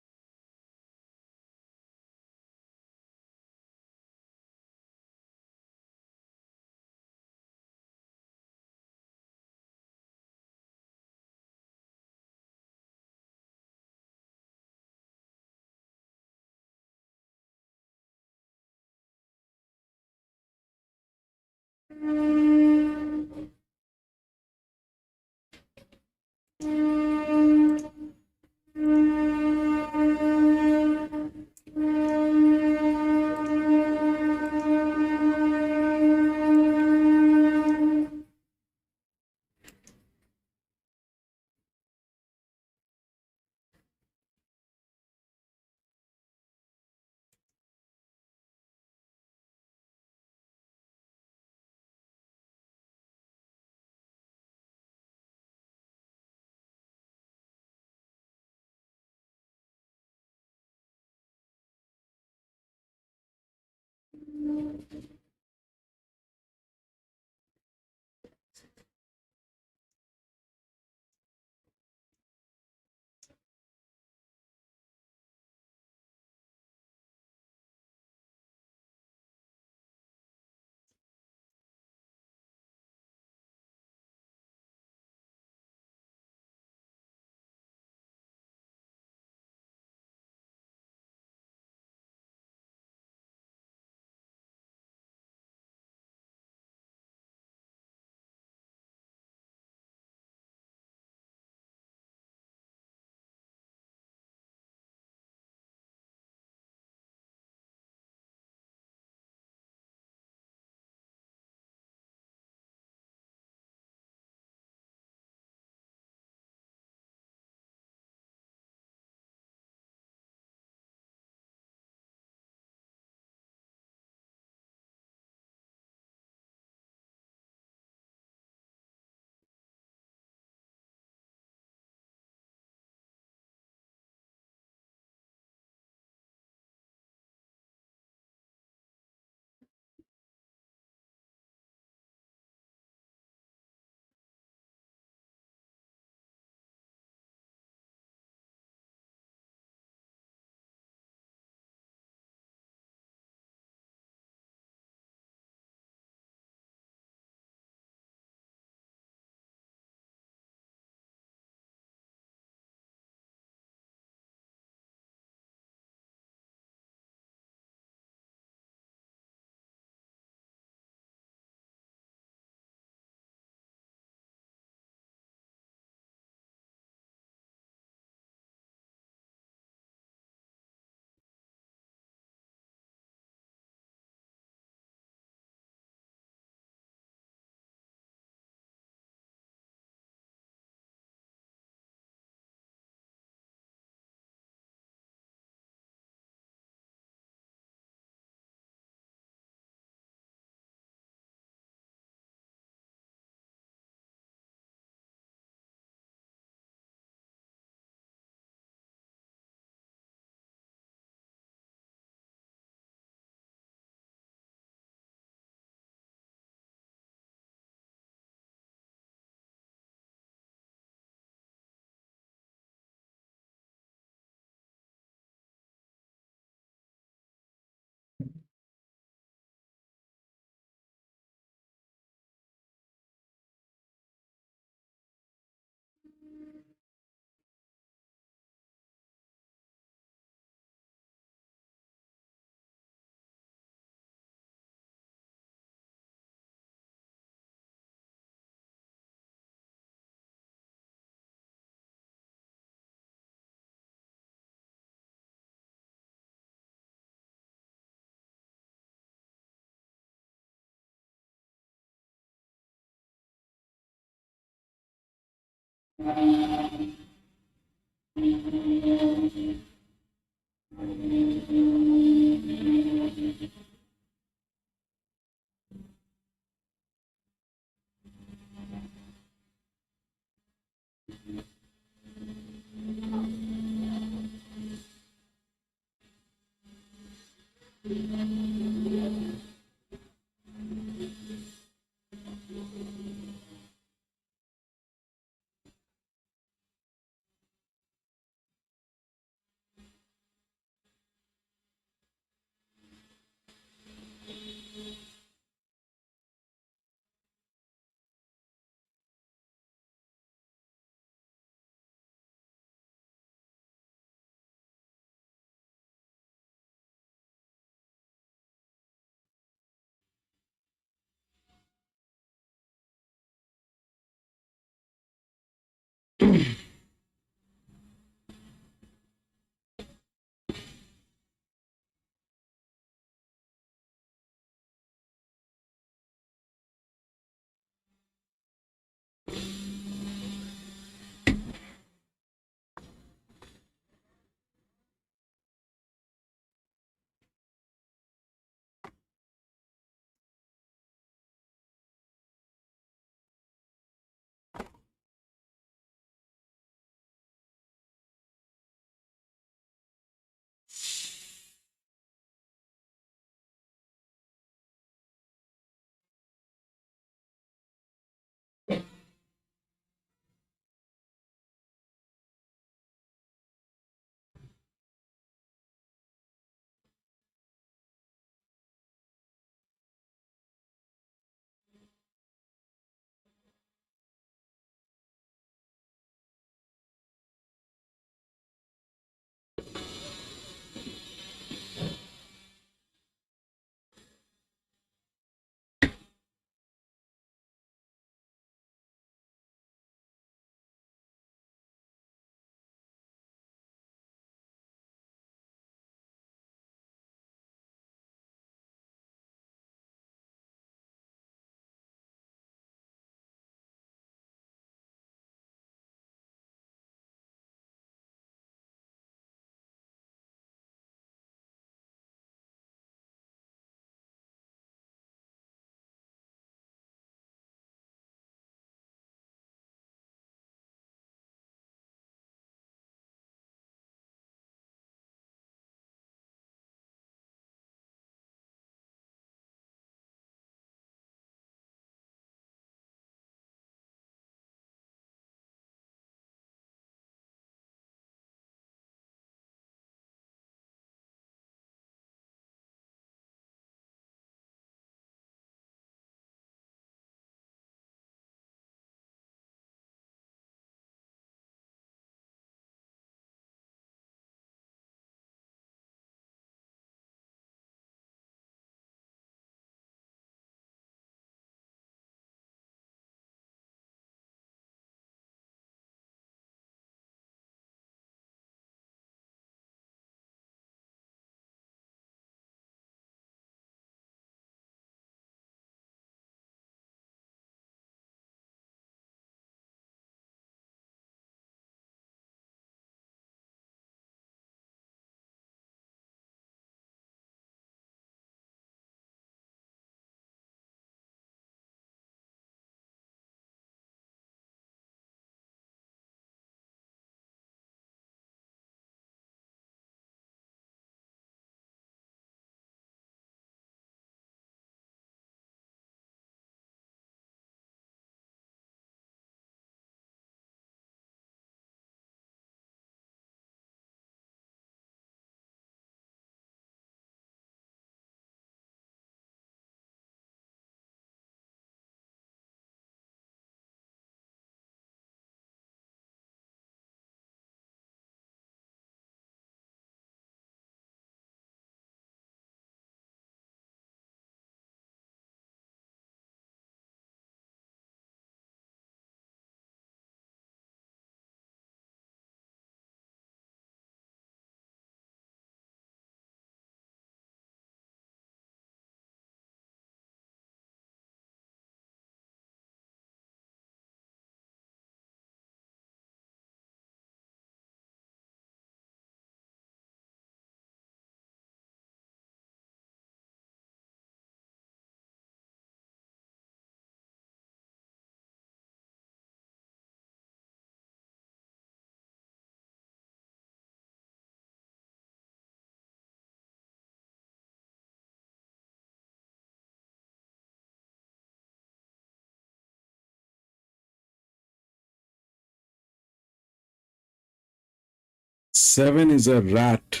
7 is a rat.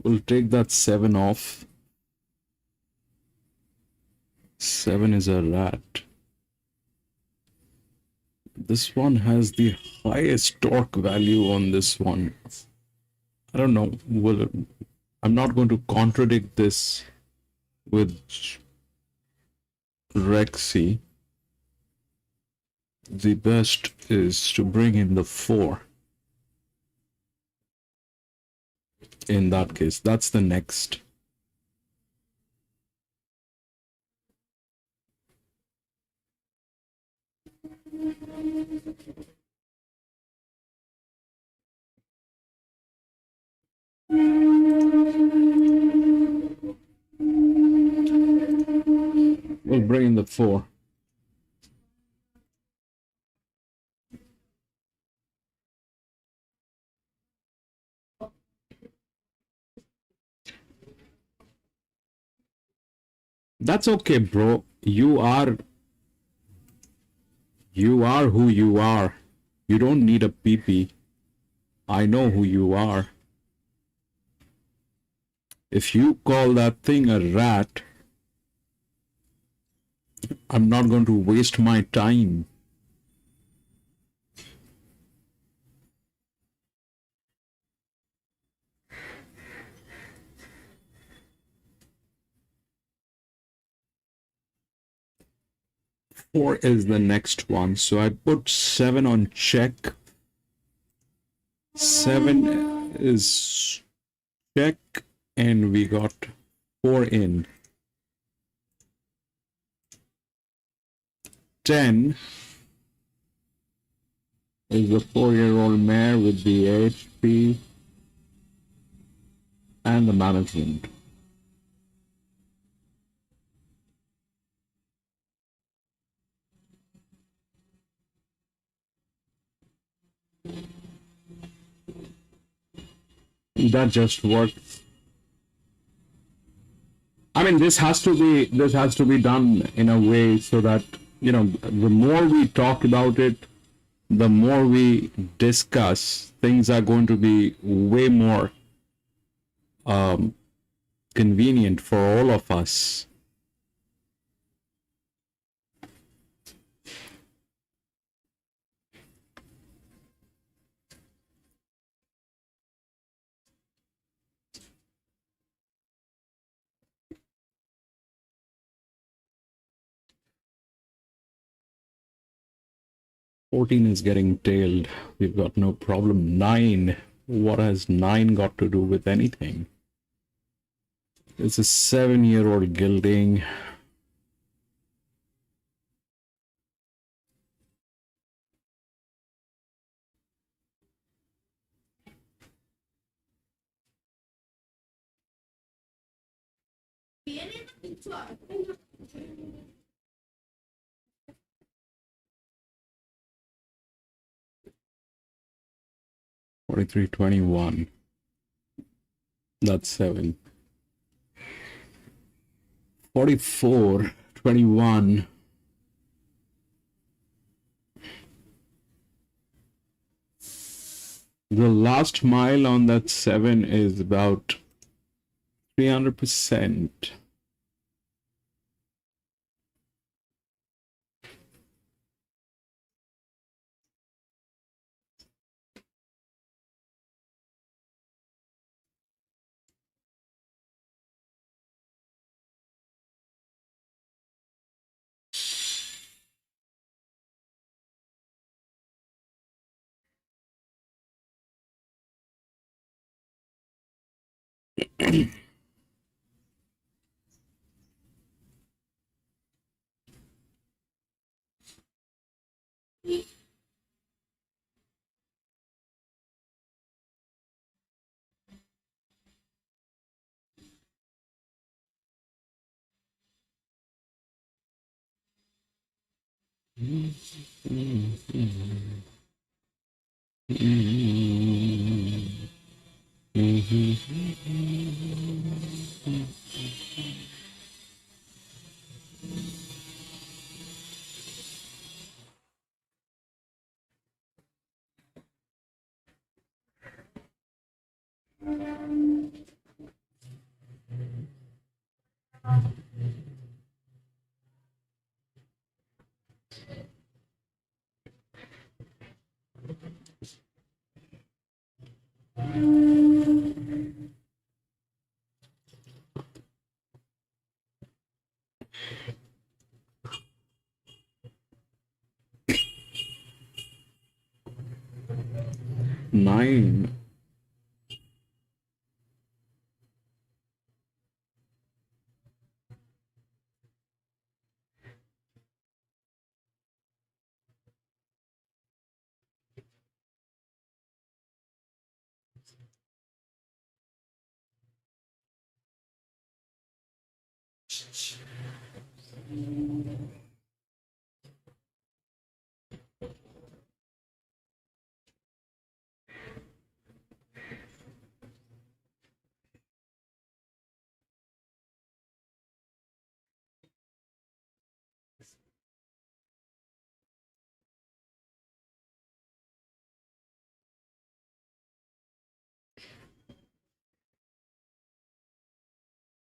We'll take that 7 off. 7 is a rat. This one has the highest torque value on this one. I don't know. I'm not going to contradict this with Rexy. The best is to bring in the 4. In that case, that's the next. We'll bring in the 4. That's okay, bro. You are who you are. You don't need a PP. I know who you are. If you call that thing a rat, I'm not going to waste my time. Four is the next one. So I put 7 on check. 7 is check, and we got 4 in. 10 is the 4-year-old mare with the HP and the management. That just works. I mean, this has to be done in a way so that, you know, the more we talk about it, the more we discuss, things are going to be way more convenient for all of us. Fourteen is getting tailed. We've got no problem. 9. What has 9 got to do with anything? It's a 7-year-old gelding. $43.21. That's 7. $44.21. The last mile on that 7 is about 300%. 9.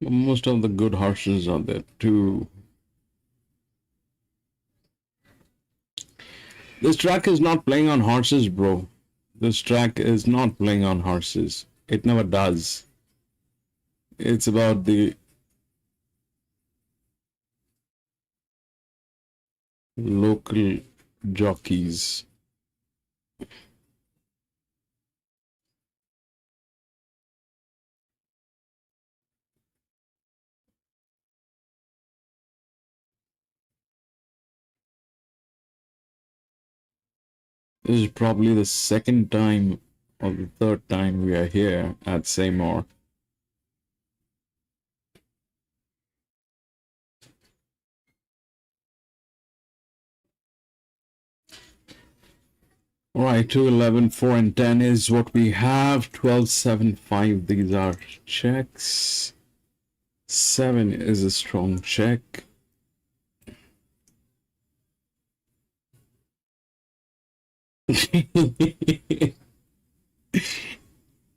Most of the good horses are there too. This track is not playing on horses, bro. This track is not playing on horses. It never does. It's about the local jockeys. This is probably the second time or the third time we are here at Seymour. All right, 2, 11, 4, and 10 is what we have. 12, 7, 5. These are checks. 7 is a strong check.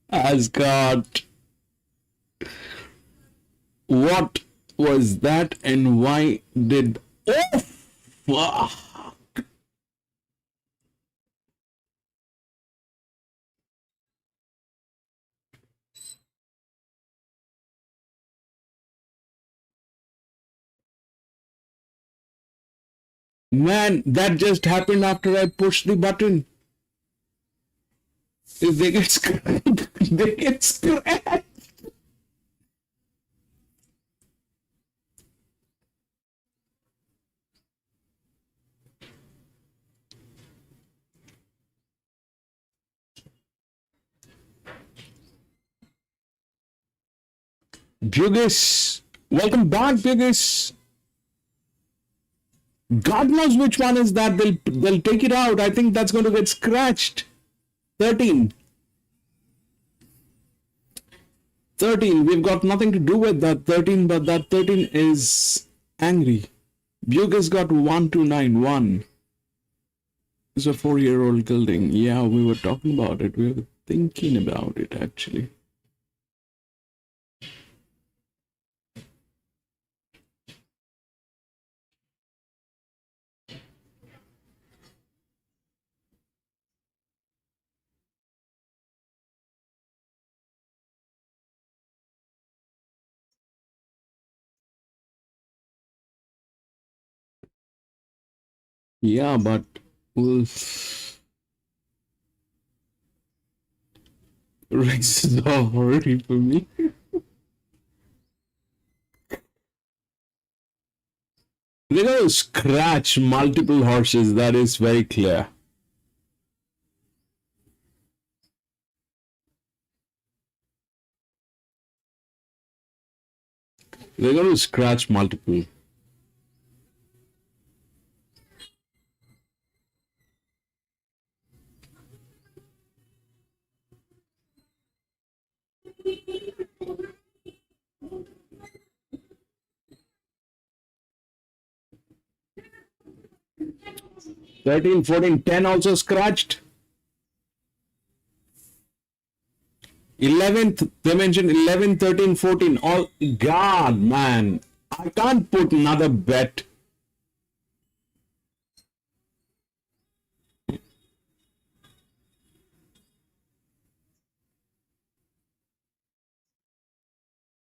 Ascot. What was that and why did... Oh, fuck. Man, that just happened after I pushed the button. If they get scratched, they get scratched. Bugis, welcome back, Bugis. God knows which one is that. They'll take it out. I think that's going to get scratched. 13. 13. We've got nothing to do with that 13, but that 13 is angry. Bugis got 1291. It's a 4-year-old gelding. Yeah, we were talking about it. We were thinking about it actually. Yeah, but races are already for me. They're going to scratch multiple horses, that is very clear. They're going to scratch multiple. Thirteen, 14, 10 also scratched. 11th, they mentioned 11, 13, 14. All, God, man. I can't put another bet.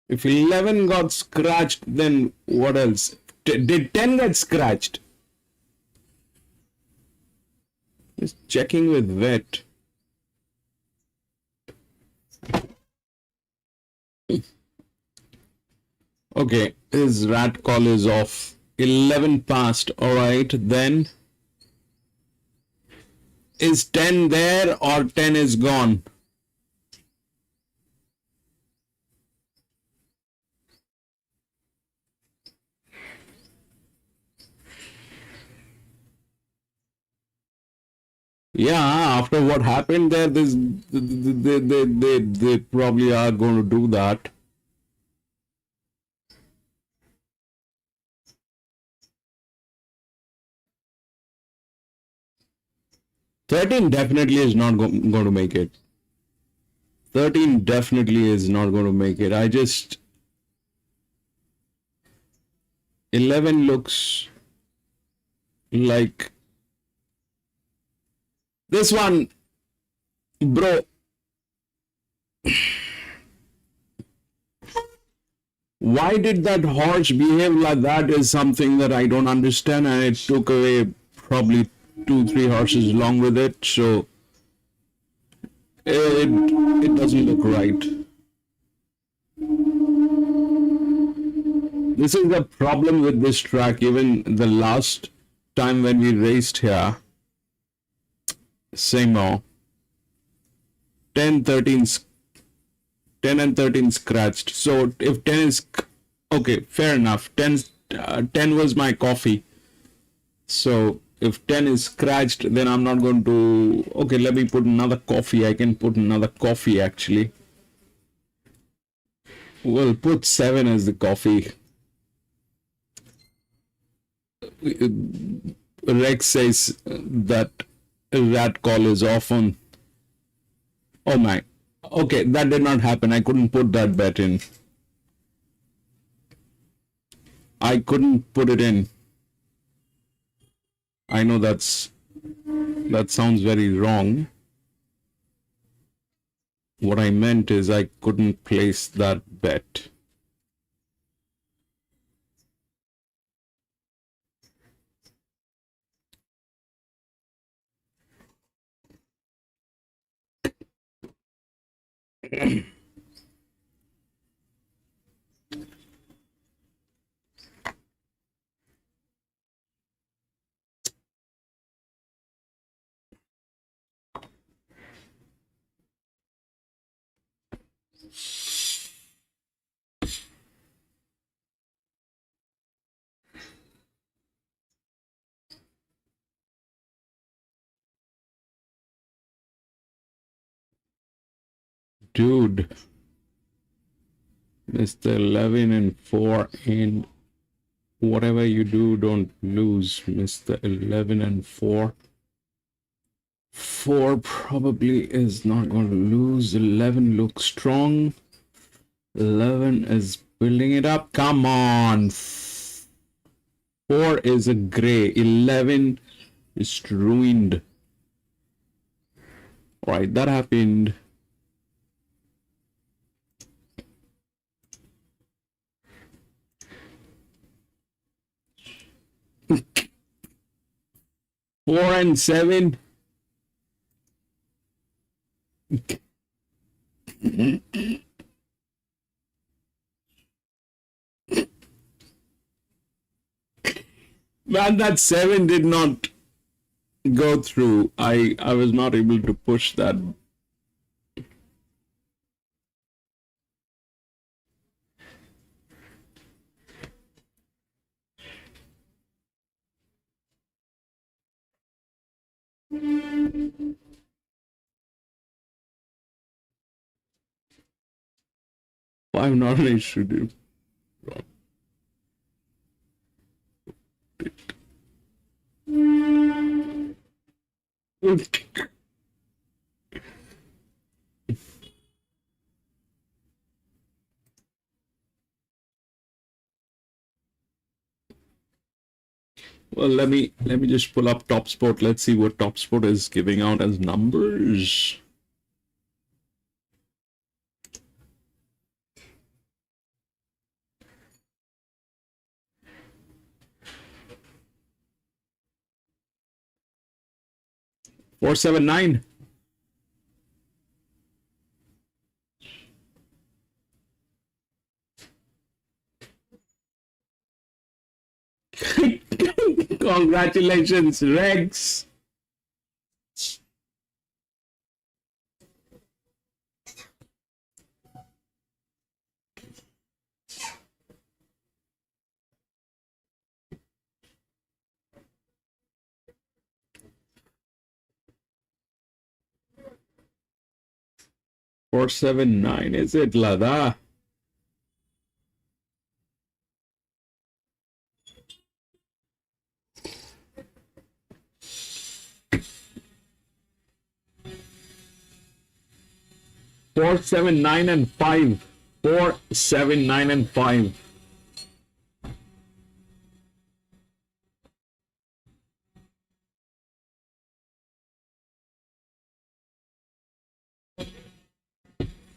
If 11 got scratched, then what else? Did 10 get scratched? Just checking with vet. Okay, his rat call is off. 11 passed. Alright, then is 10 there or 10 is gone? Yeah, after what happened there, they probably are going to do that. $13 definitely is not going to make it. 13 definitely is not going to make it. I just 11 looks like this one, bro. Why did that horse behave like that is something that I don't understand, and it took away probably 2-3 horses along with it, so it doesn't look right. This is the problem with this track. Even the last time when we raced here, Seymour, 10, 13, 10 and 13 scratched. So if 10 is okay, fair enough. 10 was my coffee. So if 10 is scratched, then I'm not going to. Okay, let me put another coffee. I can put another coffee actually. We'll put 7 as the coffee. Rex says that rat call is off on. Oh my. Okay, that did not happen. I couldn't put that bet in. I couldn't put it in. I know that sounds very wrong. What I meant is I couldn't place that bet. Dude, Mr. 11 and 4, and whatever you do, don't lose. Mr. 11 and 4. 4 probably is not going to lose. 11 looks strong. 11 is building it up. Come on. 4 is a gray. 11 is ruined. Alright, that happened. Four and 7. Man, that 7 did not go through. I was not able to push that. I'm not an issue, dude. Well, let me just pull up Top Sport. Let's see what Top Sport is giving out as numbers. $479. Congratulations, Rex. $479, is it, Lada? $479 and $5. $479 and $5.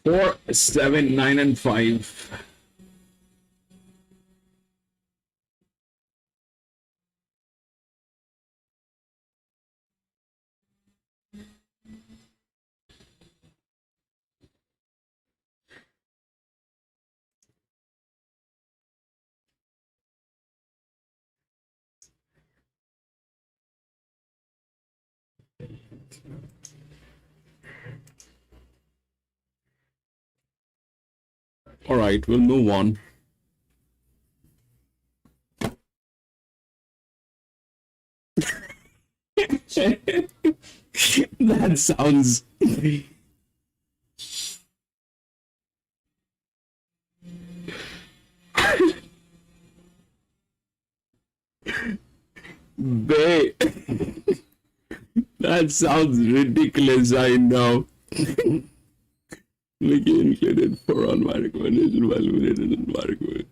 $479 and $5. All right, we'll move on. That sounds. Babe, that sounds ridiculous, I know. Mickey included for on my recommendation, validated in my recommendation.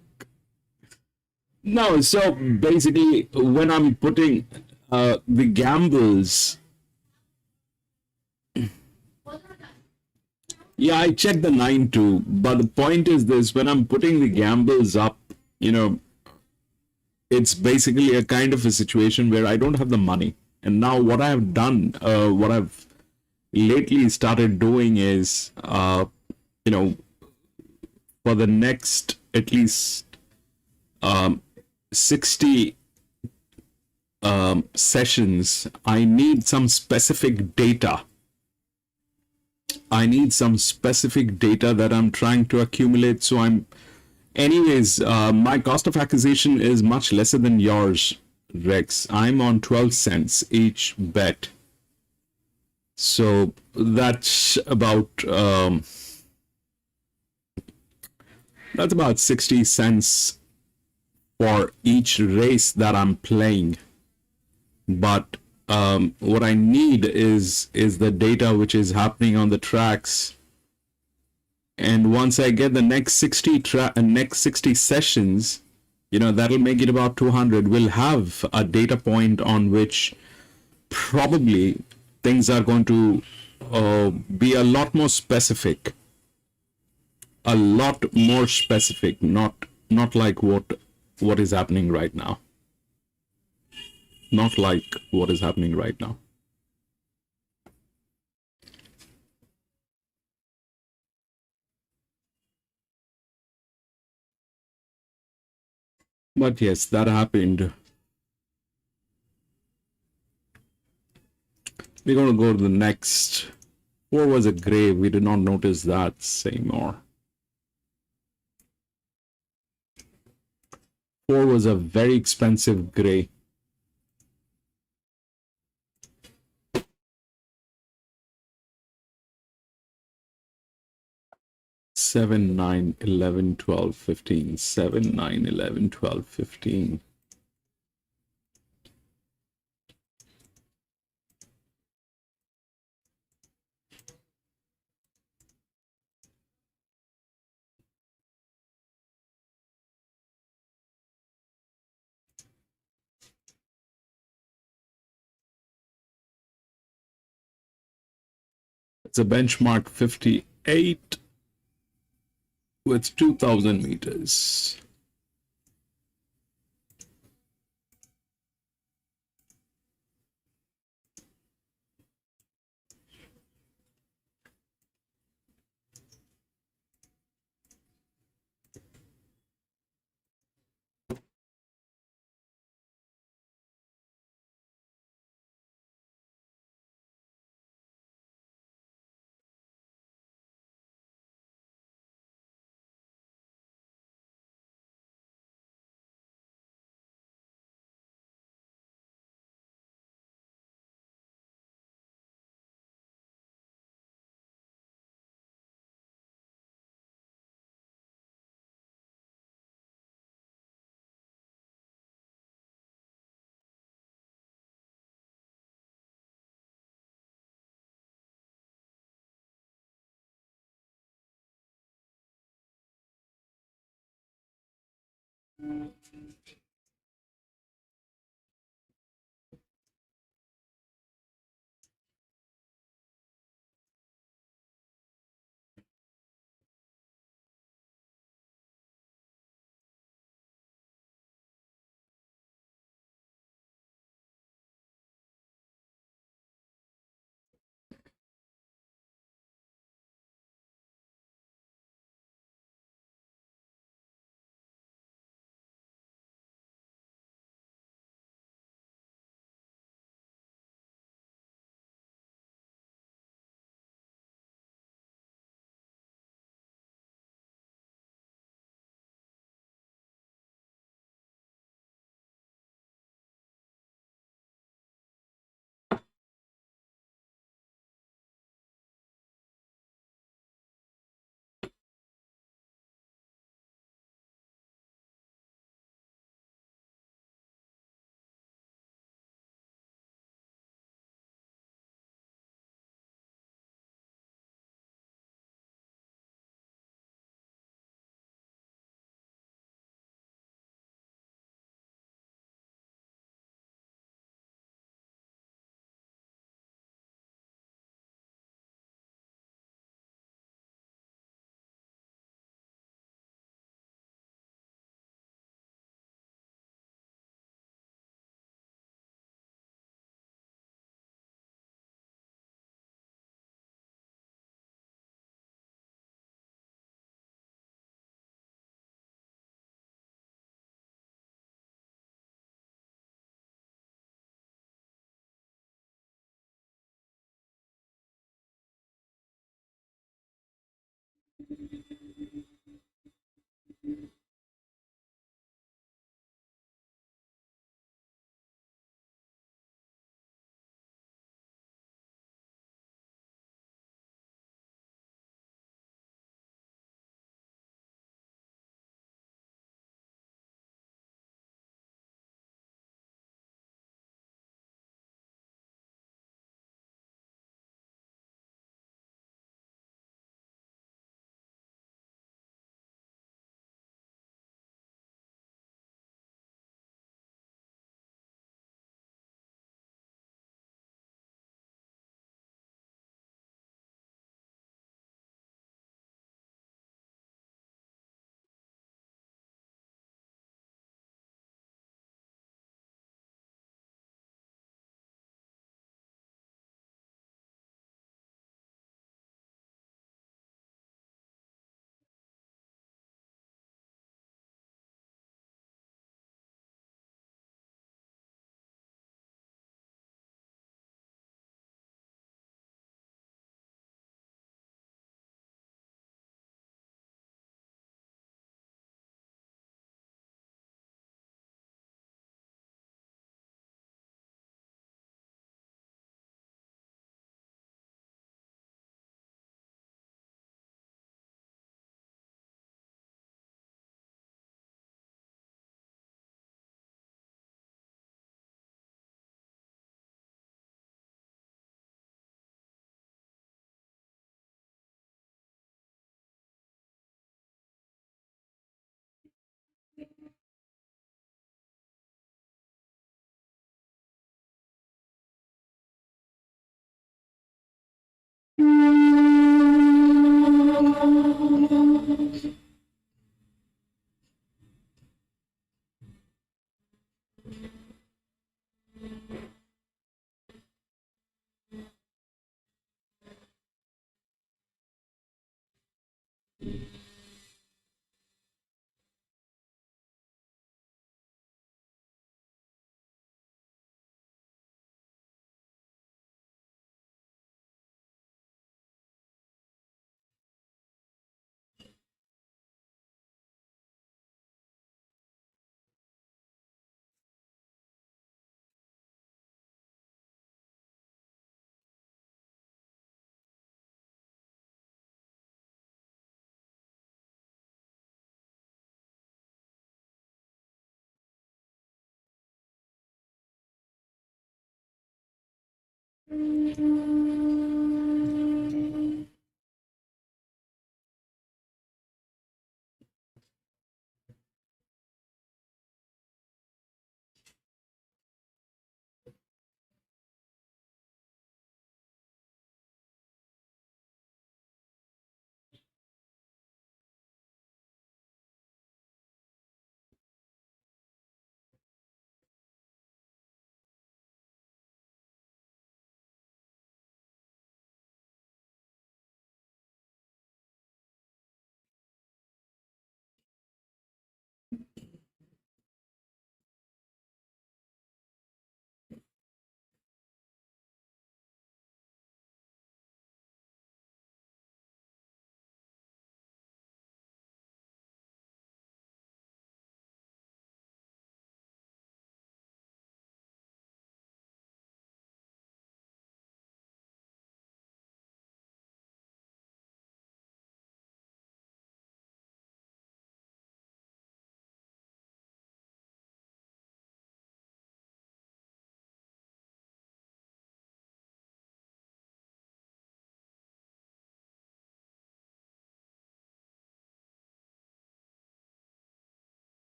No, so basically, when I'm putting the gambles, yeah, I checked the 9 too, but the point is this: when I'm putting the gambles up, it's basically a kind of a situation where I don't have the money. And now what I have done, what I've lately started doing is, for the next at least 60 sessions, I need some specific data. I need some specific data that I'm trying to accumulate. So anyways, my cost of acquisition is much lesser than yours, Rex. I'm on 12 cents each bet. So that's about 60 cents for each race that I'm playing. But what I need is the data which is happening on the tracks. And once I get the next 60 sessions, that'll make it about 200. We'll have a data point on which probably things are going to be a lot more specific. A lot more specific, not like what is happening right now. Not like what is happening right now. But yes, that happened. We're going to go to the next. 4 was a gray. We did not notice that. Seymour. 4 was a very expensive gray. 7, 9, 11, 12, 15. 7, 9, 11, 12, 15. It's a benchmark 58 with 2,000 meters.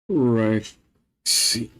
Right. See.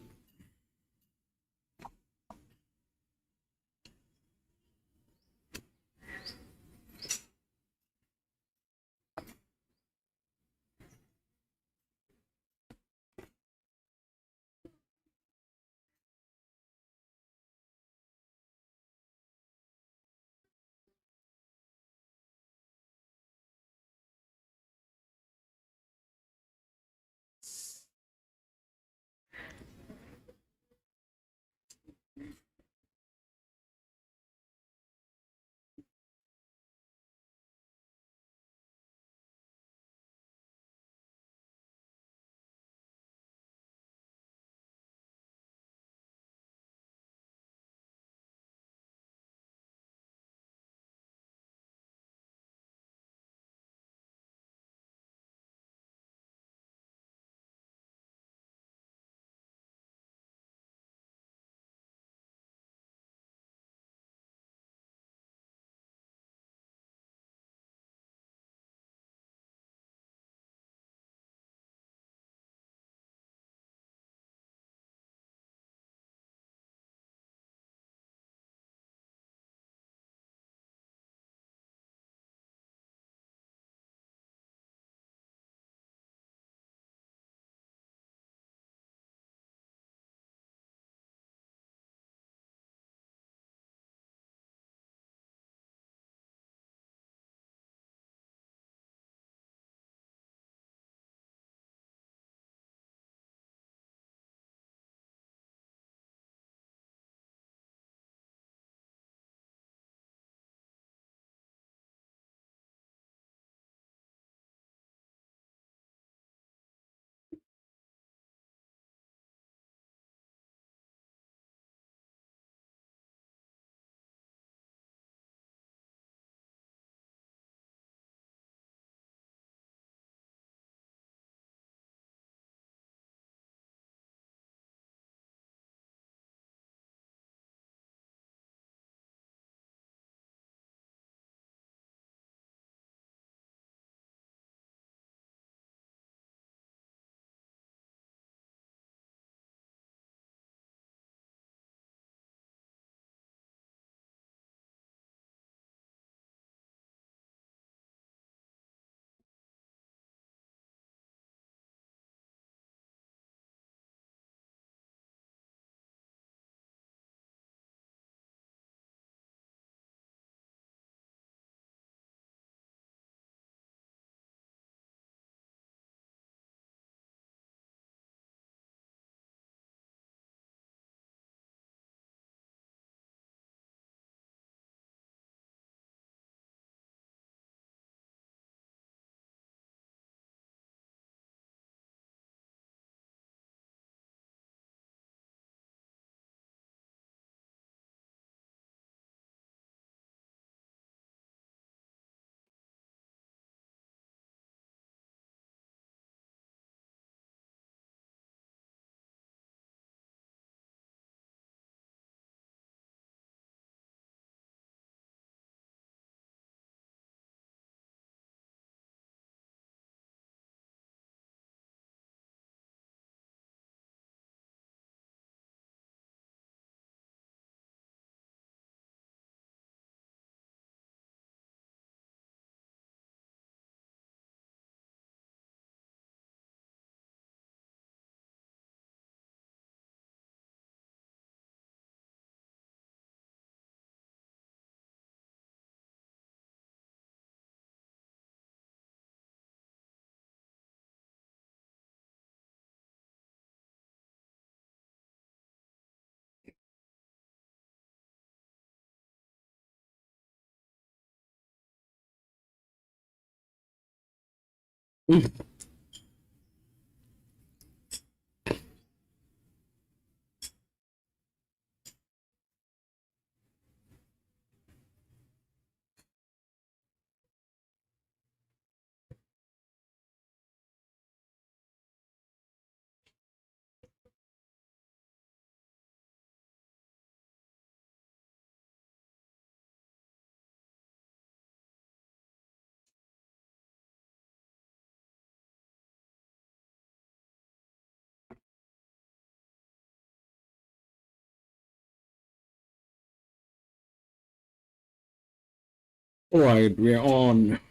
All right, we're on.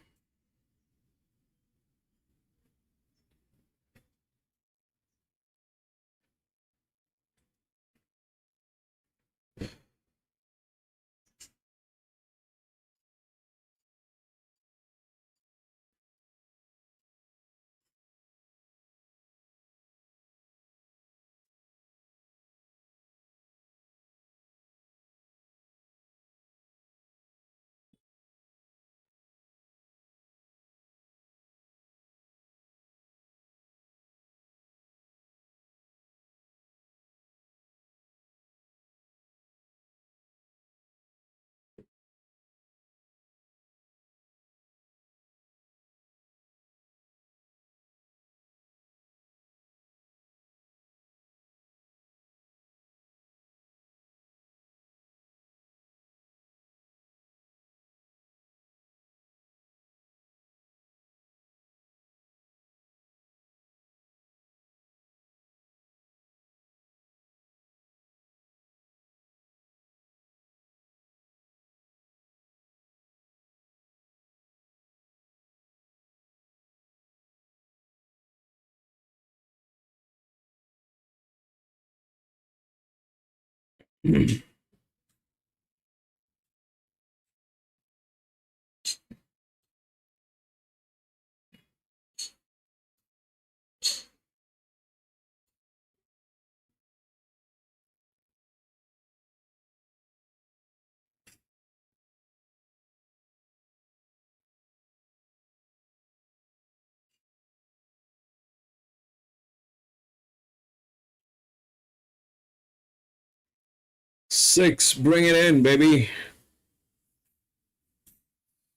Six, bring it in, baby.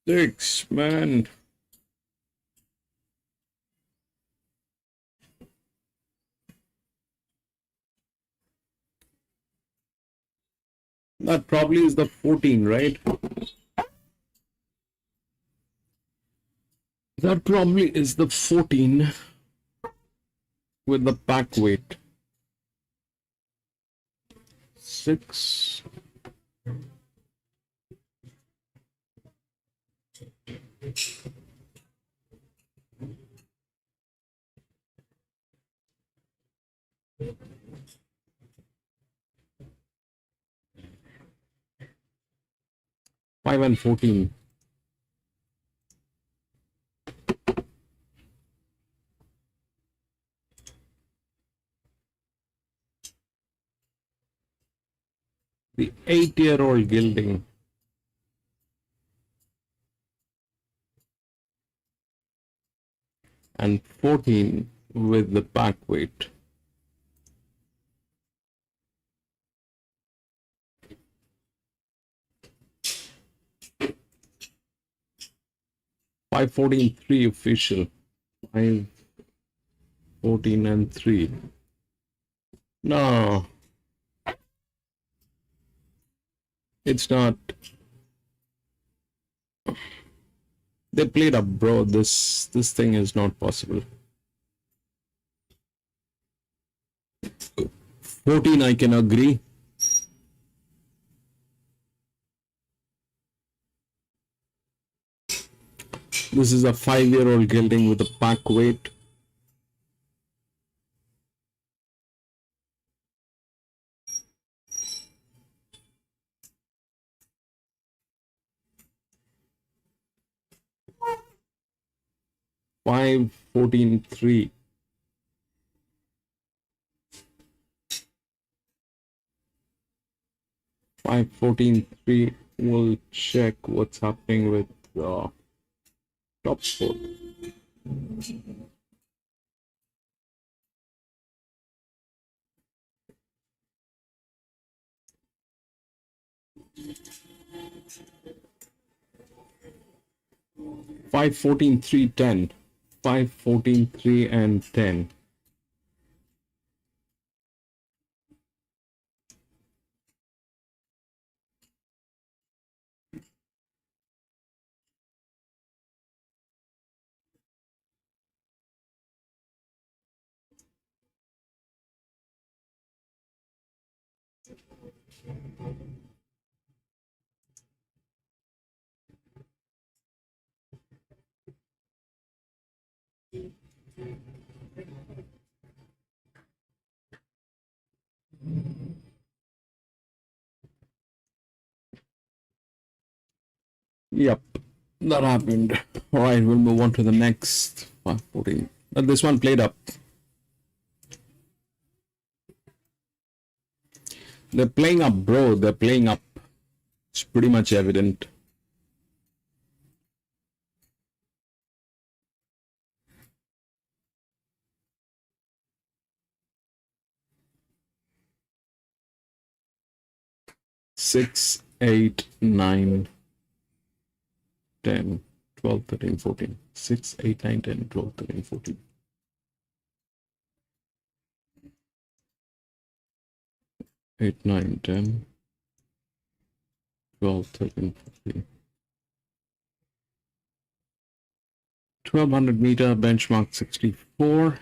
Six, man. That probably is the 14, right? That probably is the 14 with the back weight. 6. Five and 14. The 8-year-old gilding. And 14 with the back weight. Five 14 3 official. 5 14 and 3. No, it's not. They played up, bro. This thing is not possible. 14, I can agree. This is a 5-year-old gelding with a pack weight. Five 14 3. Five 14 3. We'll check what's happening with top foot. 5, 14, 3, 10. 5, 14, 3, and 10. Yep, that happened. All right, we'll move on to the next 5, 14. This one played up. They're playing up, bro. They're playing up. It's pretty much evident. Six, 8, 9, 10, 12, 13, 14. 6, 8, 9, 10, 12, 13, 14. 8, 9, 10, 12, 13, 14. 1200 meter benchmark 64.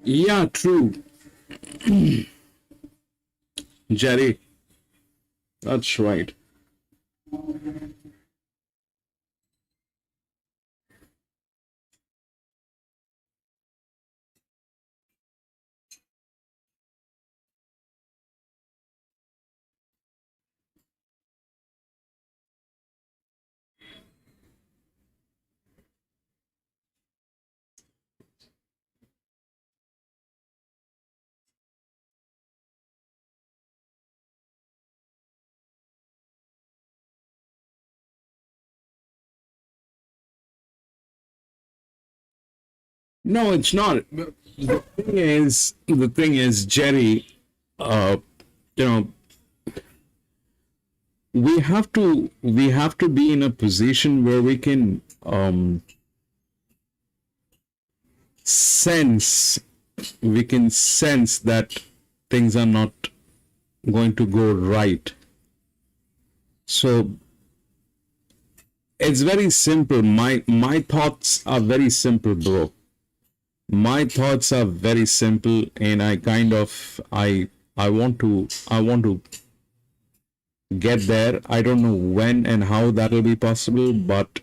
Yeah, true. Jerry, that's right. No, it's not. The thing is, Jerry, uh, you know, we have to be in a position where we can sense sense that things are not going to go right. So it's very simple. My thoughts are very simple, bro. My thoughts are very simple, and I want to get there. I don't know when and how that will be possible, but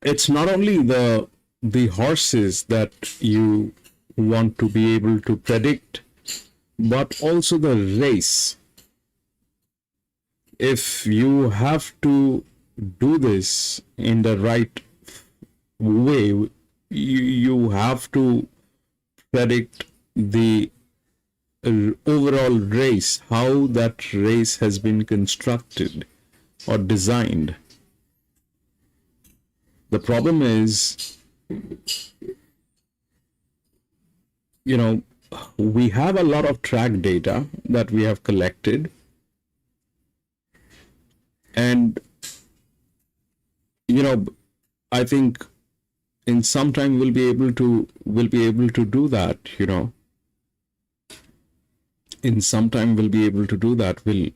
it's not only the horses that you want to be able to predict, but also the race. If you have to do this in the right way, you have to predict the overall race, how that race has been constructed or designed. The problem is, we have a lot of track data that we have collected, and I think in some time we'll be able to do that. In some time we'll be able to do that. We'll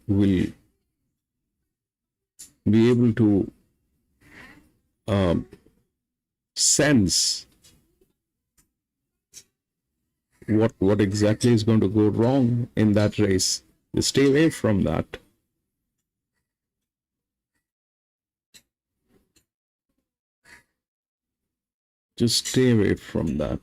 be able to sense what exactly is going to go wrong in that race. You stay away from that. Just stay away from that.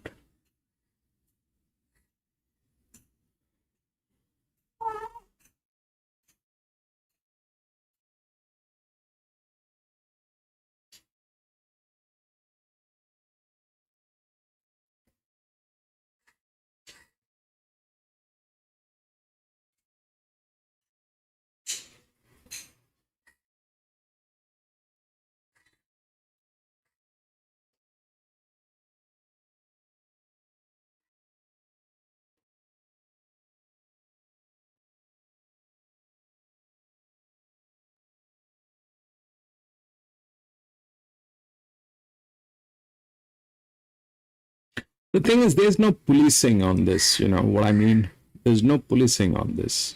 The thing is, there's no policing on this, you know what I mean? There's no policing on this.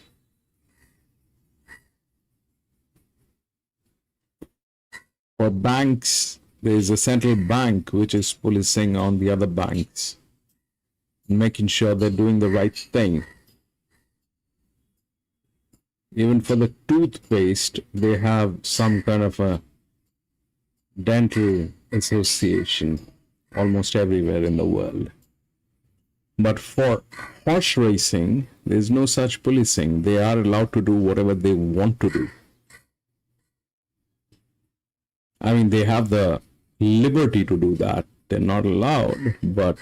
For banks, there's a central bank which is policing on the other banks, making sure they're doing the right thing. Even for the toothpaste, they have some kind of a dental association almost everywhere in the world. But for horse racing, there's no such policing. They are allowed to do whatever they want to do. I mean, they have the liberty to do that. They're not allowed, but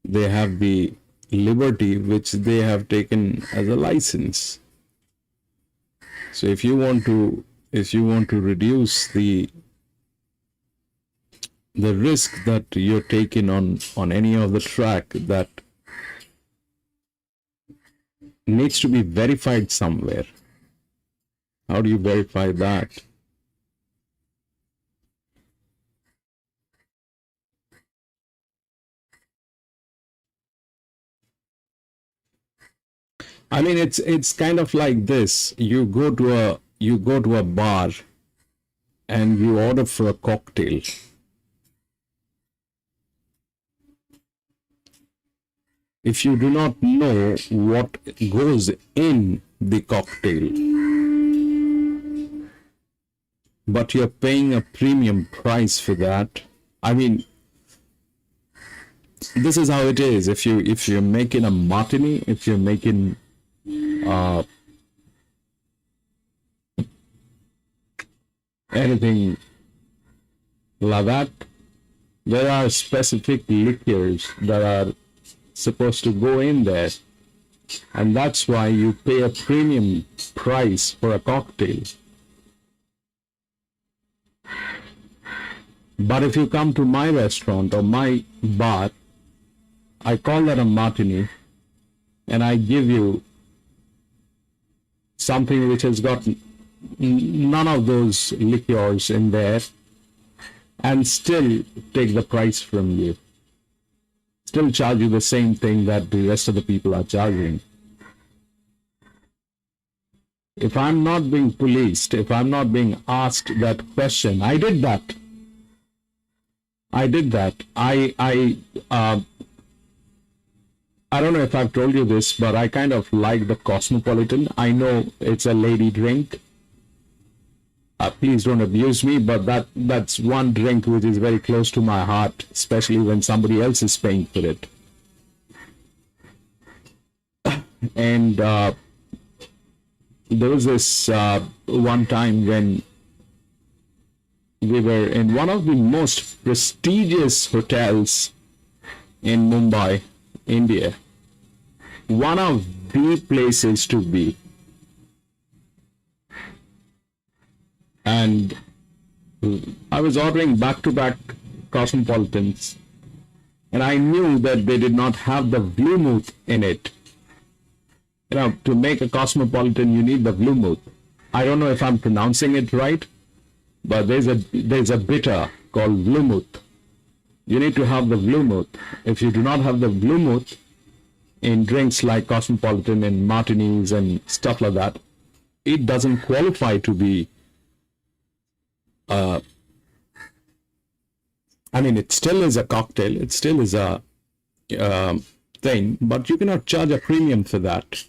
they have the liberty which they have taken as a license. So if you want to reduce the risk that you're taking on any of the track that needs to be verified somewhere. How do you verify that? I mean, it's kind of like this. You go to a bar and you order for a cocktail. If you do not know what goes in the cocktail, but you're paying a premium price for that, I mean, this is how it is. If you're making a martini, if you're making anything like that, there are specific liquors that are supposed to go in there, and that's why you pay a premium price for a cocktail. But if you come to my restaurant or my bar, I call that a martini, and I give you something which has got none of those liqueurs in there, and still take the price from you. Still charge you the same thing that the rest of the people are charging. If I'm not being policed, if I'm not being asked that question, I did that. I don't know if I've told you this, but I kind of like the Cosmopolitan. I know it's a lady drink. Please don't abuse me, but that's one drink which is very close to my heart, especially when somebody else is paying for it. And there was this one time when we were in one of the most prestigious hotels in Mumbai, India. One of the places to be. And I was ordering back-to-back Cosmopolitans, and I knew that they did not have the vermouth in it. You know, to make a Cosmopolitan, you need the vermouth. I don't know if I'm pronouncing it right, but there's a bitter called vermouth. You need to have the vermouth. If you do not have the vermouth in drinks like Cosmopolitan and martinis and stuff like that, it doesn't qualify to be. I mean, it still is a cocktail. It still is a thing, but you cannot charge a premium for that.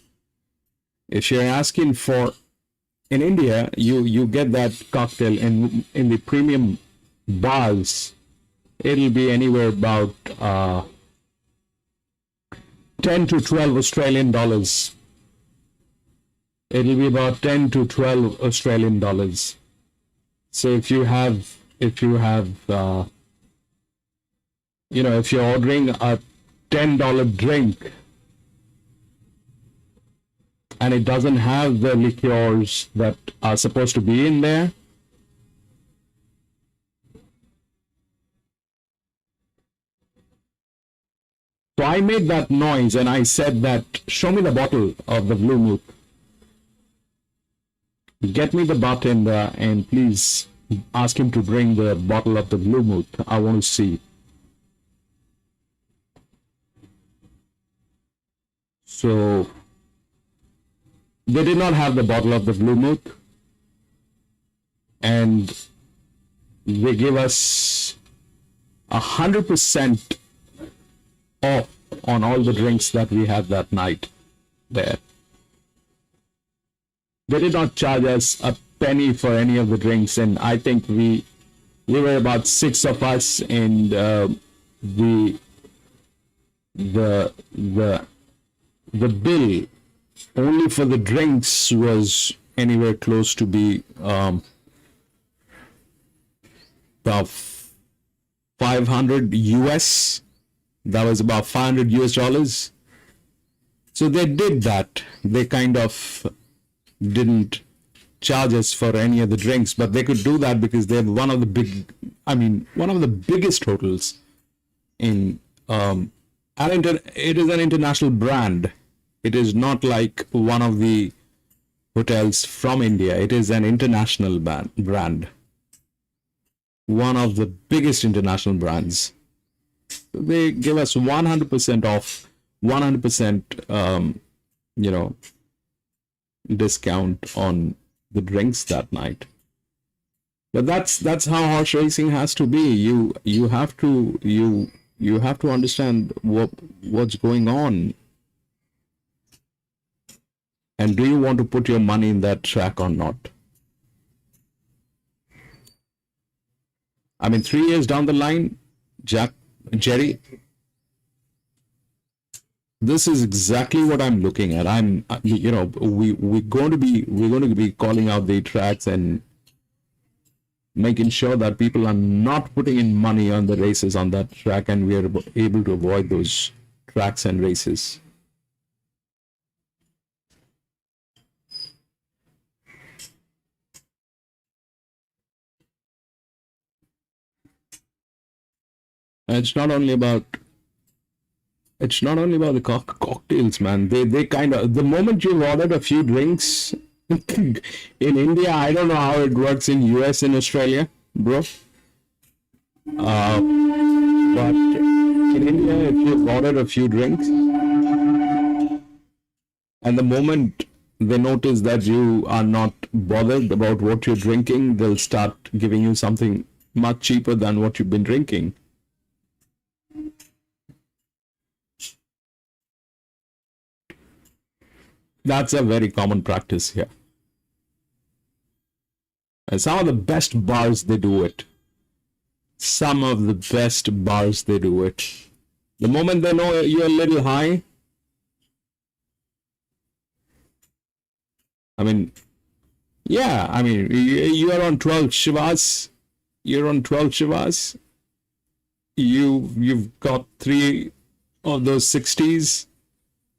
If you're asking for, in India, you get that cocktail in the premium bars. It'll be anywhere about 10 to 12 Australian dollars. It'll be about 10 to 12 Australian dollars. So if you have, if you're ordering a $10 drink and it doesn't have the liqueurs that are supposed to be in there, so I made that noise and I said that, show me the bottle of the vermouth. Get me the bartender and please ask him to bring the bottle of the vermouth. I want to see. So they did not have the bottle of the vermouth, and they gave us 100% off on all the drinks that we had that night there. They did not charge us a penny for any of the drinks, and I think we were about 6 of us, and the bill only for the drinks was anywhere close to be about 500 US. That was about 500 US dollars. So they did that. They kind of didn't charge us for any of the drinks, but they could do that because they're one of the one of the biggest hotels in, and it is an international brand. It is not like one of the hotels from India. It is an international brand. One of the biggest international brands. They give us 100% off, 100%, discount on the drinks that night. But that's how horse racing has to be. You have to understand what's going on. And do you want to put your money in that track or not? I mean, 3 years down the line, Jerry, this is exactly what I'm looking at. We're going to be calling out the tracks and making sure that people are not putting in money on the races on that track, and we are able to avoid those tracks and races. And it's not only about the cocktails, man. They kind of, the moment you've ordered a few drinks in India, I don't know how it works in US and Australia, bro. But in India, if you've ordered a few drinks, and the moment they notice that you are not bothered about what you're drinking, they'll start giving you something much cheaper than what you've been drinking. That's a very common practice here. And some of the best bars, they do it. Some of the best bars, they do it. The moment they know you're a little high, I mean, yeah, I mean, you're on 12 Shivas. You're on 12 Shivas. You've got 3 of those 60s.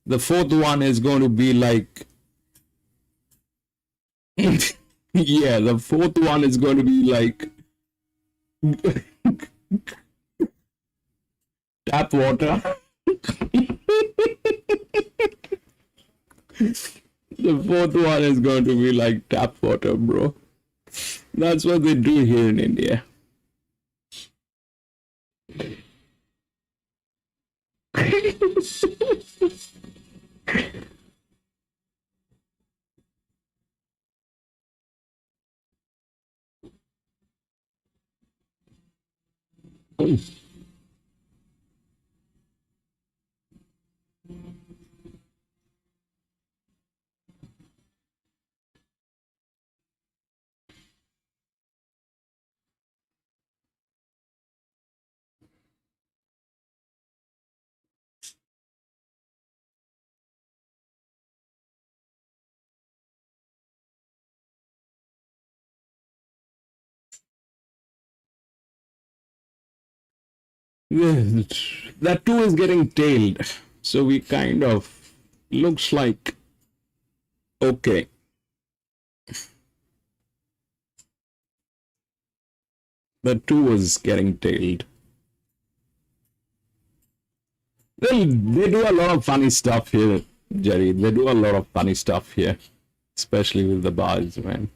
The 4th one is going to be like, yeah, the 4th one is going to be like tap water. The 4th one is going to be like tap water, bro. That's what they do here in India. That too is getting tailed, so we kind of looks like okay. The 2 is getting tailed. They do a lot of funny stuff here, Jerry. They do a lot of funny stuff here, especially with the bars, man.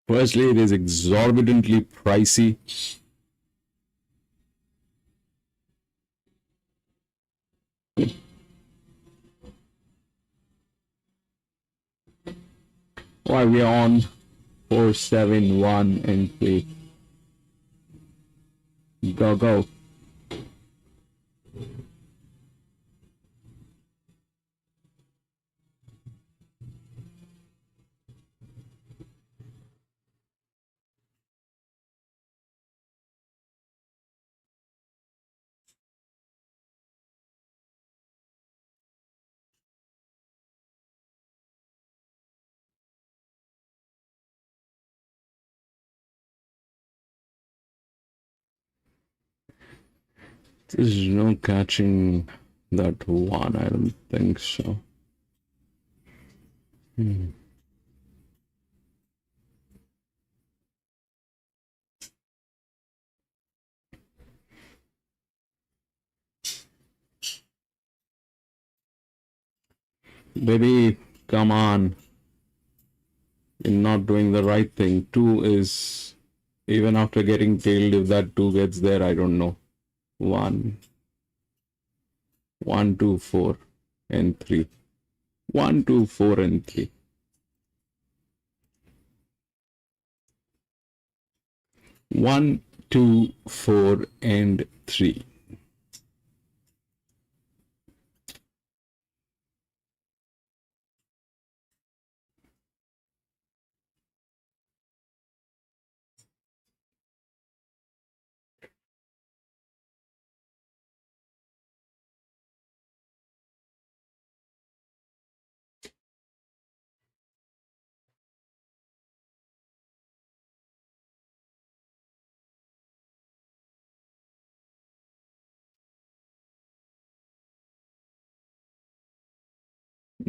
Firstly, it is exorbitantly pricey. Why we are on 4, 7, 1, and 3. Go. There's no catching that one. I don't think so. Baby, come on. You're not doing the right thing. 2 is, even after getting tailed, if that 2 gets there, I don't know. 1, 1, 2, 4, and 3. 1, 2, 4, and 3. 1, 2, 4, and 3.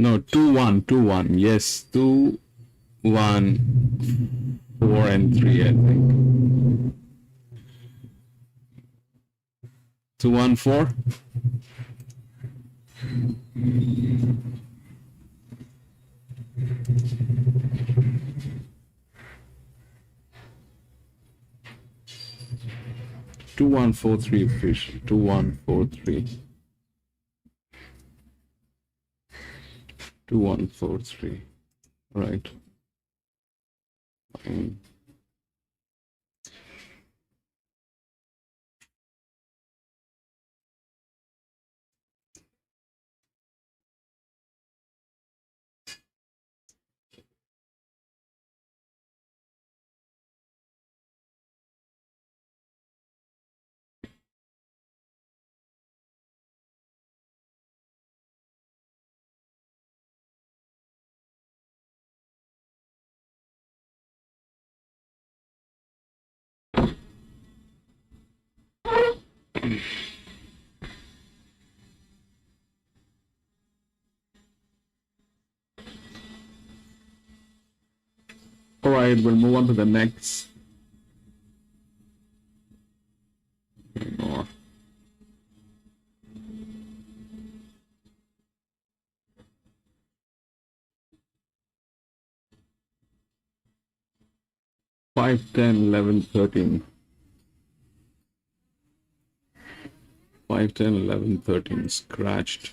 No, 2, 1, 2, 1. Yes, 2, 1, 4, and 3, I think. 2, 1, 4. Two one four three fish. 2143. 2143. Right. All right, we'll move on to the next. More. Five, 10, 11, 13. 5, 10, 11, 13. Scratched.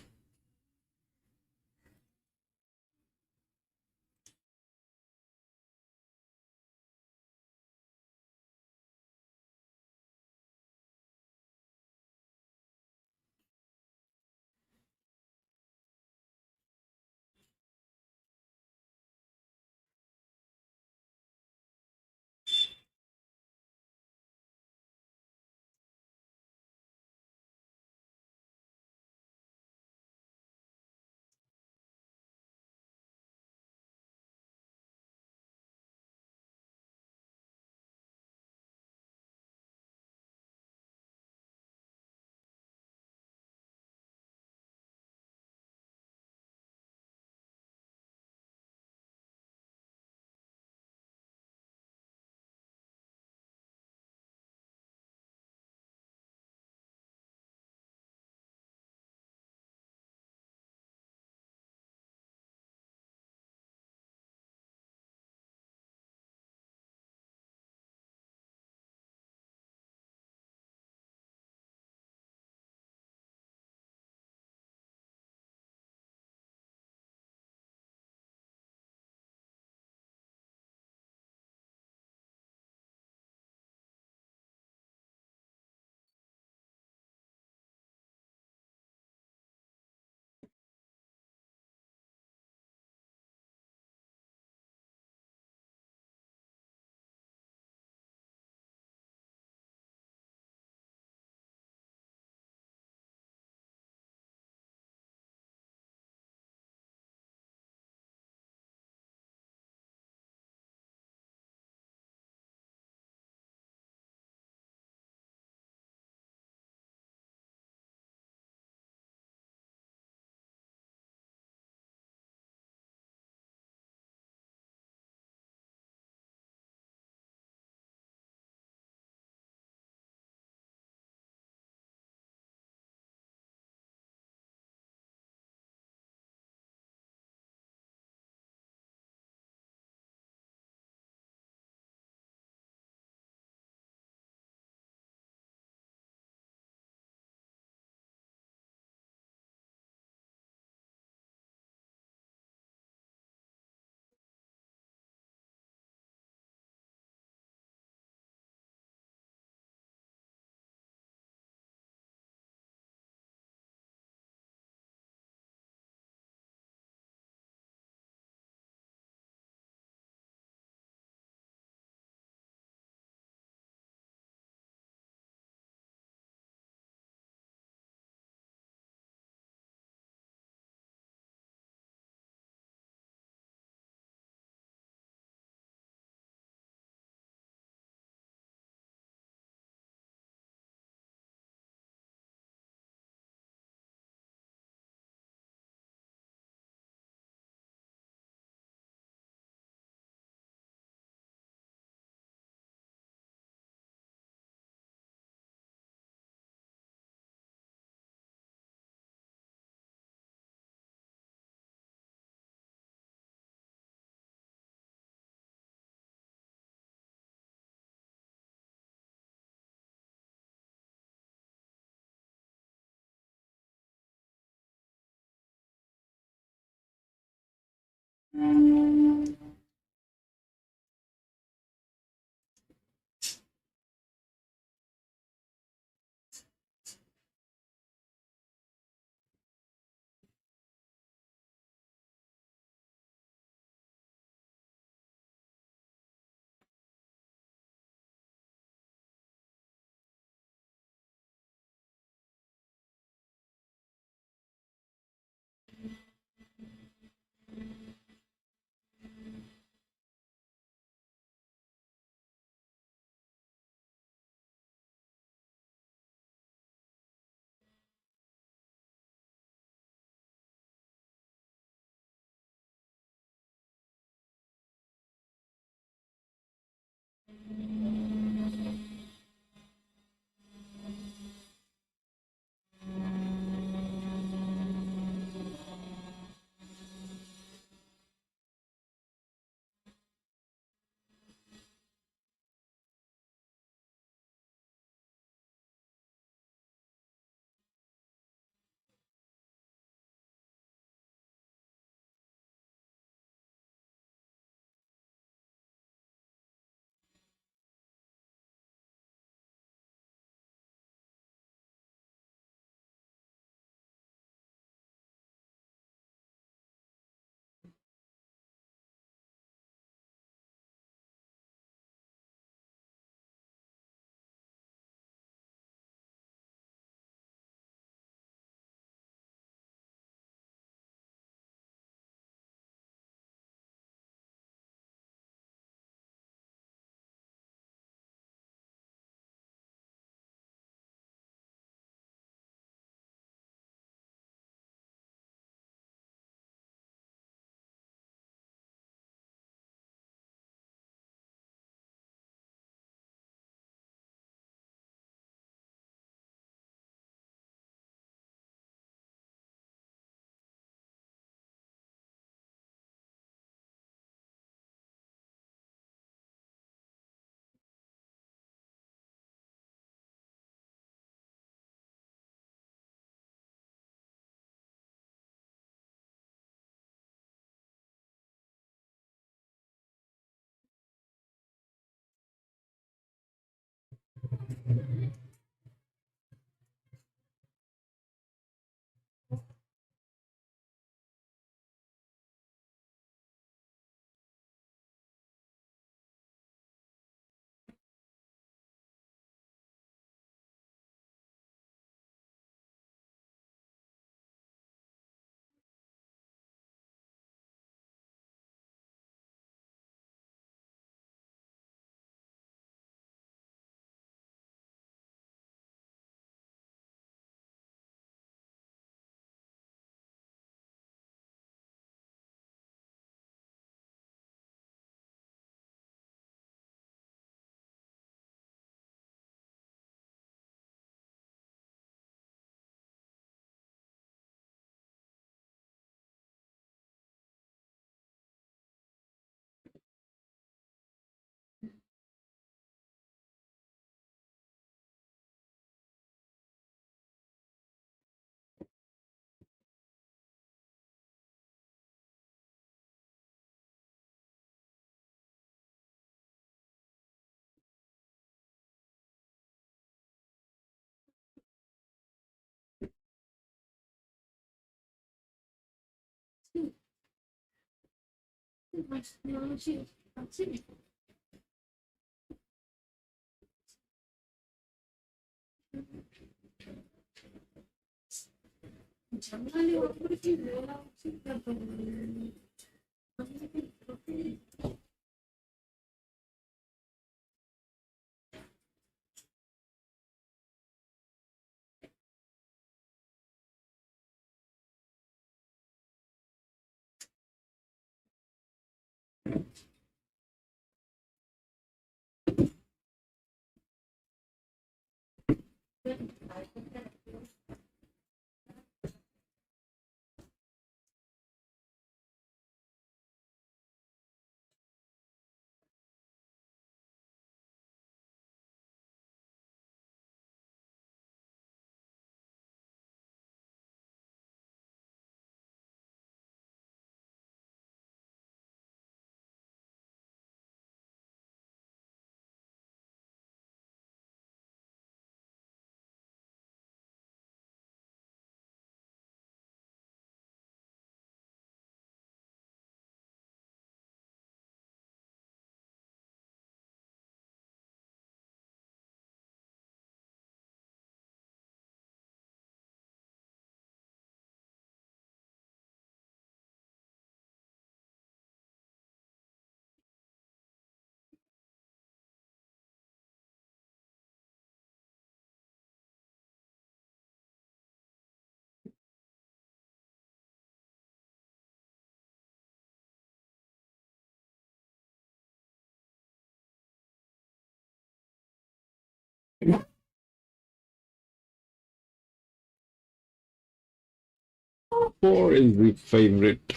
4 is the favorite.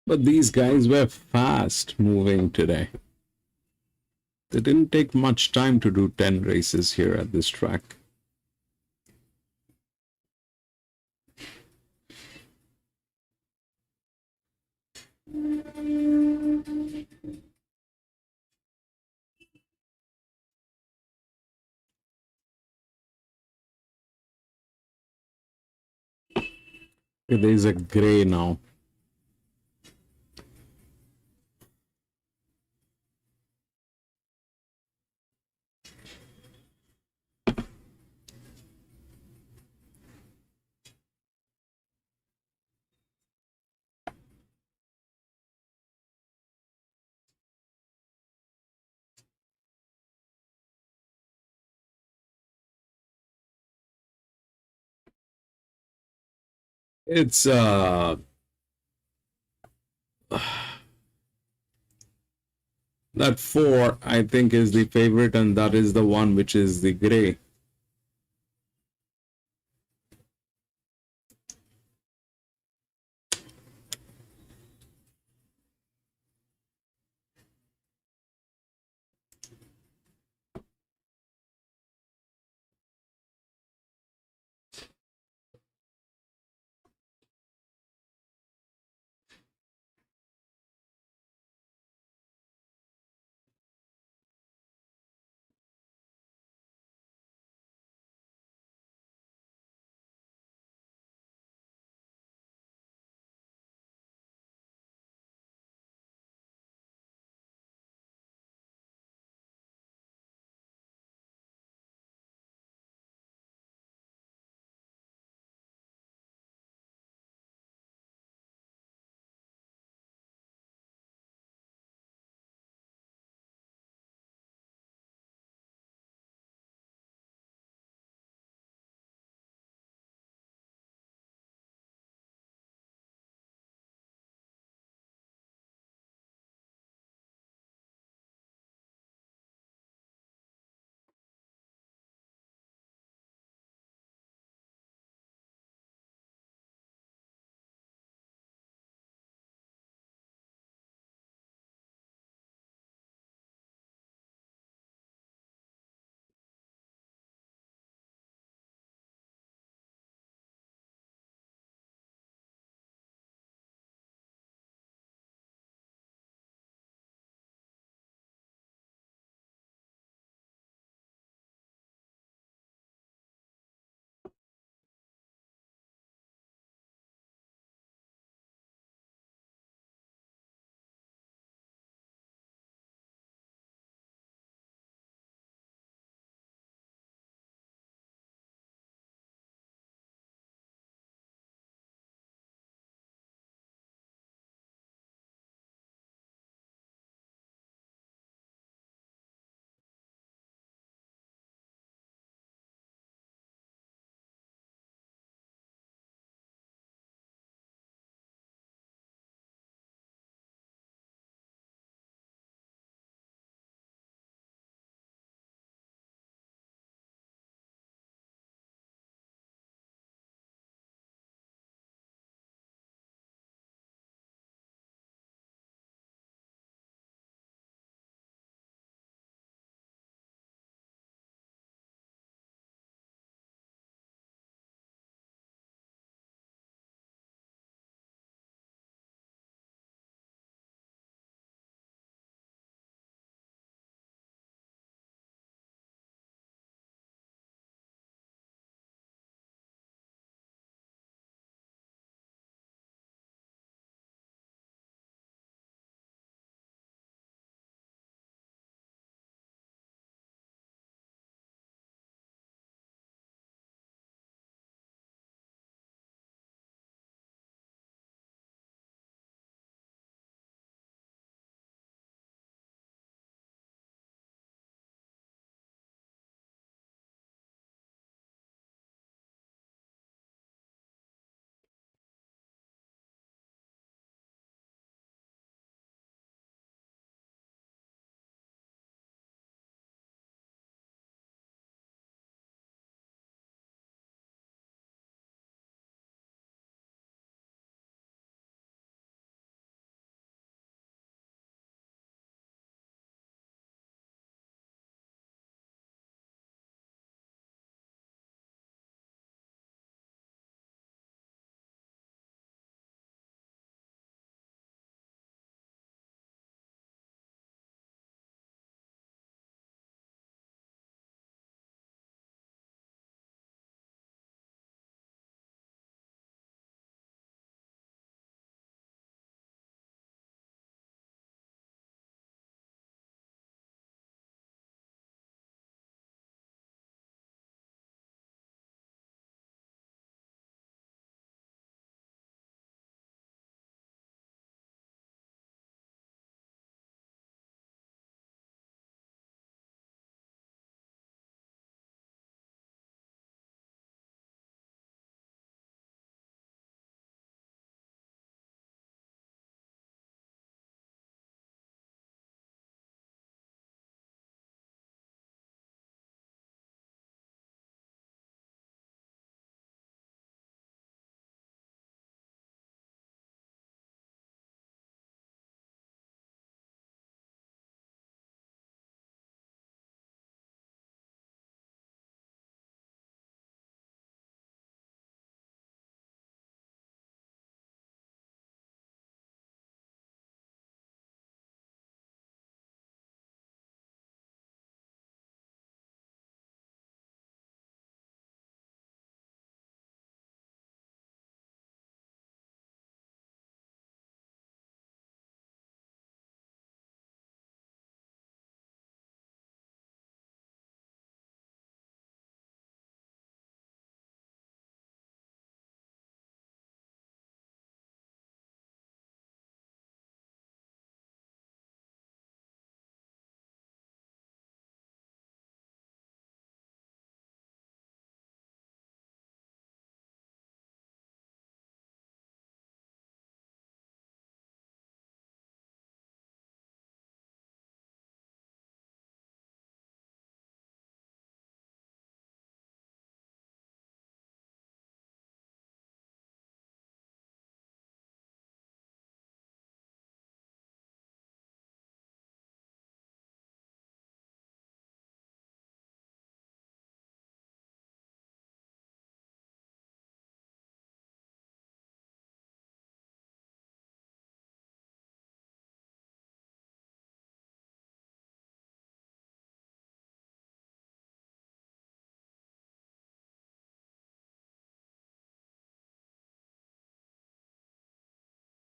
But these guys were fast moving today. They didn't take much time to do 10 races here at this track. There's a gray now. It's that 4 I think is the favorite, and that is the one which is the gray.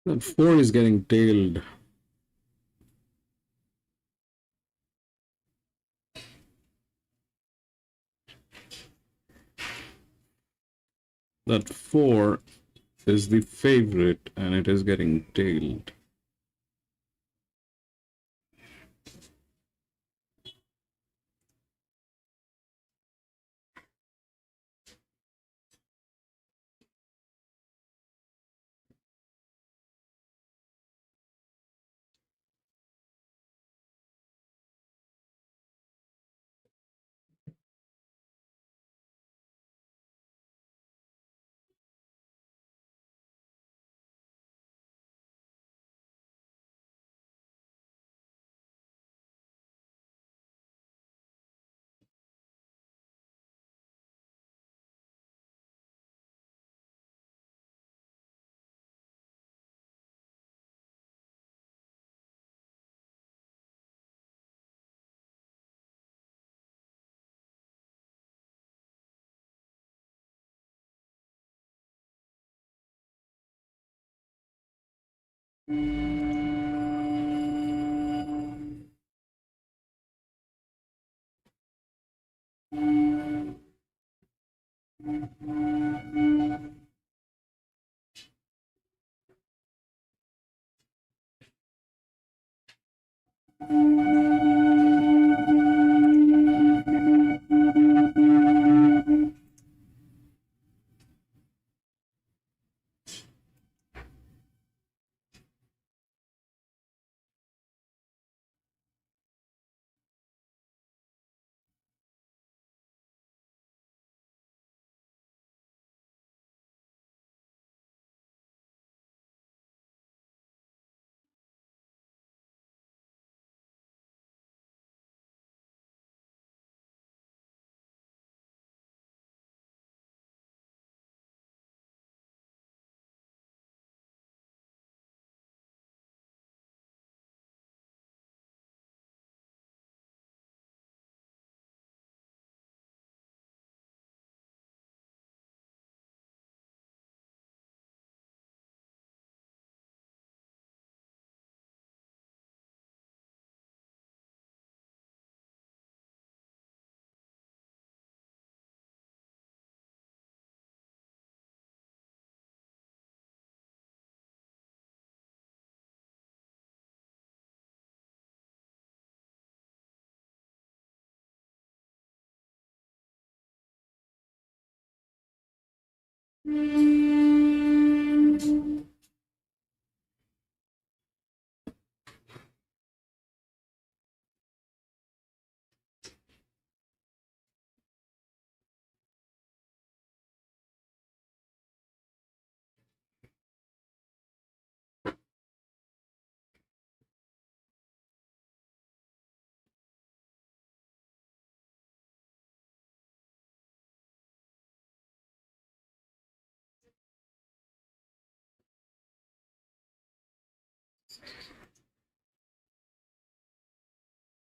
That 4 is getting tailed. That 4 is the favorite and it is getting tailed.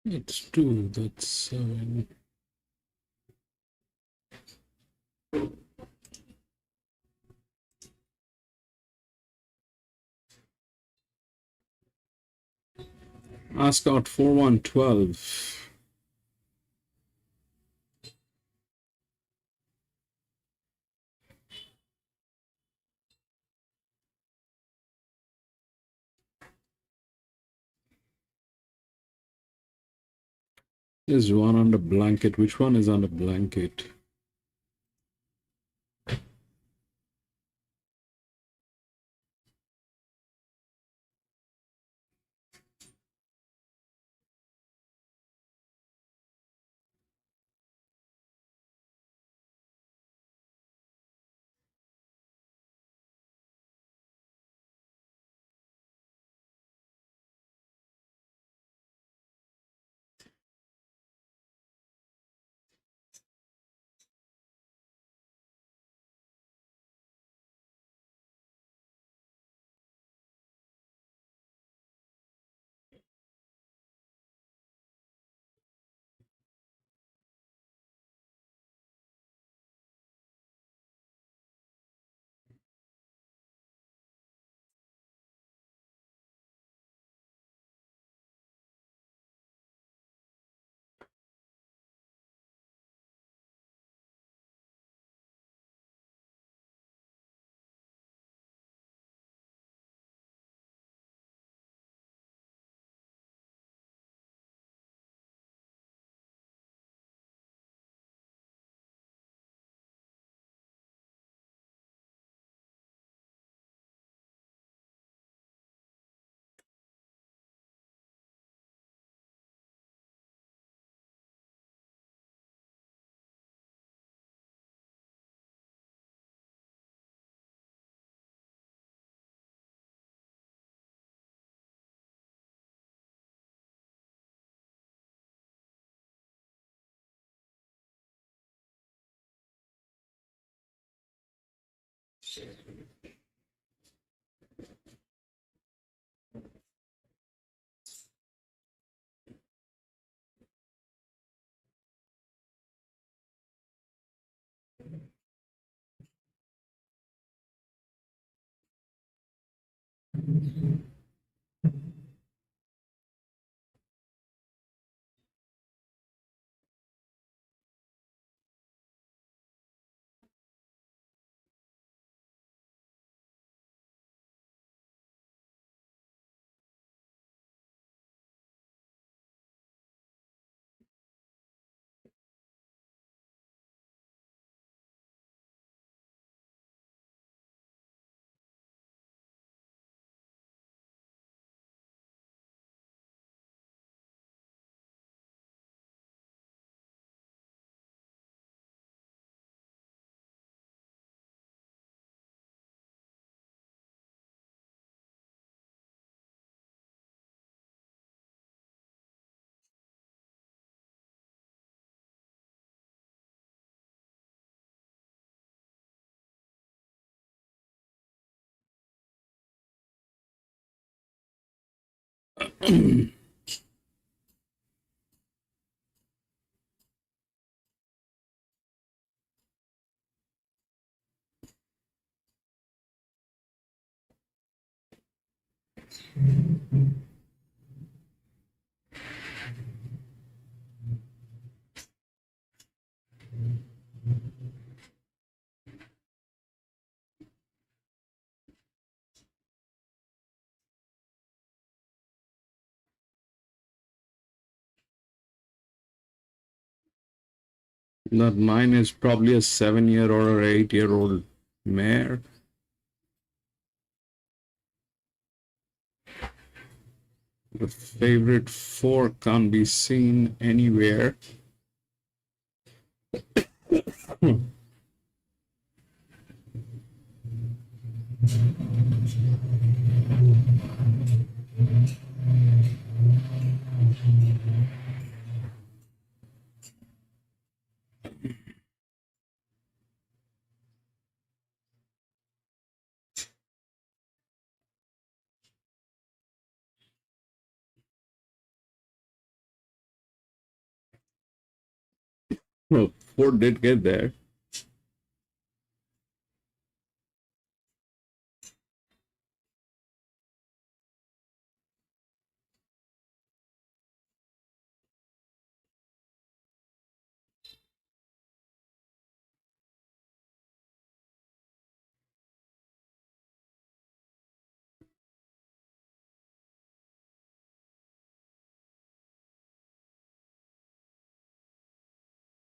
It's 2, that's 7. Ask out 4-1-12. There's one on the blanket. Which one is on the blanket? That mine is probably a 7-year or an 8-year-old mare. The favorite 4 can't be seen anywhere. Well, 4 did get there.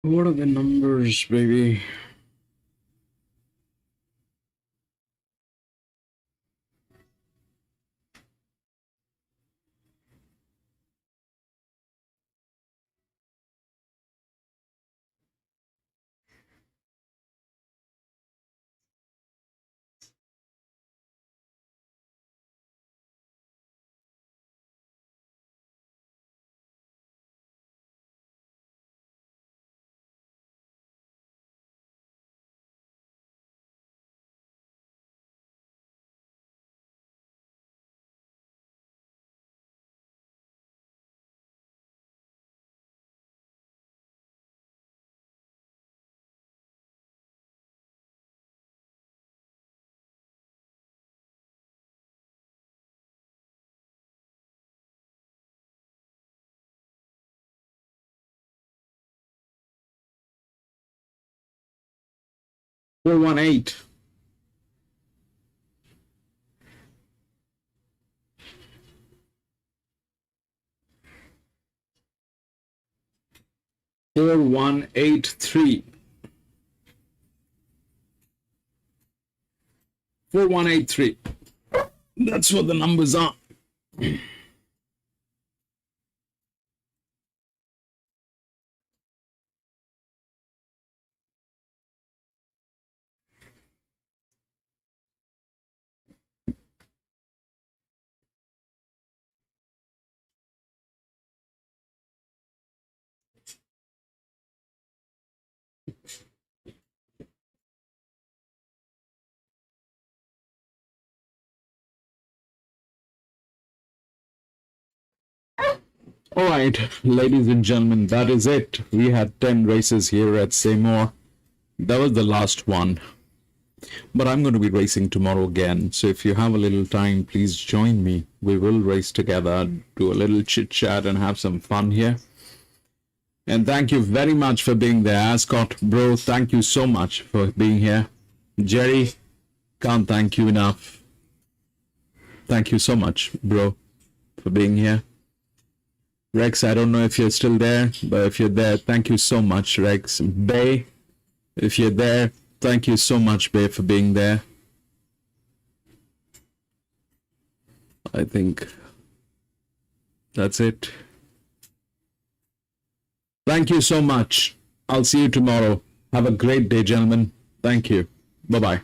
What are the numbers, baby? Four one eight. Four 4183. 4183. That's what the numbers are. All right, ladies and gentlemen, that is it. We had 10 races here at Seymour. That was the last one. But I'm going to be racing tomorrow again. So if you have a little time, please join me. We will race together, do a little chit chat and have some fun here. And thank you very much for being there. Ascot, bro, thank you so much for being here. Jerry, can't thank you enough. Thank you so much, bro, for being here. Rex, I don't know if you're still there, but if you're there, thank you so much, Rex. Bay, if you're there, thank you so much, Bay, for being there. I think that's it. Thank you so much. I'll see you tomorrow. Have a great day, gentlemen. Thank you. Bye-bye.